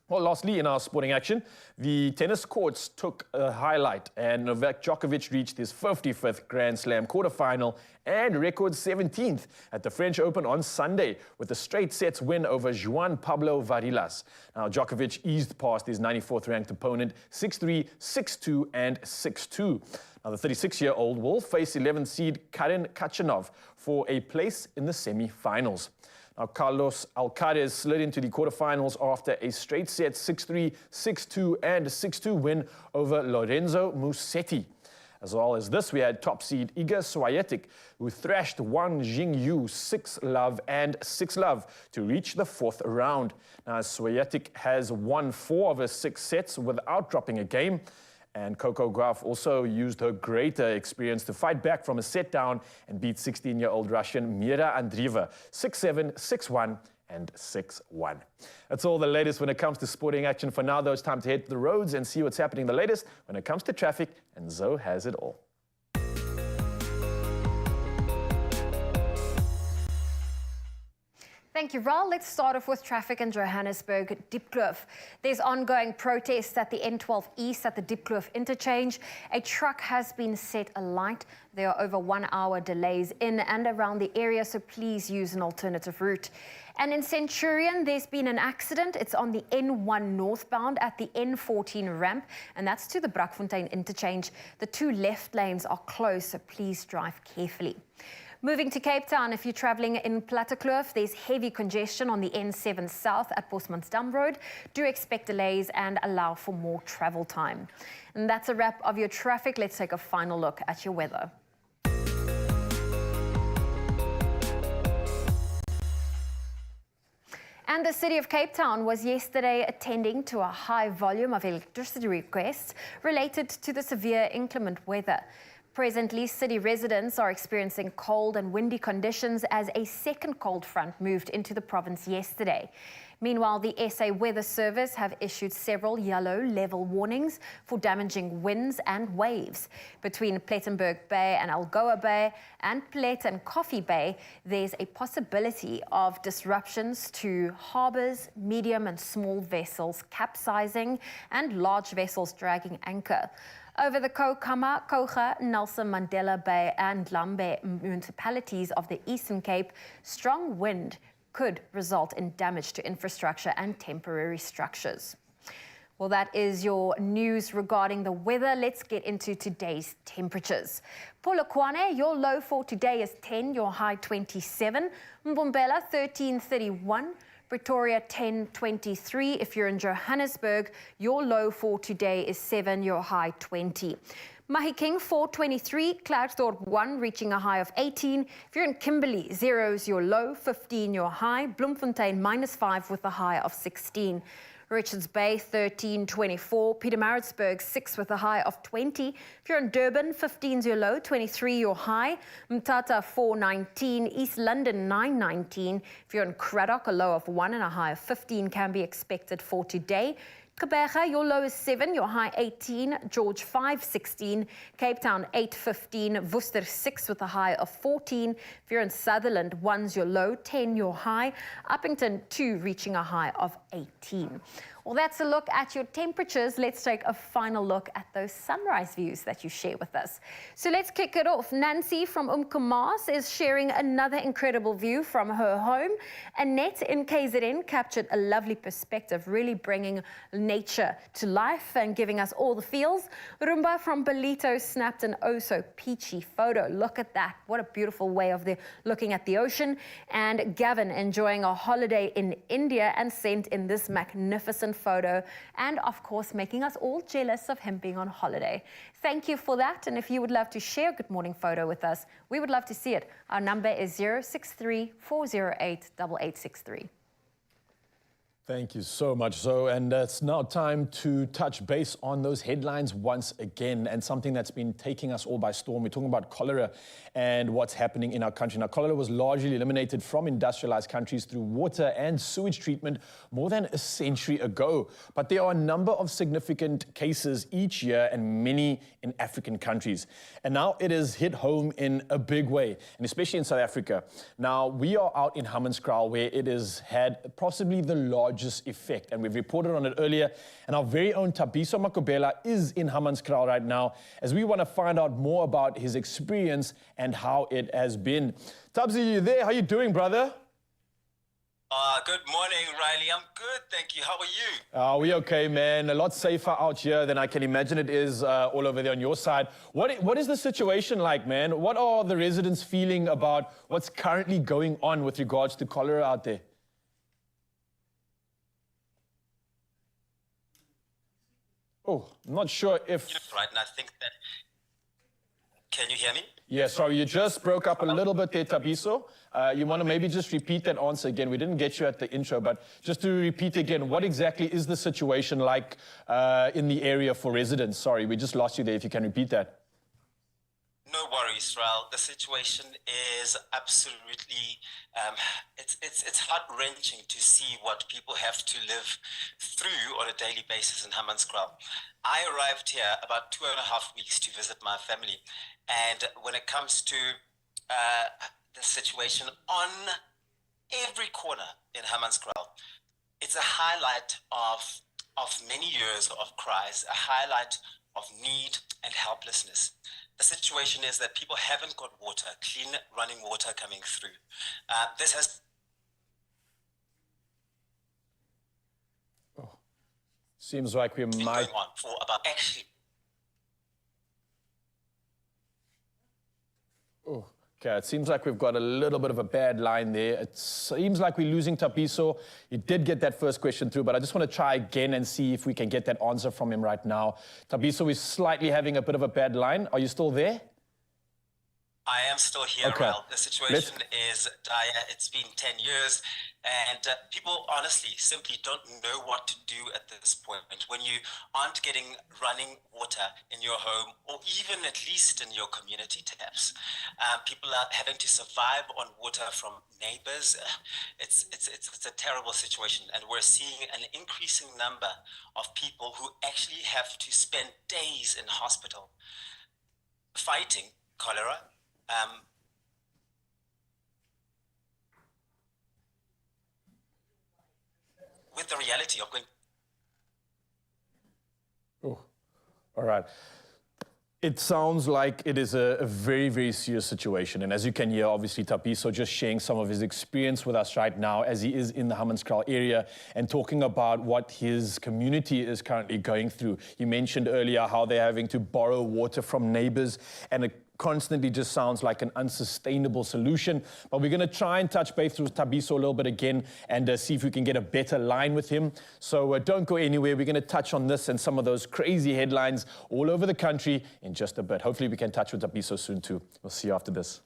Well, lastly, in our sporting action, the tennis courts took a highlight, and Novak Djokovic reached his 55th Grand Slam quarterfinal and record 17th at the French Open on Sunday with a straight sets win over Juan Pablo Varillas. Now, Djokovic eased past his 94th ranked opponent 6-3, 6-2, and 6-2. Now, the 36-year-old will face 11th seed Karen Khachanov for a place in the semi-finals. Now, Carlos Alcaraz slid into the quarterfinals after a straight set 6-3, 6-2, and 6-2 win over Lorenzo Musetti. As well as this, we had top seed Iga Swiatek, who thrashed Wang Jingyu 6-love and 6-love to reach the 4th round. Now, Swiatek has won 4 of her 6 sets without dropping a game. And Coco Gauff also used her greater experience to fight back from a set down and beat 16-year-old Russian Mira Andreeva 6-7, 6-1, and 6-1. That's all the latest when it comes to sporting action. For now, though, it's time to hit the roads and see what's happening the latest when it comes to traffic, and Zoe has it all. Thank you, Raul. Let's start off with traffic in Johannesburg, Diepkloof. There's ongoing protests at the N12 East at the Diepkloof interchange. A truck has been set alight. There are over 1-hour delays in and around the area, so please use an alternative route. And in Centurion, there's been an accident. It's on the N1 northbound at the N14 ramp, and that's to the Brakfontein interchange. The 2 left lanes are closed, so please drive carefully. Moving to Cape Town, if you're traveling in Plattekloof, there's heavy congestion on the N7 South at Bosmansdam Road. Do expect delays and allow for more travel time. And that's a wrap of your traffic. Let's take a final look at your weather. And the City of Cape Town was yesterday attending to a high volume of electricity requests related to the severe inclement weather. Presently, city residents are experiencing cold and windy conditions as a second cold front moved into the province yesterday. Meanwhile, the SA Weather Service have issued several yellow level warnings for damaging winds and waves. Between Plettenberg Bay and Algoa Bay and Plet and Coffee Bay, there's a possibility of disruptions to harbours, medium and small vessels capsizing and large vessels dragging anchor. Over the Kokama, Koga, Nelson Mandela Bay and Lambé municipalities of the Eastern Cape, strong wind could result in damage to infrastructure and temporary structures. Well, that is your news regarding the weather. Let's get into today's temperatures. Polokwane, your low for today is 10, your high 27. Mbombela, 13.31. Pretoria, 10.23. If you're in Johannesburg, your low for today is 7, your high 20. Mahikeng, 4.23. Klerksdorp, 1, reaching a high of 18. If you're in Kimberley, 0's your low, 15, your high. Bloemfontein, -5 with a high of 16. Richards Bay, 13.24. Pietermaritzburg, 6 with a high of 20. If you're in Durban, 15's your low, 23 your high. Mthatha, 4.19. East London, 9.19. If you're in Cradock, a low of 1 and a high of 15 can be expected for today. Gqeberha, your low is 7, your high 18. George, 5.16. Cape Town, 8.15. Worcester, 6 with a high of 14. If you're in Sutherland, 1's your low, 10 your high. Uppington, 2, reaching a high of 18. Well, that's a look at your temperatures. Let's take a final look at those sunrise views that you share with us. So let's kick it off. Nancy from Umkomaas is sharing another incredible view from her home. Annette in KZN captured a lovely perspective, really bringing nature to life and giving us all the feels. Rumba from Belito snapped an oh-so-peachy photo. Look at that. What a beautiful way of looking at the ocean. And Gavin enjoying a holiday in India and sent in this magnificent photo. And, of course, making us all jealous of him being on holiday. Thank you for that. And if you would love to share a good morning photo with us, we would love to see it. Our number is 063 408 8863. Thank you so much, Zoe. And it's now time to touch base on those headlines once again, and something that's been taking us all by storm. We're talking about cholera and what's happening in our country. Now, cholera was largely eliminated from industrialized countries through water and sewage treatment more than a century ago. But there are a number of significant cases each year, and many in African countries. And now it has hit home in a big way, and especially in South Africa. Now, we are out in Hammanskraal, where it has had possibly the largest effect, and we've reported on it earlier. And our very own Thabiso Makobela is in Hammanskraal right now, as we want to find out more about his experience and how it has been. Tabzi, you there? How you doing, brother? Good morning, Riley. I'm good, thank you. How are you? Are we okay, man? A lot safer out here than I can imagine it is all over there on your side. What is the situation like, man? What are the residents feeling about what's currently going on with regards to cholera out there? Oh, I'm not sure if... Right, and I think that... Can you hear me? Yeah, sorry, you just broke up a little bit there, Thabiso. You want to maybe just repeat that answer again? We didn't get you at the intro, but just to repeat again, what exactly is the situation like in the area for residents? Sorry, we just lost you there, if you can repeat that. No worries, Raul. The situation is absolutely, it's heart-wrenching to see what people have to live through on a daily basis in Hammanskraal. I arrived here about 2.5 weeks to visit my family, and when it comes to the situation on every corner in Hammanskraal, it's a highlight of many years of cries, a highlight of need and helplessness. The situation is that people haven't got water, clean running water coming through. This has... Seems like we might... going on for about actually... Oh, okay, it seems like we've got a little bit of a bad line there. It seems like we're losing Thabiso. You did get that first question through, but I just want to try again and see if we can get that answer from him right now. Thabiso is slightly having a bit of a bad line. Are you still there? I am still here, Okay. Raul. The situation is dire. It's been 10 years, and people honestly simply don't know what to do at this point. When you aren't getting running water in your home, or even at least in your community taps, people are having to survive on water from neighbors. It's a terrible situation, and we're seeing an increasing number of people who actually have to spend days in hospital fighting cholera. With the reality of going... Oh, all right. It sounds like it is a very, very serious situation. And as you can hear, obviously, Thabiso just sharing some of his experience with us right now as he is in the Hammanskraal area and talking about what his community is currently going through. You mentioned earlier how they're having to borrow water from neighbors, and it constantly just sounds like an unsustainable solution. But we're going to try and touch base with Thabiso a little bit again and see if we can get a better line with him. So don't go anywhere. We're going to touch on this and some of those crazy headlines all over the country in just a bit. Hopefully we can touch with Thabiso soon too. We'll see you after this.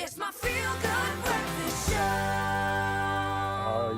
It's my feel-good breakfast show.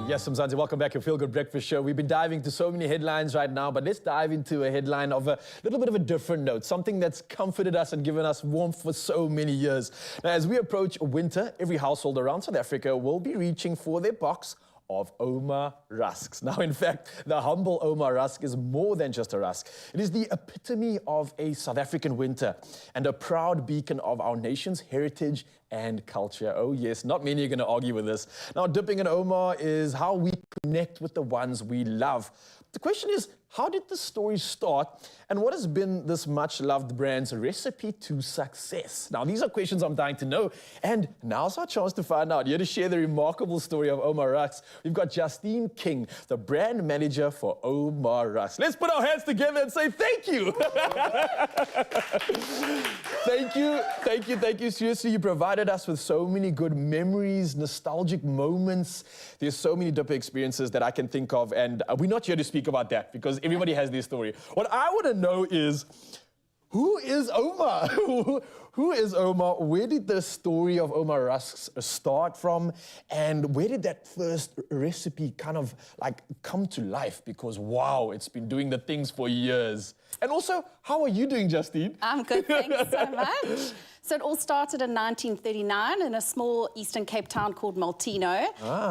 Yes, Mzansi, welcome back to your Feel Good Breakfast Show. We've been diving into so many headlines right now, but let's dive into a headline of a little bit of a different note, something that's comforted us and given us warmth for so many years. Now, as we approach winter, every household around South Africa will be reaching for their box of Oma rusks. Now, in fact, the humble Oma rusk is more than just a rusk. It is the epitome of a South African winter and a proud beacon of our nation's heritage and culture. Oh yes, not many are going to argue with this. Now, dipping in Oma is how we connect with the ones we love. The question is, how did the story start, and what has been this much-loved brand's recipe to success? Now, these are questions I'm dying to know, and now's our chance to find out. Here to share the remarkable story of Oma Rusks, we've got Justine King, the brand manager for Oma Rusks. Let's put our hands together and say thank you. Thank you. Seriously, you provided us with so many good memories, nostalgic moments. There's so many different experiences that I can think of, and we're not here to speak about that because everybody has their story. What I want to know is, who is Oma? Who is Oma? Where did the story of Oma Rusks start from? And where did that first recipe kind of like come to life? Because wow, it's been doing the things for years. And also, how are you doing, Justine? I'm good, thanks so much. So it all started in 1939 in a small Eastern Cape town called Maltino.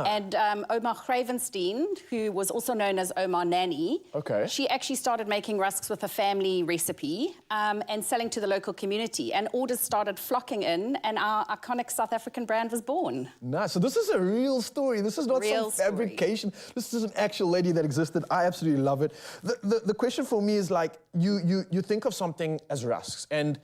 And Oma Gravenstein, who was also known as Oma Nanny, she actually started making rusks with a family recipe and selling to the local community. And orders started flocking in, and our iconic South African brand was born. Nice. So this is a real story. This is not some fabrication. This is an actual lady that existed. I absolutely love it. The question for me is like, you think of something as rusks, and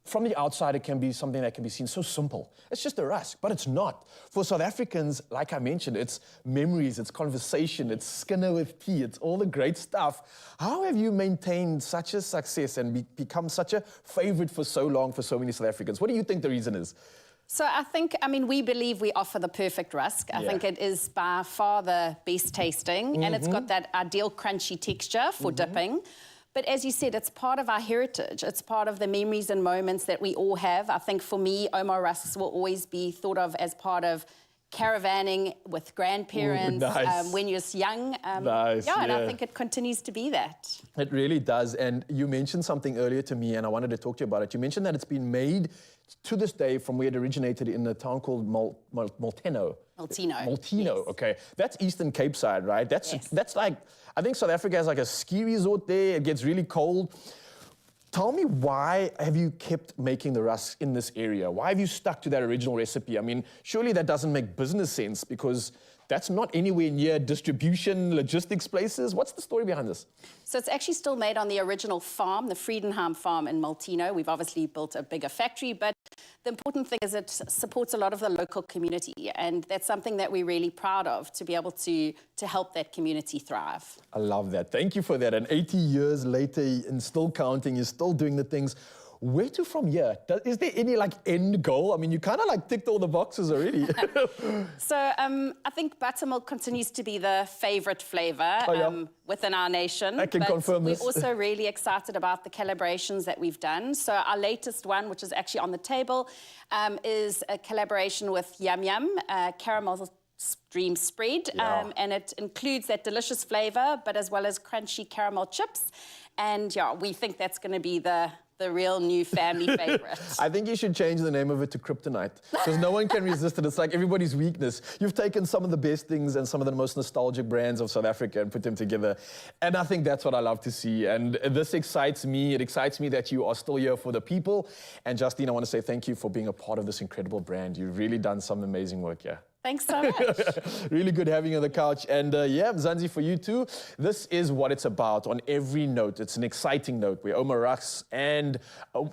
from the outside, it can be something that can be seen so simple. It's just a rusk, but it's not. For South Africans, like I mentioned, it's memories, it's conversation, it's Skinner with tea, it's all the great stuff. How have you maintained such a success and become such a favorite for so long for so many South Africans? What do you think the reason is? So I mean, we believe we offer the perfect rusk. I think it is by far the best tasting, and it's got that ideal crunchy texture for dipping. But as you said, it's part of our heritage. It's part of the memories and moments that we all have. I think for me, Oma Rusks will always be thought of as part of caravanning with grandparents when you're young. And I think it continues to be that. It really does. And you mentioned something earlier to me, and I wanted to talk to you about it. You mentioned that it's been made to this day from where it originated in a town called Maltino. Maltino, okay. That's Eastern Cape side, right? That's like, I think South Africa has like a ski resort there. It gets really cold. Tell me, why have you kept making the rusks in this area? Why have you stuck to that original recipe? I mean, surely that doesn't make business sense because that's not anywhere near distribution, logistics places. What's the story behind this? So it's actually still made on the original farm, the Friedenheim farm in Maltino. We've obviously built a bigger factory, but the important thing is it supports a lot of the local community, and that's something that we're really proud of, to be able to help that community thrive. I love that. Thank you for that. And 80 years later, and still counting, you're still doing the things. Where to from here? Is there any like end goal? I mean, you kind of like ticked all the boxes already. So I think buttermilk continues to be the favorite flavor within our nation. I can confirm this. We're also really excited about the collaborations that we've done. So our latest one, which is actually on the table, is a collaboration with Yum Yum, caramel dream spread, and it includes that delicious flavor, but as well as crunchy caramel chips. And we think that's going to be the real new family favorite. I think you should change the name of it to Kryptonite, because no one can resist it. It's like everybody's weakness. You've taken some of the best things and some of the most nostalgic brands of South Africa and put them together. And I think that's what I love to see. And this excites me. It excites me that you are still here for the people. And Justine, I want to say thank you for being a part of this incredible brand. You've really done some amazing work here. Thanks so much. Really good having you on the couch. And Mzansi, for you too, this is what it's about on every note. It's an exciting note where Oma Rusks and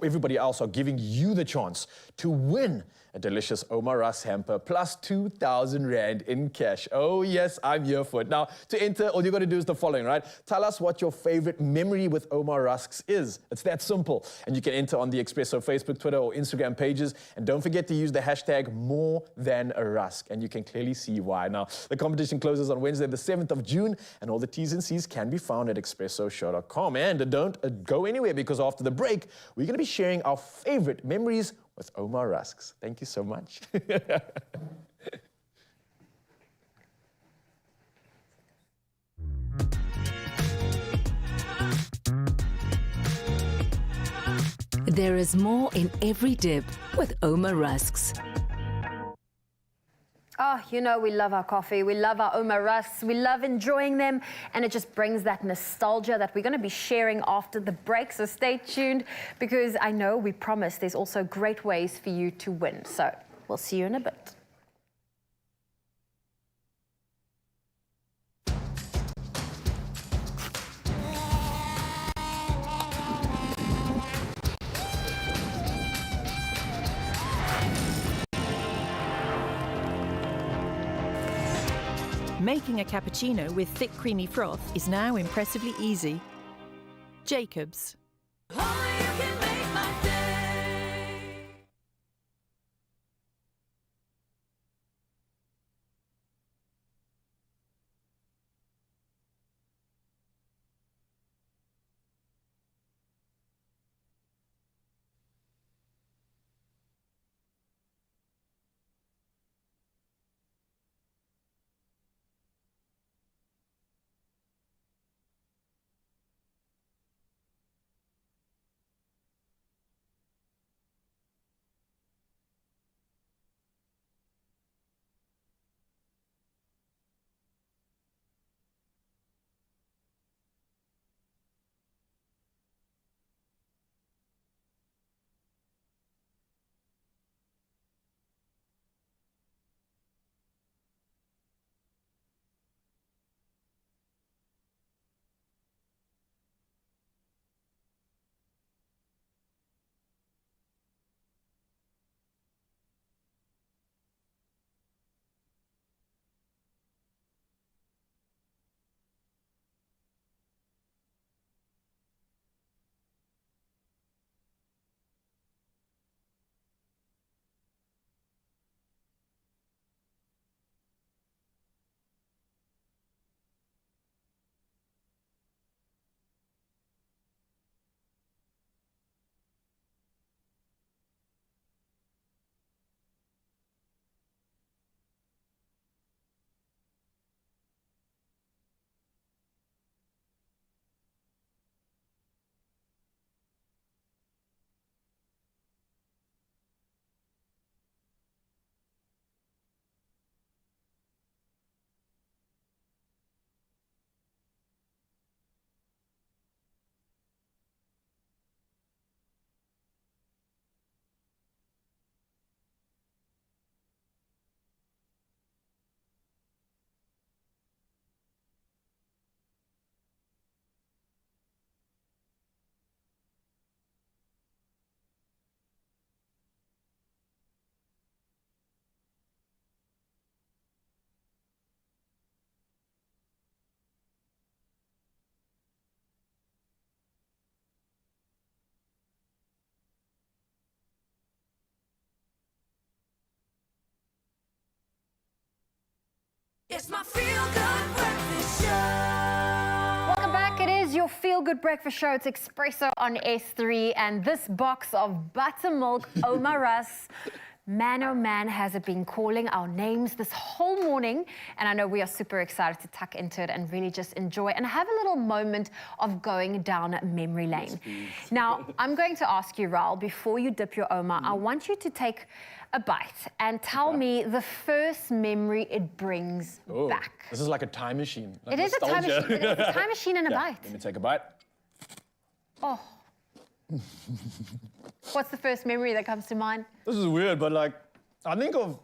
everybody else are giving you the chance to win a delicious Oma Rusks hamper plus 2,000 Rand in cash. Oh yes, I'm here for it. Now, to enter, all you got to do is the following, right? Tell us what your favorite memory with Oma Rusks is. It's that simple. And you can enter on the Expresso Facebook, Twitter, or Instagram pages. And don't forget to use the hashtag #MoreThanARusk. And you can clearly see why. Now, the competition closes on Wednesday, the 7th of June, and all the T's and C's can be found at expressoshow.com. And don't go anywhere, because after the break, we're going to be sharing our favorite memories with Omar rusks. Thank you so much. There is more in every dip with Omar rusks. Oh, you know, we love our coffee, we love our Omar rusks, we love enjoying them, and it just brings that nostalgia that we're going to be sharing after the break. So stay tuned, because I know we promise there's also great ways for you to win. So we'll see you in a bit. Making a cappuccino with thick creamy froth is now impressively easy. Jacobs. It's my feel-good breakfast show. Welcome back. It is your feel-good breakfast show. It's Expresso on S3, and this box of buttermilk Omar rusks. Man, oh man, has it been calling our names this whole morning. And I know we are super excited to tuck into it and really just enjoy and have a little moment of going down memory lane. Yes, now, I'm going to ask you, Raul, before you dip your Omar, I want you to take a bite and tell me the first memory it brings back. This is like a time machine. Like it is a time machine. It is a time machine and a bite. Let me take a bite. Oh. What's the first memory that comes to mind? This is weird, but like, I think of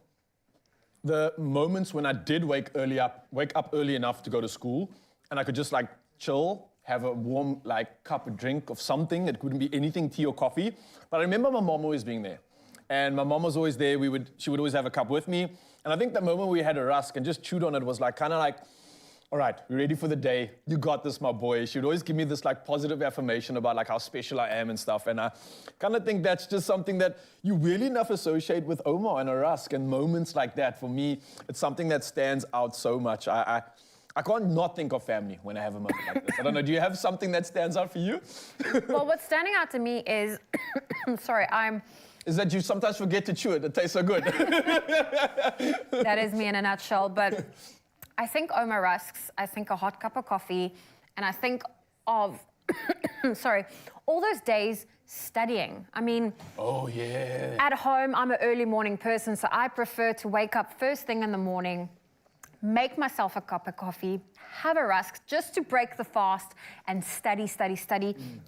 the moments when I did wake up early enough to go to school, and I could just like chill, have a warm like cup of drink of something. It couldn't be anything, tea or coffee. But I remember my mom always being there. And my mom was always there. She would always have a cup with me. And I think the moment we had a rusk and just chewed on it was like kind of like, all right, we're ready for the day. You got this, my boy. She would always give me this like positive affirmation about like how special I am and stuff. And I kind of think that's just something that you really enough associate with Omar and a rusk, and moments like that. For me, it's something that stands out so much. I can't not think of family when I have a moment like this. I don't know, do you have something that stands out for you? Well, what's standing out to me is, sorry, I'm is that you sometimes forget to chew it. It tastes so good. That is me in a nutshell. But I think Oma rusks, I think a hot cup of coffee, and I think of, sorry, all those days studying. I mean, oh yeah. At home, I'm an early morning person, so I prefer to wake up first thing in the morning, make myself a cup of coffee, have a rusk just to break the fast and study.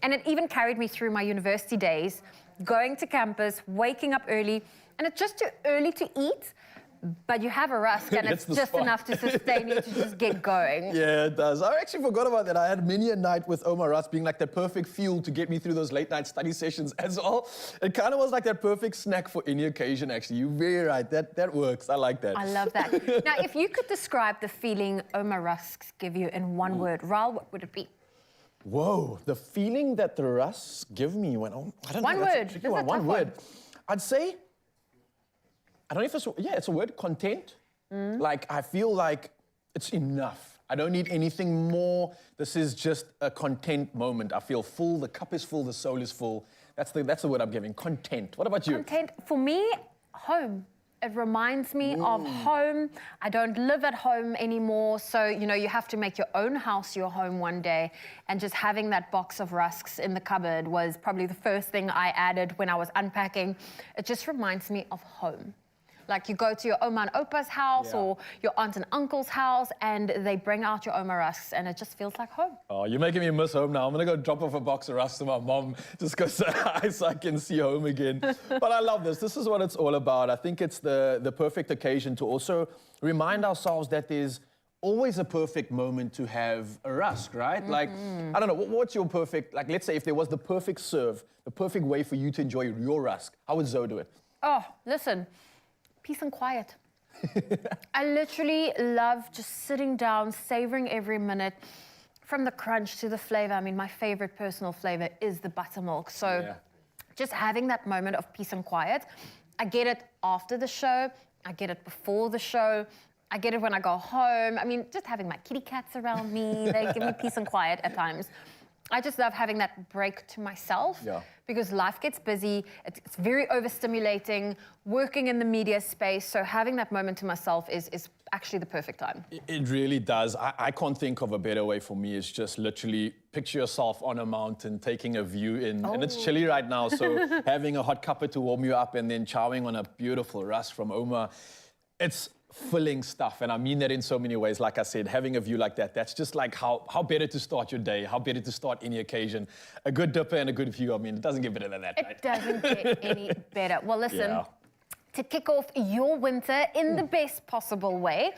And it even carried me through my university days, going to campus, waking up early, and it's just too early to eat, but you have a rusk and it's just enough to sustain you to just get going. Yeah, it does. I actually forgot about that. I had many a night with Oma Rusk being like that perfect fuel to get me through those late night study sessions as well. It kind of was like that perfect snack for any occasion, actually. You're very right. That works. I like that. I love that. Now, if you could describe the feeling Oma Rusks give you in one word, Raul, what would it be? Whoa, the feeling that the rusks give me when, I don't know. One word. This is a One tough word. one. I'd say, I don't know if it's, it's a word, content. Like, I feel like it's enough. I don't need anything more. This is just a content moment. I feel full, the cup is full, the soul is full. That's the word I'm giving, content. What about you? Content, for me, home. It reminds me of home. I don't live at home anymore, so, you know, you have to make your own house your home one day, and just having that box of rusks in the cupboard was probably the first thing I added when I was unpacking. It just reminds me of home. Like, you go to your Oma and Opa's house or your aunt and uncle's house, and they bring out your Oma rusks, and it just feels like home. Oh, you're making me miss home now. I'm going to go drop off a box of rusks to my mom just because so I can see home again. But I love this. This is what it's all about. I think it's the perfect occasion to also remind ourselves that there's always a perfect moment to have a rusk, right? Like, I don't know, what's your perfect, like, let's say if there was the perfect serve, the perfect way for you to enjoy your rusk, how would Zoe do it? Oh, listen. Peace and quiet. I literally love just sitting down, savoring every minute, from the crunch to the flavor. I mean, my favorite personal flavor is the buttermilk. So just having that moment of peace and quiet. I get it after the show. I get it before the show. I get it when I go home. I mean, just having my kitty cats around me, they give me peace and quiet at times. I just love having that break to myself because life gets busy. It's very overstimulating, working in the media space. So having that moment to myself is actually the perfect time. It really does. I can't think of a better way for me. It's just literally picture yourself on a mountain, taking a view in, and it's chilly right now. So having a hot cuppa to warm you up and then chowing on a beautiful rusk from Oma, it's filling stuff, and I mean that in so many ways. Like I said, having a view like that, that's just like how better to start your day, how better to start any occasion. A good dipper and a good view, I mean, it doesn't get better than that, right? It doesn't get any better. Well, listen, to kick off your winter in the best possible way,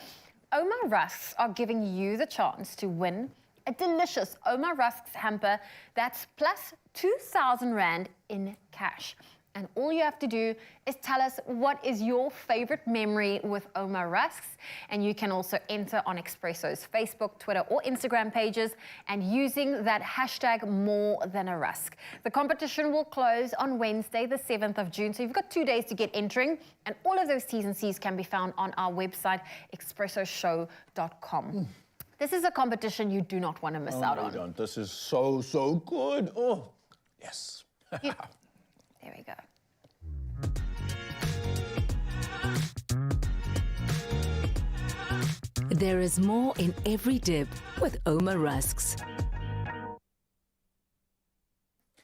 Oma Rusks are giving you the chance to win a delicious Oma Rusks hamper that's plus 2,000 Rand in cash. And all you have to do is tell us what is your favorite memory with Oma Rusks. And you can also enter on Expresso's Facebook, Twitter, or Instagram pages, and using that hashtag #MoreThanARusk. The competition will close on Wednesday, the 7th of June. So you've got 2 days to get entering. And all of those T's and C's can be found on our website, expressoshow.com. This is a competition you do not want to miss out on. Don't. This is so good. Oh, yes. There we go. There is more in every dip with Oma Rusks.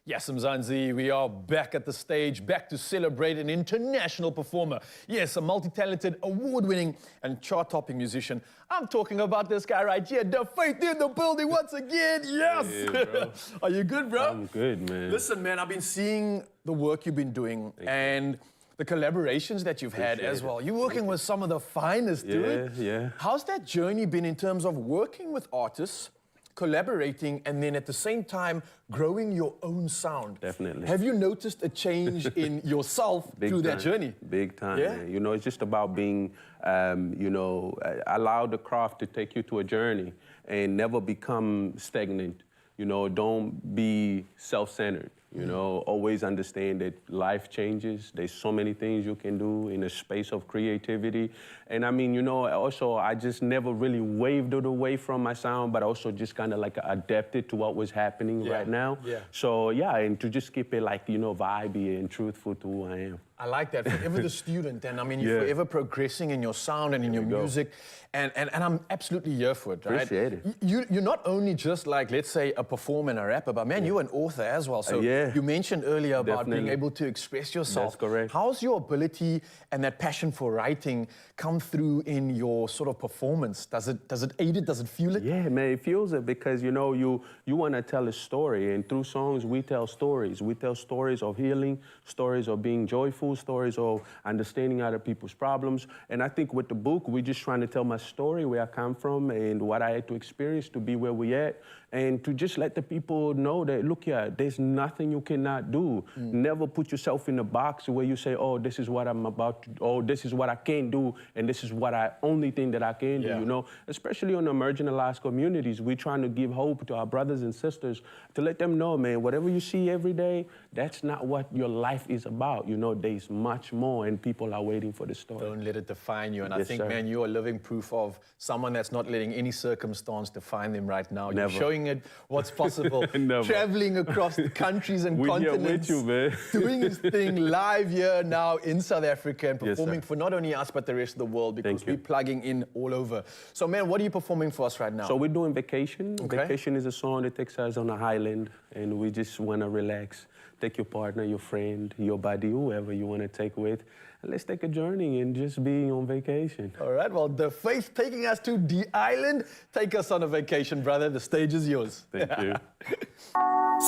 Yes, Mzansi, we are back at the stage, back to celebrate an international performer. Yes, a multi-talented, award-winning and chart-topping musician. I'm talking about this guy right here, the Faith in the building once again. Yes! Yeah, Are you good, bro? I'm good, man. Listen, man, I've been seeing the work you've been doing and the collaborations that you've had as well. You're working with some of the finest, dude. Yeah. How's that journey been in terms of working with artists, collaborating, and then at the same time growing your own sound? Definitely. Have you noticed a change in yourself through that journey? Big time, Yeah? man. You know, it's just about being, allow the craft to take you to a journey and never become stagnant. You know, don't be self-centered. You know, always understand that life changes. There's so many things you can do in a space of creativity. And I mean, you know, also I just never really waved it away from my sound, but also just kind of like adapted to what was happening right now. Yeah. So yeah, and to just keep it like, you know, vibey and truthful to who I am. I like that. Forever the student, and I mean, you're forever progressing in your sound and in your music, and I'm absolutely here for it, right? Appreciate it. You're not only just like, let's say, a performer and a rapper, but man, you're an author as well. So you mentioned earlier about being able to express yourself. That's correct. How's your ability and that passion for writing come through in your sort of performance? Does it aid it? Does it fuel it? Yeah, man, it fuels it because, you know, you want to tell a story, and through songs, we tell stories. We tell stories of healing, stories of being joyful, stories of understanding other people's problems. And I think with the book, we're just trying to tell my story, where I come from and what I had to experience to be where we're at, and to just let the people know that, look here, there's nothing you cannot do. Never put yourself in a box where you say, oh, this is what I'm about to do, oh, this is what I can't do, and this is what only thing that I can do, you know? Especially on the marginalized communities, we're trying to give hope to our brothers and sisters to let them know, man, whatever you see every day, that's not what your life is about. You know, there's much more, and people are waiting for the story. Don't let it define you. And I Yes, think, sir. man, you are living proof of someone that's not letting any circumstance define them right now. Never. You're showing it what's possible. Never. Traveling across the countries and We're here continents. with you, man. Doing his thing live here now in South Africa and Yes, performing sir. for not only us, but the rest of the world, because we're plugging in all over. So, man, what are you performing for us right now? So we're doing Vacation. Okay. Vacation is a song that takes us on a highland, and we just want to relax. Take your partner, your friend, your buddy, whoever you want to take with, and let's take a journey and just be on vacation. All right, well, the faith taking us to the island. Take us on a vacation, brother. The stage is yours. Thank you.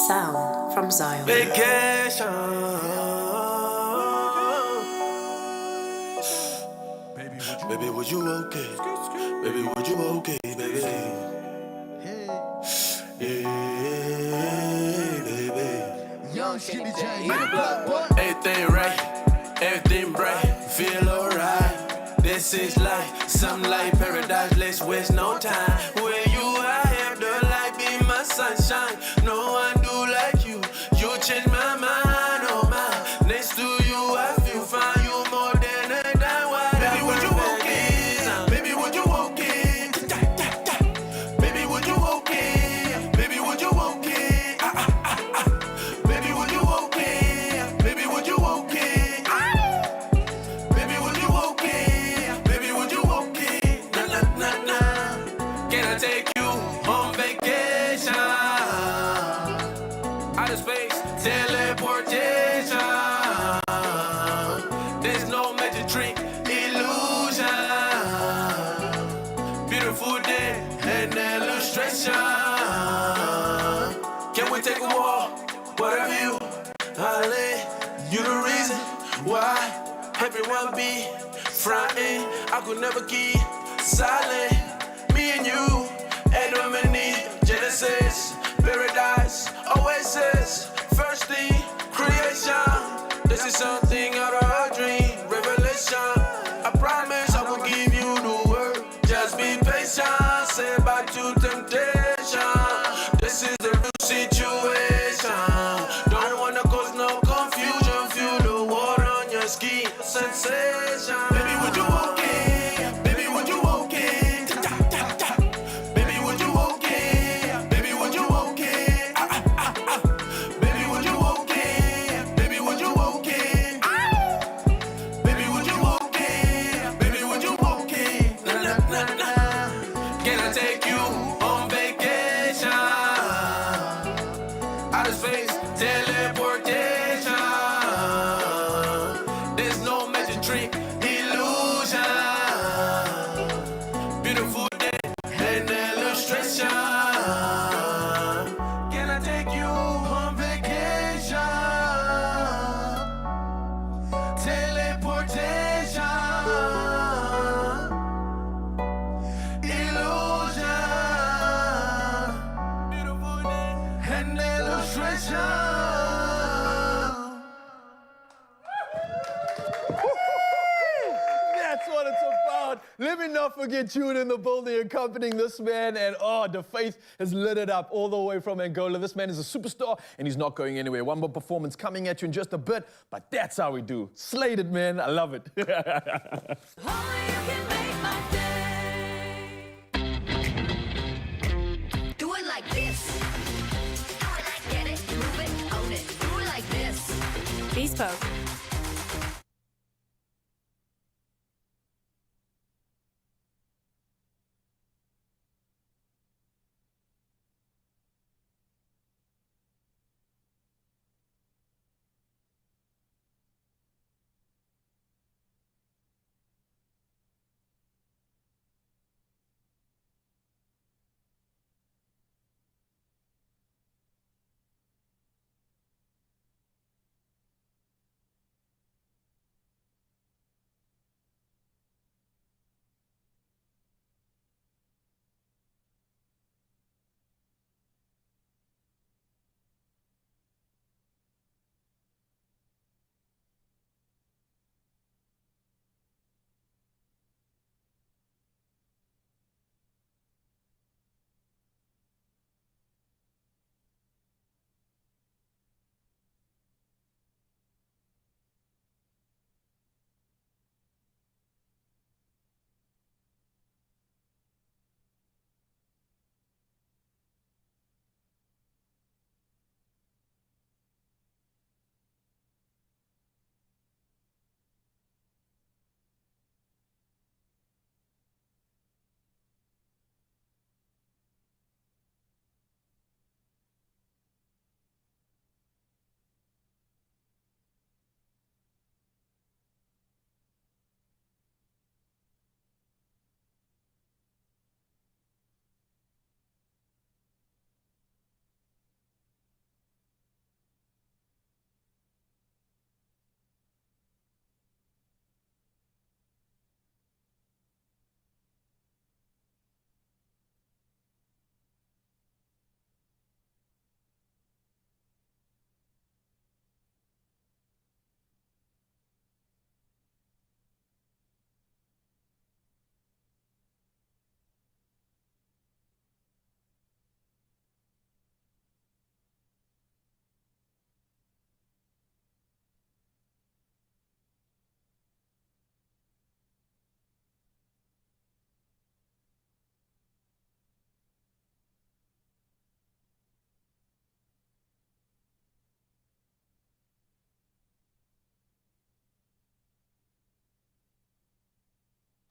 Sound from Zion. Vacation. Baby, would you okay? Baby, would you okay, baby? Yeah, baby. Young Shitty J. Everything right, everything bright, feel alright. This is life, something like paradise. Let's waste no time. Where you are, have the light be my sunshine. No one do like you. You change my mind, oh my. Next to you, I feel fine. You more than a dime. Baby, would you okay? Baby, would you okay? Baby, would you okay? Baby, would you okay? Baby, would you okay? Baby, would you okay? Baby, would you okay? Baby, would you okay? Na na na na. Can I take you on vacation? Outer space, teleportation. There's no magic trick, illusion. Beautiful day and illustration. Can we take a walk? Whatever you, Holly, you the reason why everyone be frontin'. I could never keep silent. Me and you, Adam and Eve, Genesis, paradise, oasis, first thing, creation. This is something out of a dream, revelation. I promise I will give you the word. Just be patient, say bye to temptation. This is the real situation. Don't wanna cause no confusion. Feel the water on your skin, sensation. Baby, would you okay? Baby, would you okay? Baby, would you okay? Baby, would you okay? Baby, would you okay? Baby, would you okay? Baby, would you okay? Baby, would you okay? Na na na na. Can I take you on vacation? Outer space, teleportation. There's no magic trick, illusion. Beautiful day and illustration. Can I take you on vacation? Teleportation. Illusion. Beautiful day and illustration. That's what it's about. Let me not forget Jude in the building accompanying this man. And the faith has lit it up all the way from Angola. This man is a superstar and he's not going anywhere. One more performance coming at you in just a bit, but that's how we do. Slayed it, man. I love it. Do it like this. Get it, move it, own it. Do it like this. Bespoke.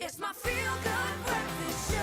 It's my feel-good breakfast show.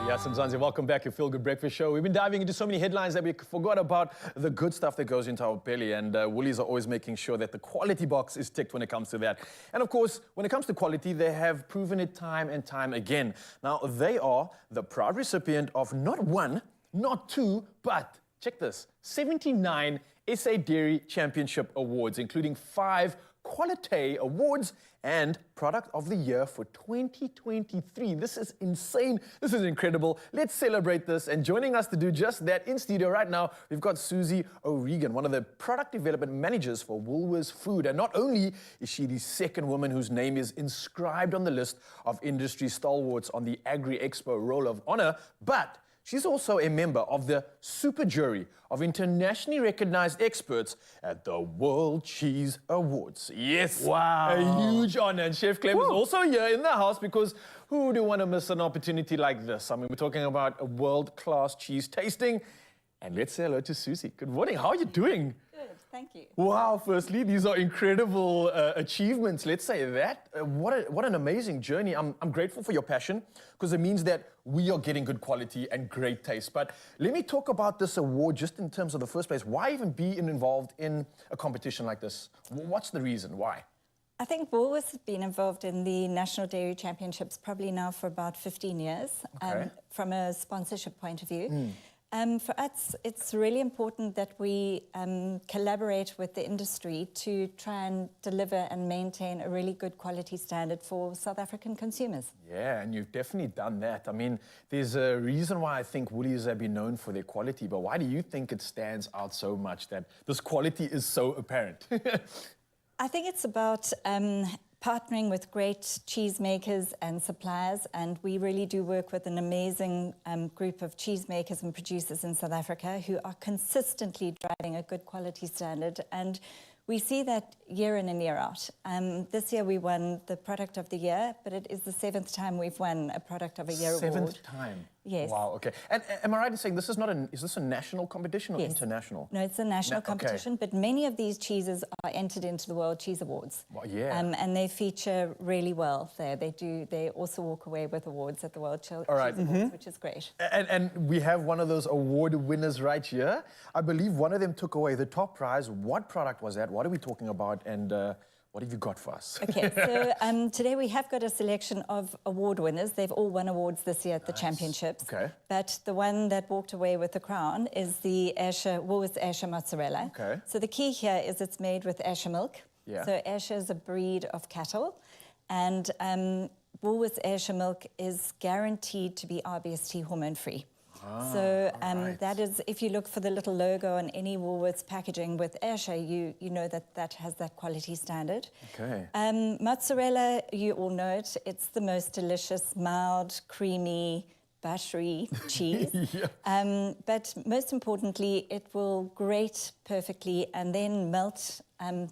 Yes, Mzansi, welcome back to Feel Good Breakfast Show. We've been diving into so many headlines that we forgot about the good stuff that goes into our belly, and Woolies are always making sure that the quality box is ticked when it comes to that. And of course, when it comes to quality, they have proven it time and time again. Now, they are the proud recipient of not one, not two, but, check this, 79 SA Dairy Championship Awards, including 5 Quality Awards and Product of the Year for 2023. This is insane. This is incredible. Let's celebrate this. And joining us to do just that in studio right now, we've got Susie O'Regan, one of the product development managers for Woolworths Food. And not only is she the second woman whose name is inscribed on the list of industry stalwarts on the Agri Expo Roll of Honor, but she's also a member of the super jury of internationally recognized experts at the World Cheese Awards. Yes, wow, a huge honor. And Chef Clem is also here in the house because who would want to miss an opportunity like this? I mean, we're talking about a world-class cheese tasting. And let's say hello to Susie. Good morning. How are you doing? Good, thank you. Wow, firstly, these are incredible achievements, let's say that. What an amazing journey. I'm grateful for your passion because it means that we are getting good quality and great taste. But let me talk about this award just in terms of the first place. Why even be involved in a competition like this? What's the reason? Why? I think Woolworths has been involved in the National Dairy Championships probably now for about 15 years, Okay. from a sponsorship point of view. For us, it's really important that we collaborate with the industry to try and deliver and maintain a really good quality standard for South African consumers. Yeah, and you've definitely done that. I mean, there's a reason why I think Woolies have been known for their quality, but why do you think it stands out so much that this quality is so apparent? I think it's about partnering with great cheesemakers and suppliers, and we really do work with an amazing group of cheesemakers and producers in South Africa who are consistently driving a good quality standard, and we see that year in and year out. This year we won the Product of the Year, but it is the 7th time we've won a Product of a Year award. 7th time? Yes. Wow, okay. And am I right in saying this is not is this a national competition or Yes. international? No, it's a national Okay. competition, but many of these cheeses are entered into the World Cheese Awards. Well, yeah. And they feature really well there. They also walk away with awards at the World Cheese All right. Awards, which is great. And we have one of those award winners right here. I believe one of them took away the top prize. What product was that? What are we talking about? And what have you got for us? Okay, so today we have got a selection of award winners. They've all won awards this year at the championships. Okay. But the one that walked away with the crown is the Woolworths Ayrshire mozzarella. Okay. So the key here is it's made with Ayrshire milk. Yeah. So Ayrshire is a breed of cattle, and Woolworths Ayrshire milk is guaranteed to be RBST hormone-free. So that is, if you look for the little logo on any Woolworths packaging with Ayrshire, you know that has that quality standard. Okay. Mozzarella, you all know it. It's the most delicious, mild, creamy, buttery cheese. Yeah. But most importantly, it will grate perfectly and then melt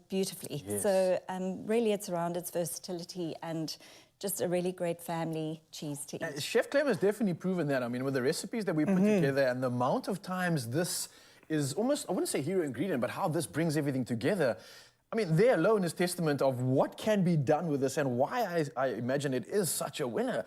beautifully. Yes. So really it's around its versatility and just a really great family cheese to eat. Chef Clem has definitely proven that. I mean, with the recipes that we put together and the amount of times this is almost, I wouldn't say hero ingredient, but how this brings everything together. I mean, there alone is testament of what can be done with this and why I imagine it is such a winner.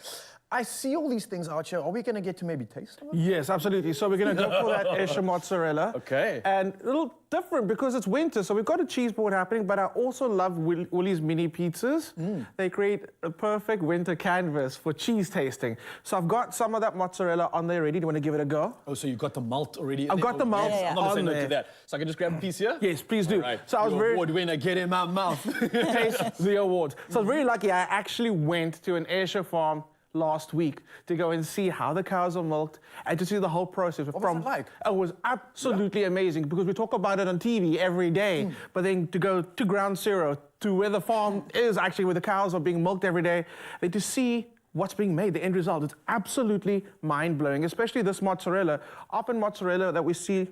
I see all these things out here. Are we going to get to maybe taste them? Yes, absolutely. So we're going to go for that Ayrshire mozzarella. Okay. And a little different because it's winter, so we've got a cheese board happening, but I also love Woolies mini pizzas. They create a perfect winter canvas for cheese tasting. So I've got some of that mozzarella on there ready. Do you want to give it a go? Oh, so you've got the malt already? I've got the malt I'm not going to say on no to there. that. So I can just grab a piece here? Yes, please do. All right. So I was Your very... award winner, get in my mouth. Taste the awards. So I was really lucky. I actually went to an Ayrshire farm last week to go and see how the cows are milked and to see the whole process. What was it like? It was absolutely amazing because we talk about it on TV every day, but then to go to ground zero, to where the farm is actually, where the cows are being milked every day, then to see what's being made, the end result, it's absolutely mind-blowing, especially this mozzarella. Often mozzarella that we see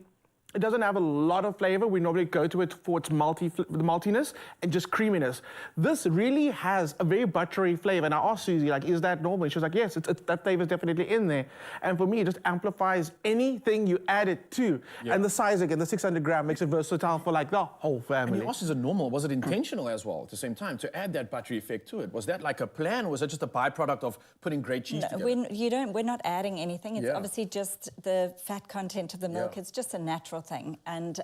It doesn't have a lot of flavor. We normally go to it for its maltiness and just creaminess. This really has a very buttery flavor. And I asked Susie, like, is that normal? She was like, yes, that flavor is definitely in there. And for me, it just amplifies anything you add it to. Yeah. And the size, again, the 600 gram makes it versatile for like the whole family. And you asked, is it normal? Was it intentional as well at the same time to add that buttery effect to it? Was that like a plan, or was it just a byproduct of putting great cheese together? We're not adding anything. It's obviously just the fat content of the milk. It's just a natural thing. And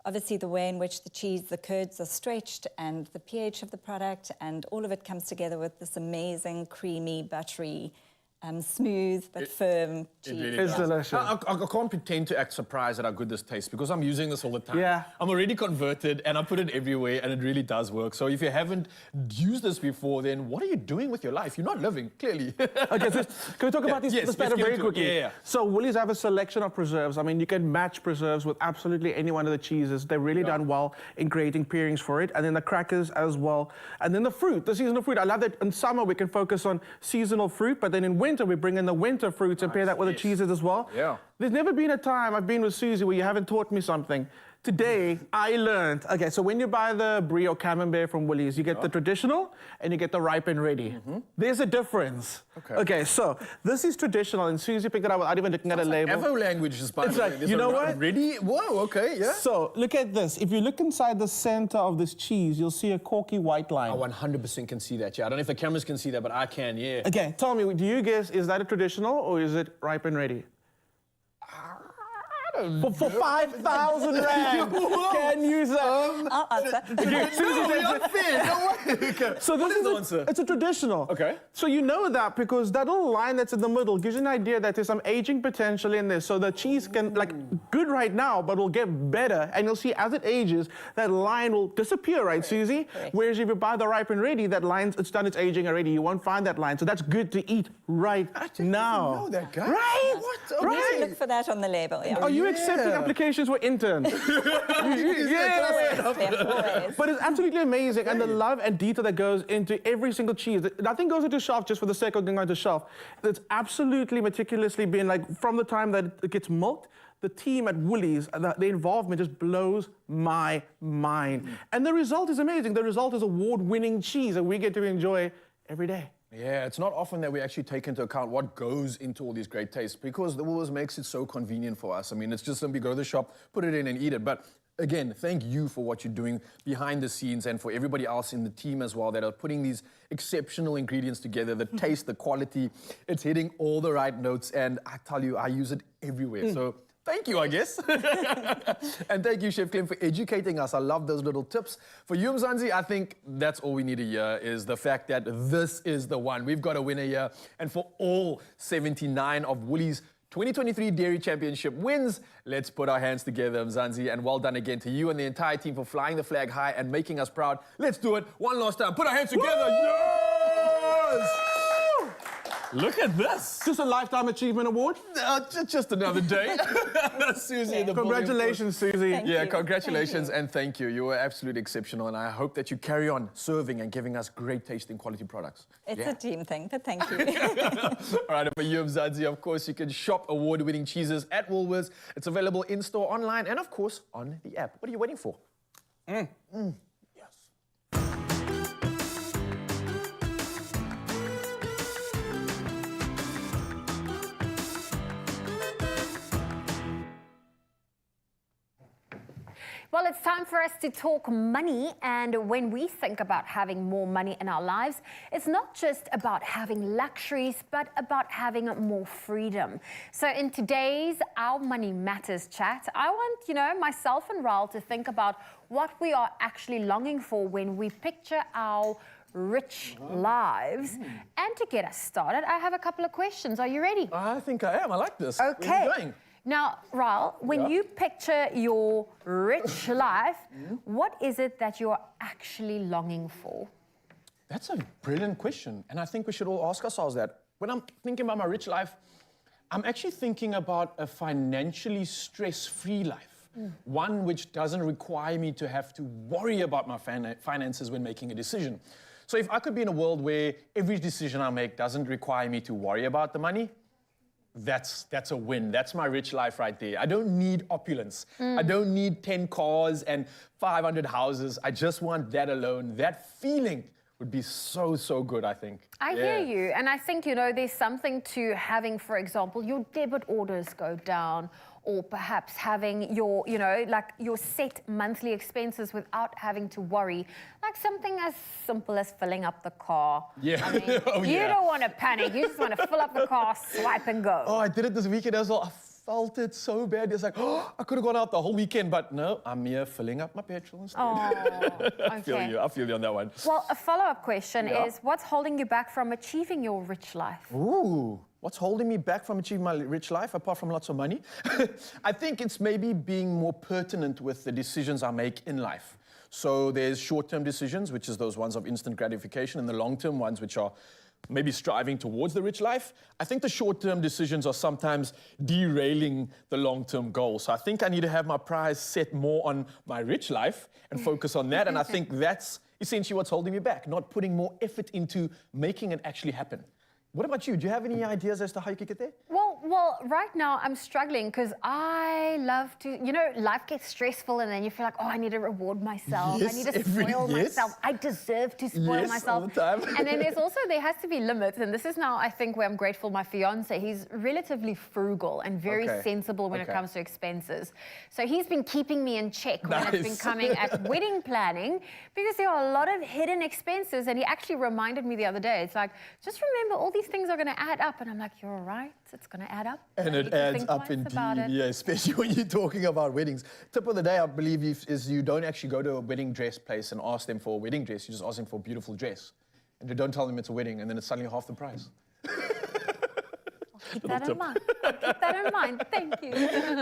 obviously the way in which the cheese, the curds are stretched and the pH of the product, and all of it comes together with this amazing, creamy, buttery, smooth but firm cheese. It's delicious. I can't pretend to act surprised at how good this tastes because I'm using this all the time. Yeah. I'm already converted and I put it everywhere and it really does work. So if you haven't used this before, then what are you doing with your life? You're not living, clearly. Okay, so can we talk about this batter very quickly? Yeah. So Woolies have a selection of preserves. I mean, you can match preserves with absolutely any one of the cheeses. They've really done well in creating pairings for it. And then the crackers as well. And then the fruit, the seasonal fruit. I love that in summer we can focus on seasonal fruit, but then in winter we bring in the winter fruits and pair that with the cheeses as well. Yeah. There's never been a time I've been with Susie where you haven't taught me something. Today, I learned, okay, so when you buy the Brie or Camembert from Woolies, you get the traditional and you get the ripe and ready. There's a difference. Okay, so this is traditional, and Susie picked it up without even looking at a label. Evo languages, by It's the way. like, There's you know a what? Ready? Whoa, okay, yeah. So, look at this. If you look inside the center of this cheese, you'll see a corky white line. I 100% can see that, yeah. I don't know if the cameras can see that, but I can, yeah. Okay, tell me, do you guess, is that a traditional or is it ripe and ready? For 5,000 rand, can you say? I'll answer. So this is answer? It's a traditional. Okay. So you know that because that little line that's in the middle gives you an idea that there's some aging potential in there. So the cheese can, like, good right now, but will get better. And you'll see as it ages, that line will disappear, right, Susie? Correct. Whereas if you buy the ripe and ready, that line, it's done its aging already. You won't find that line. So that's good to eat right now. know that, guy. Right? What? You need to look for that on the label. Yeah. Are you accepting applications for interns? Always. But it's absolutely amazing, and the love and detail that goes into every single cheese. Nothing goes into shelf just for the sake of going onto shelf. It's absolutely meticulously been, like, from the time that it gets milked, the team at Woolies, the involvement just blows my mind. And the result is amazing. The result is award-winning cheese that we get to enjoy every day. Yeah, it's not often that we actually take into account what goes into all these great tastes because the Woolies makes it so convenient for us. I mean, it's just simply go to the shop, put it in and eat it. But again, thank you for what you're doing behind the scenes and for everybody else in the team as well that are putting these exceptional ingredients together, the taste, the quality, it's hitting all the right notes. And I tell you, I use it everywhere. So thank you, I guess. And thank you, Chef Clem, for educating us. I love those little tips. For you, Mzansi, I think that's all we need to hear is the fact that this is the one. We've got a winner here. And for all 79 of Woolies' 2023 Dairy Championship wins, let's put our hands together, Mzansi. And well done again to you and the entire team for flying the flag high and making us proud. Let's do it one last time. Put our hands together. Yes! Look at this. Just a Lifetime Achievement Award? Just another day. Susie in the Congratulations, Susie. Yeah, congratulations and thank you. You were absolutely exceptional and I hope that you carry on serving and giving us great tasting quality products. It's a team thing, but thank you. All right, and for you, Mzansi, of course, you can shop award-winning cheeses at Woolworths. It's available in-store, online, and of course, on the app. What are you waiting for? Yes. Well, it's time for us to talk money, and when we think about having more money in our lives, it's not just about having luxuries, but about having more freedom. So in today's Our Money Matters chat, I want, myself and Raul to think about what we are actually longing for when we picture our rich lives. And to get us started, I have a couple of questions. Are you ready? I think I am. I like this. Okay. Where are you going? Now, Raul, when you picture your rich life, what is it that you're actually longing for? That's a brilliant question. And I think we should all ask ourselves that. When I'm thinking about my rich life, I'm actually thinking about a financially stress-free life. One which doesn't require me to have to worry about my finances when making a decision. So if I could be in a world where every decision I make doesn't require me to worry about the money, that's a win. That's my rich life right there. I don't need opulence. I don't need 10 cars and 500 houses. I just want that alone. That feeling would be so, so good, I think. I hear you. And I think, you know, there's something to having, for example, your debit orders go down, or perhaps having your, you know, like your set monthly expenses without having to worry. Like something as simple as filling up the car. Yeah. I mean, you don't want to panic. You just want to fill up the car, swipe and go. Oh, I did it this weekend as well. I felt it so bad. It's like, oh, I could have gone out the whole weekend, but no, I'm here filling up my petrol instead. Oh, I feel you. I feel you on that one. Well, a follow-up question is, what's holding you back from achieving your rich life? Ooh, what's holding me back from achieving my rich life, apart from lots of money? I think it's maybe being more pertinent with the decisions I make in life. So there's short-term decisions, which is those ones of instant gratification, and the long-term ones, which are maybe striving towards the rich life. I think the short-term decisions are sometimes derailing the long-term goal. So I think I need to have my prize set more on my rich life and focus on that. And I think that's essentially what's holding me back, not putting more effort into making it actually happen. What about you? Do you have any ideas as to how you could get there? Well, right now I'm struggling because I love to, you know, life gets stressful and then you feel like, oh, I need to reward myself. Yes, I need to spoil myself. I deserve to spoil myself. All the time. And then there has to be limits. And this is now, I think, where I'm grateful my fiance, he's relatively frugal and very sensible when it comes to expenses. So he's been keeping me in check when it's been coming at wedding planning, because there are a lot of hidden expenses. And he actually reminded me the other day, it's like, just remember all these things are going to add up. And I'm like, you're right, it's going to add up. And it adds up indeed, yeah, especially when you're talking about weddings. Tip of the day, I believe, is you don't actually go to a wedding dress place and ask them for a wedding dress. You just ask them for a beautiful dress. And you don't tell them it's a wedding, and then it's suddenly half the price. Keep that in mind. Keep that in mind. Thank you.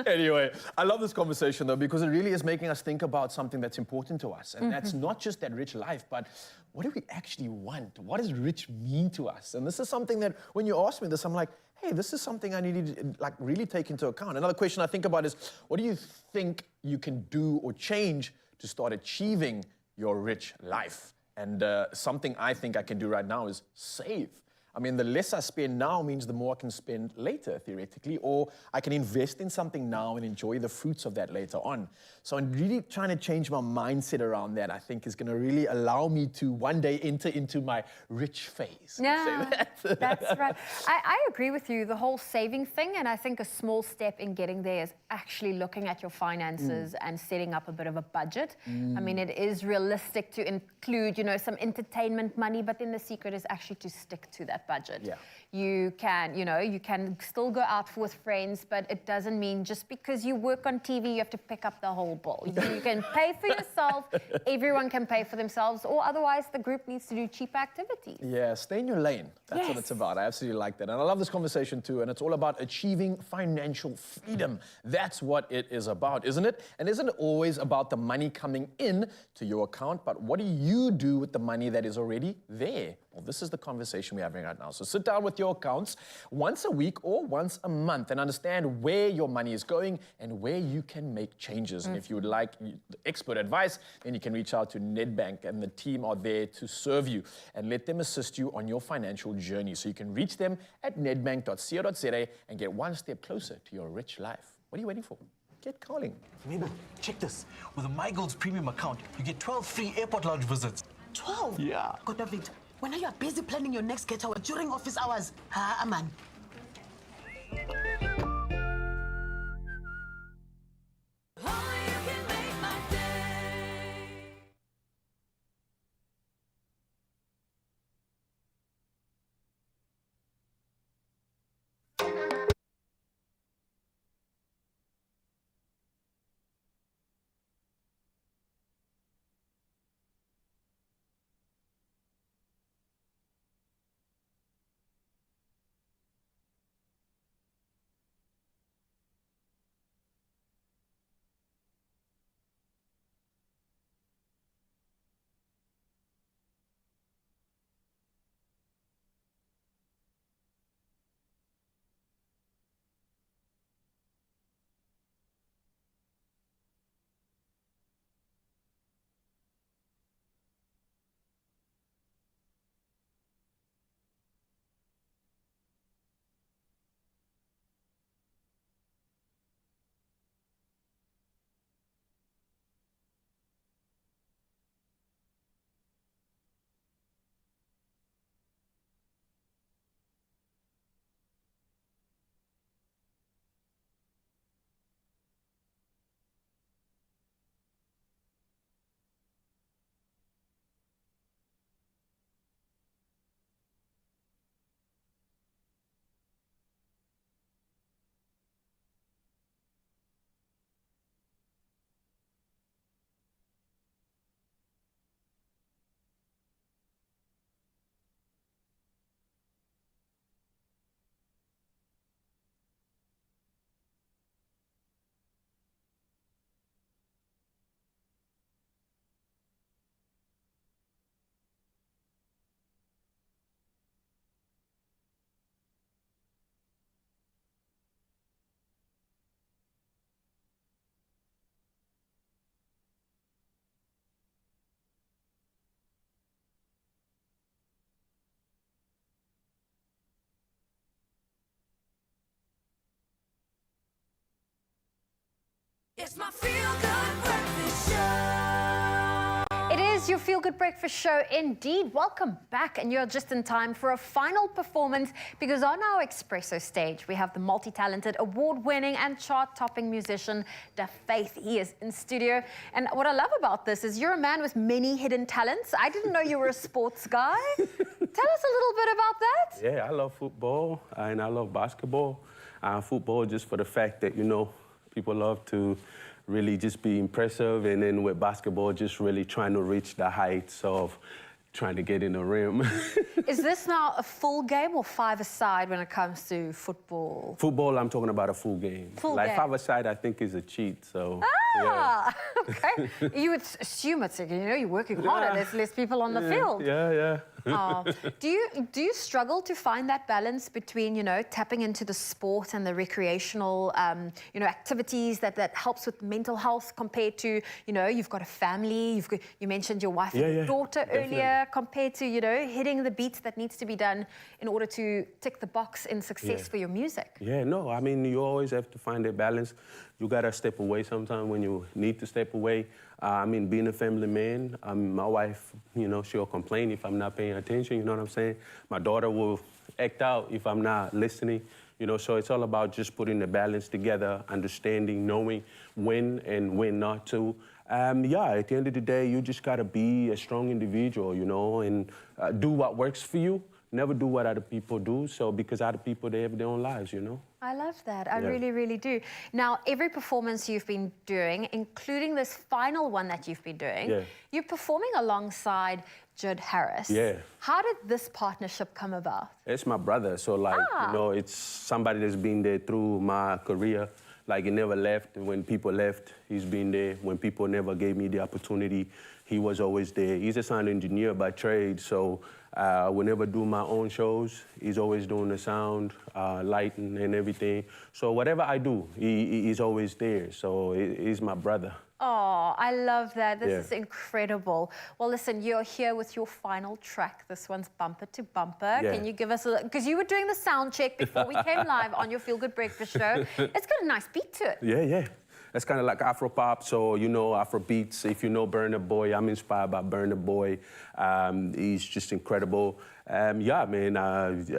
Anyway, I love this conversation, though, because it really is making us think about something that's important to us. And that's not just that rich life, but what do we actually want? What does rich mean to us? And this is something that, when you ask me this, I'm like, hey, this is something I need to really take into account. Another question I think about is, what do you think you can do or change to start achieving your rich life? And something I think I can do right now is save. I mean, the less I spend now means the more I can spend later, theoretically, or I can invest in something now and enjoy the fruits of that later on. So I'm really trying to change my mindset around that. I think is going to really allow me to one day enter into my rich phase. Yeah, that's right. I agree with you, the whole saving thing, and I think a small step in getting there is actually looking at your finances and setting up a bit of a budget. I mean, it is realistic to include, you know, some entertainment money, but then the secret is actually to stick to that budget. Yeah. You can, you know, you can still go out with friends, but it doesn't mean just because you work on TV, you have to pick up the whole bill. You can pay for yourself, everyone can pay for themselves, or otherwise the group needs to do cheap activities. Yeah, stay in your lane. That's what it's about. I absolutely like that. And I love this conversation too, and it's all about achieving financial freedom. That's what it is about, isn't it? And isn't it always about the money coming in to your account, but what do you do with the money that is already there? Well, this is the conversation we're having right now. So sit down with your accounts once a week or once a month and understand where your money is going and where you can make changes. And if you would like expert advice, then you can reach out to Nedbank, and the team are there to serve you and let them assist you on your financial journey. So you can reach them at nedbank.co.za and get one step closer to your rich life. What are you waiting for? Get calling. Mabel, check this. With a MyGoals premium account, you get 12 free airport lounge visits. 12? Yeah. God, David, when are you busy planning your next getaway during office hours? Aman. It's my feel-good breakfast show. It is your Feel Good Breakfast show indeed. Welcome back, and you're just in time for a final performance because on our Expresso stage we have the multi-talented, award-winning and chart-topping musician Da Faith. He is in studio, and what I love about this is you're a man with many hidden talents. I didn't know you were a sports guy. Tell us a little bit about that. Yeah, I love football and I love basketball. Football just for the fact that, you know, people love to really just be impressive, and then with basketball, just really trying to reach the heights of trying to get in the rim. Is this now a full game or five-a-side when it comes to football? Football, I'm talking about a full game. Full like game. Five-a-side, I think, is a cheat, so. Ah, okay. You would assume it's, you know, you're working harder. There's less people on the field. Yeah. Oh. Do you struggle to find that balance between, you know, tapping into the sport and the recreational, you know, activities that helps with mental health compared to, you know, you've got a family, you mentioned your wife and daughter earlier, compared to, you know, hitting the beats that needs to be done in order to tick the box in success for your music? Yeah, no, I mean, you always have to find a balance. You gotta step away sometimes when you need to step away. I mean, being a family man, my wife, you know, she'll complain if I'm not paying attention, you know what I'm saying? My daughter will act out if I'm not listening, you know, so it's all about just putting the balance together, understanding, knowing when and when not to. Yeah, at the end of the day, you just gotta be a strong individual, you know, and do what works for you. Never do what other people do, so because other people, they have their own lives, you know? I love that. I really, really do. Now, every performance you've been doing, including this final one that you've been doing, you're performing alongside Judd Harris. Yeah. How did this partnership come about? It's my brother, so like, you know, it's somebody that's been there through my career. Like, he never left. When people left, he's been there. When people never gave me the opportunity, he was always there. He's a sound engineer by trade, so whenever I do my own shows, he's always doing the sound, lighting and everything. So whatever I do, he's always there. So he's my brother. Oh, I love that. This is incredible. Well, listen, you're here with your final track. This one's Bumper to Bumper. Yeah. Can you give us a... Because you were doing the sound check before we came live on your Feel Good Breakfast show. It's got a nice beat to it. Yeah. It's kind of like Afro pop, so you know Afro beats. If you know Burna Boy, I'm inspired by Burna Boy. He's just incredible. Yeah, man,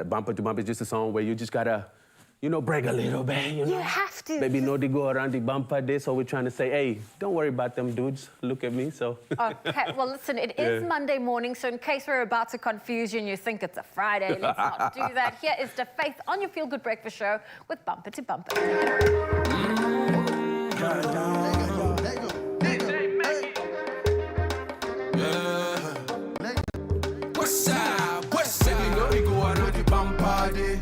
Bumper to Bumper is just a song where you just gotta, you know, brag a little bit. You know? You have to. Maybe no, they go around the bumper there, so we're trying to say, hey, don't worry about them dudes. Look at me, so. Okay, well, listen, it is Monday morning, so in case we're about to confuse you and you think it's a Friday, let's not do that. Here is Da Faith on your Feel Good Breakfast show with Bumper to Bumper. What's up? You know we go on with the bumper day.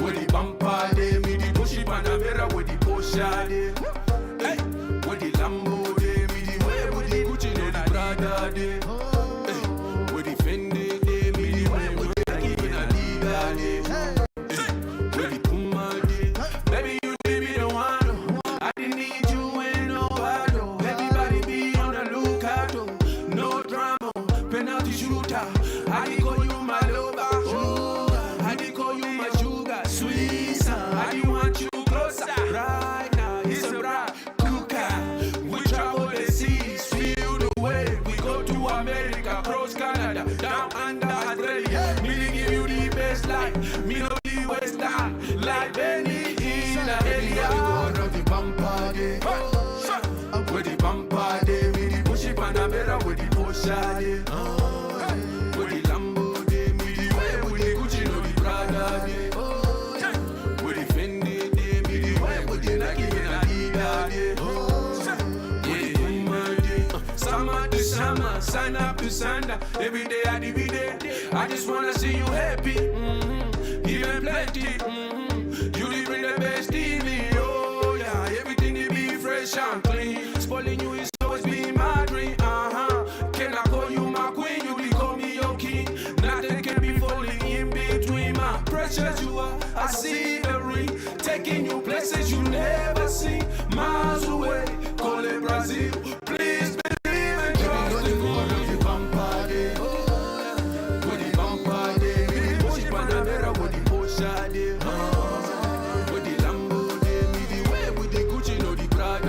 With the bumper day, me the bushy Panamera with the Porsche day. Hey, with the Lambo day, me the way with the Gucci and the Prada day. Hey, with the Fendi day, me the way with the Nike and Adidas day. Hey, with the Puma day, baby you give me the one. I didn't need you in no battle. Everybody be on the lookout. No drama, penalty shooter. I did call you my lover. I did call you my sugar, sweet son. I did want you closer. Right now, it's a bright cooker. We travel the seas, feel the way. We go to America, cross Canada, down under Australia. Me to give you the best life. Me no the West Line, like Benny in the area. We go on the bumper day. With the bumper day, me the bushy Panamera with the Porsche day. With the Lambo day, me the way with the Gucci no the Prada day. With the Fendi day, me the way with the Nike and Adidas day. With the Puma day, summer to summer, sun up to Sunday, every day I be there. I just wanna see you happy, even plenty. You did bring the best TV, oh yeah, everything you be fresh and clean. Spoiling you is always be my dream, Can I call you my queen? You be call me your king. Nothing can be falling in between my precious you are. I see the ring, taking you places you never see. Miles away, call it Brazil. Please believe and trust in God of the bumper day. With the bumper day, with the bushy Panamera, with the Porsche day. With the Lambo day, me the way with the Gucci, no the Prada.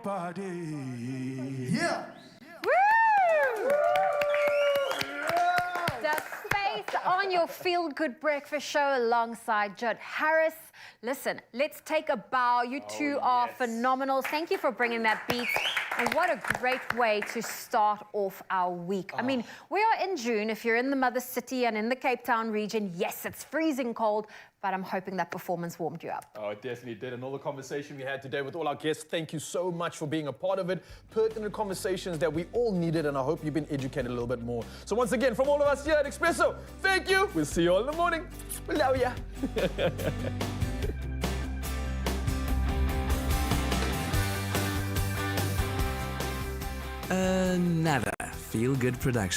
party. Yeah. Woo! The Faith on your Feel Good Breakfast show alongside Judd Harris. Listen, let's take a bow. You two are phenomenal. Thank you for bringing that beat. And what a great way to start off our week. I mean, we are in June. If you're in the Mother City and in the Cape Town region, yes, it's freezing cold, but I'm hoping that performance warmed you up. Oh, it definitely did. And all the conversation we had today with all our guests, thank you so much for being a part of it. Pertinent conversations that we all needed, and I hope you've been educated a little bit more. So once again, from all of us here at Expresso, thank you. We'll see you all in the morning. We love ya. Another feel-good production.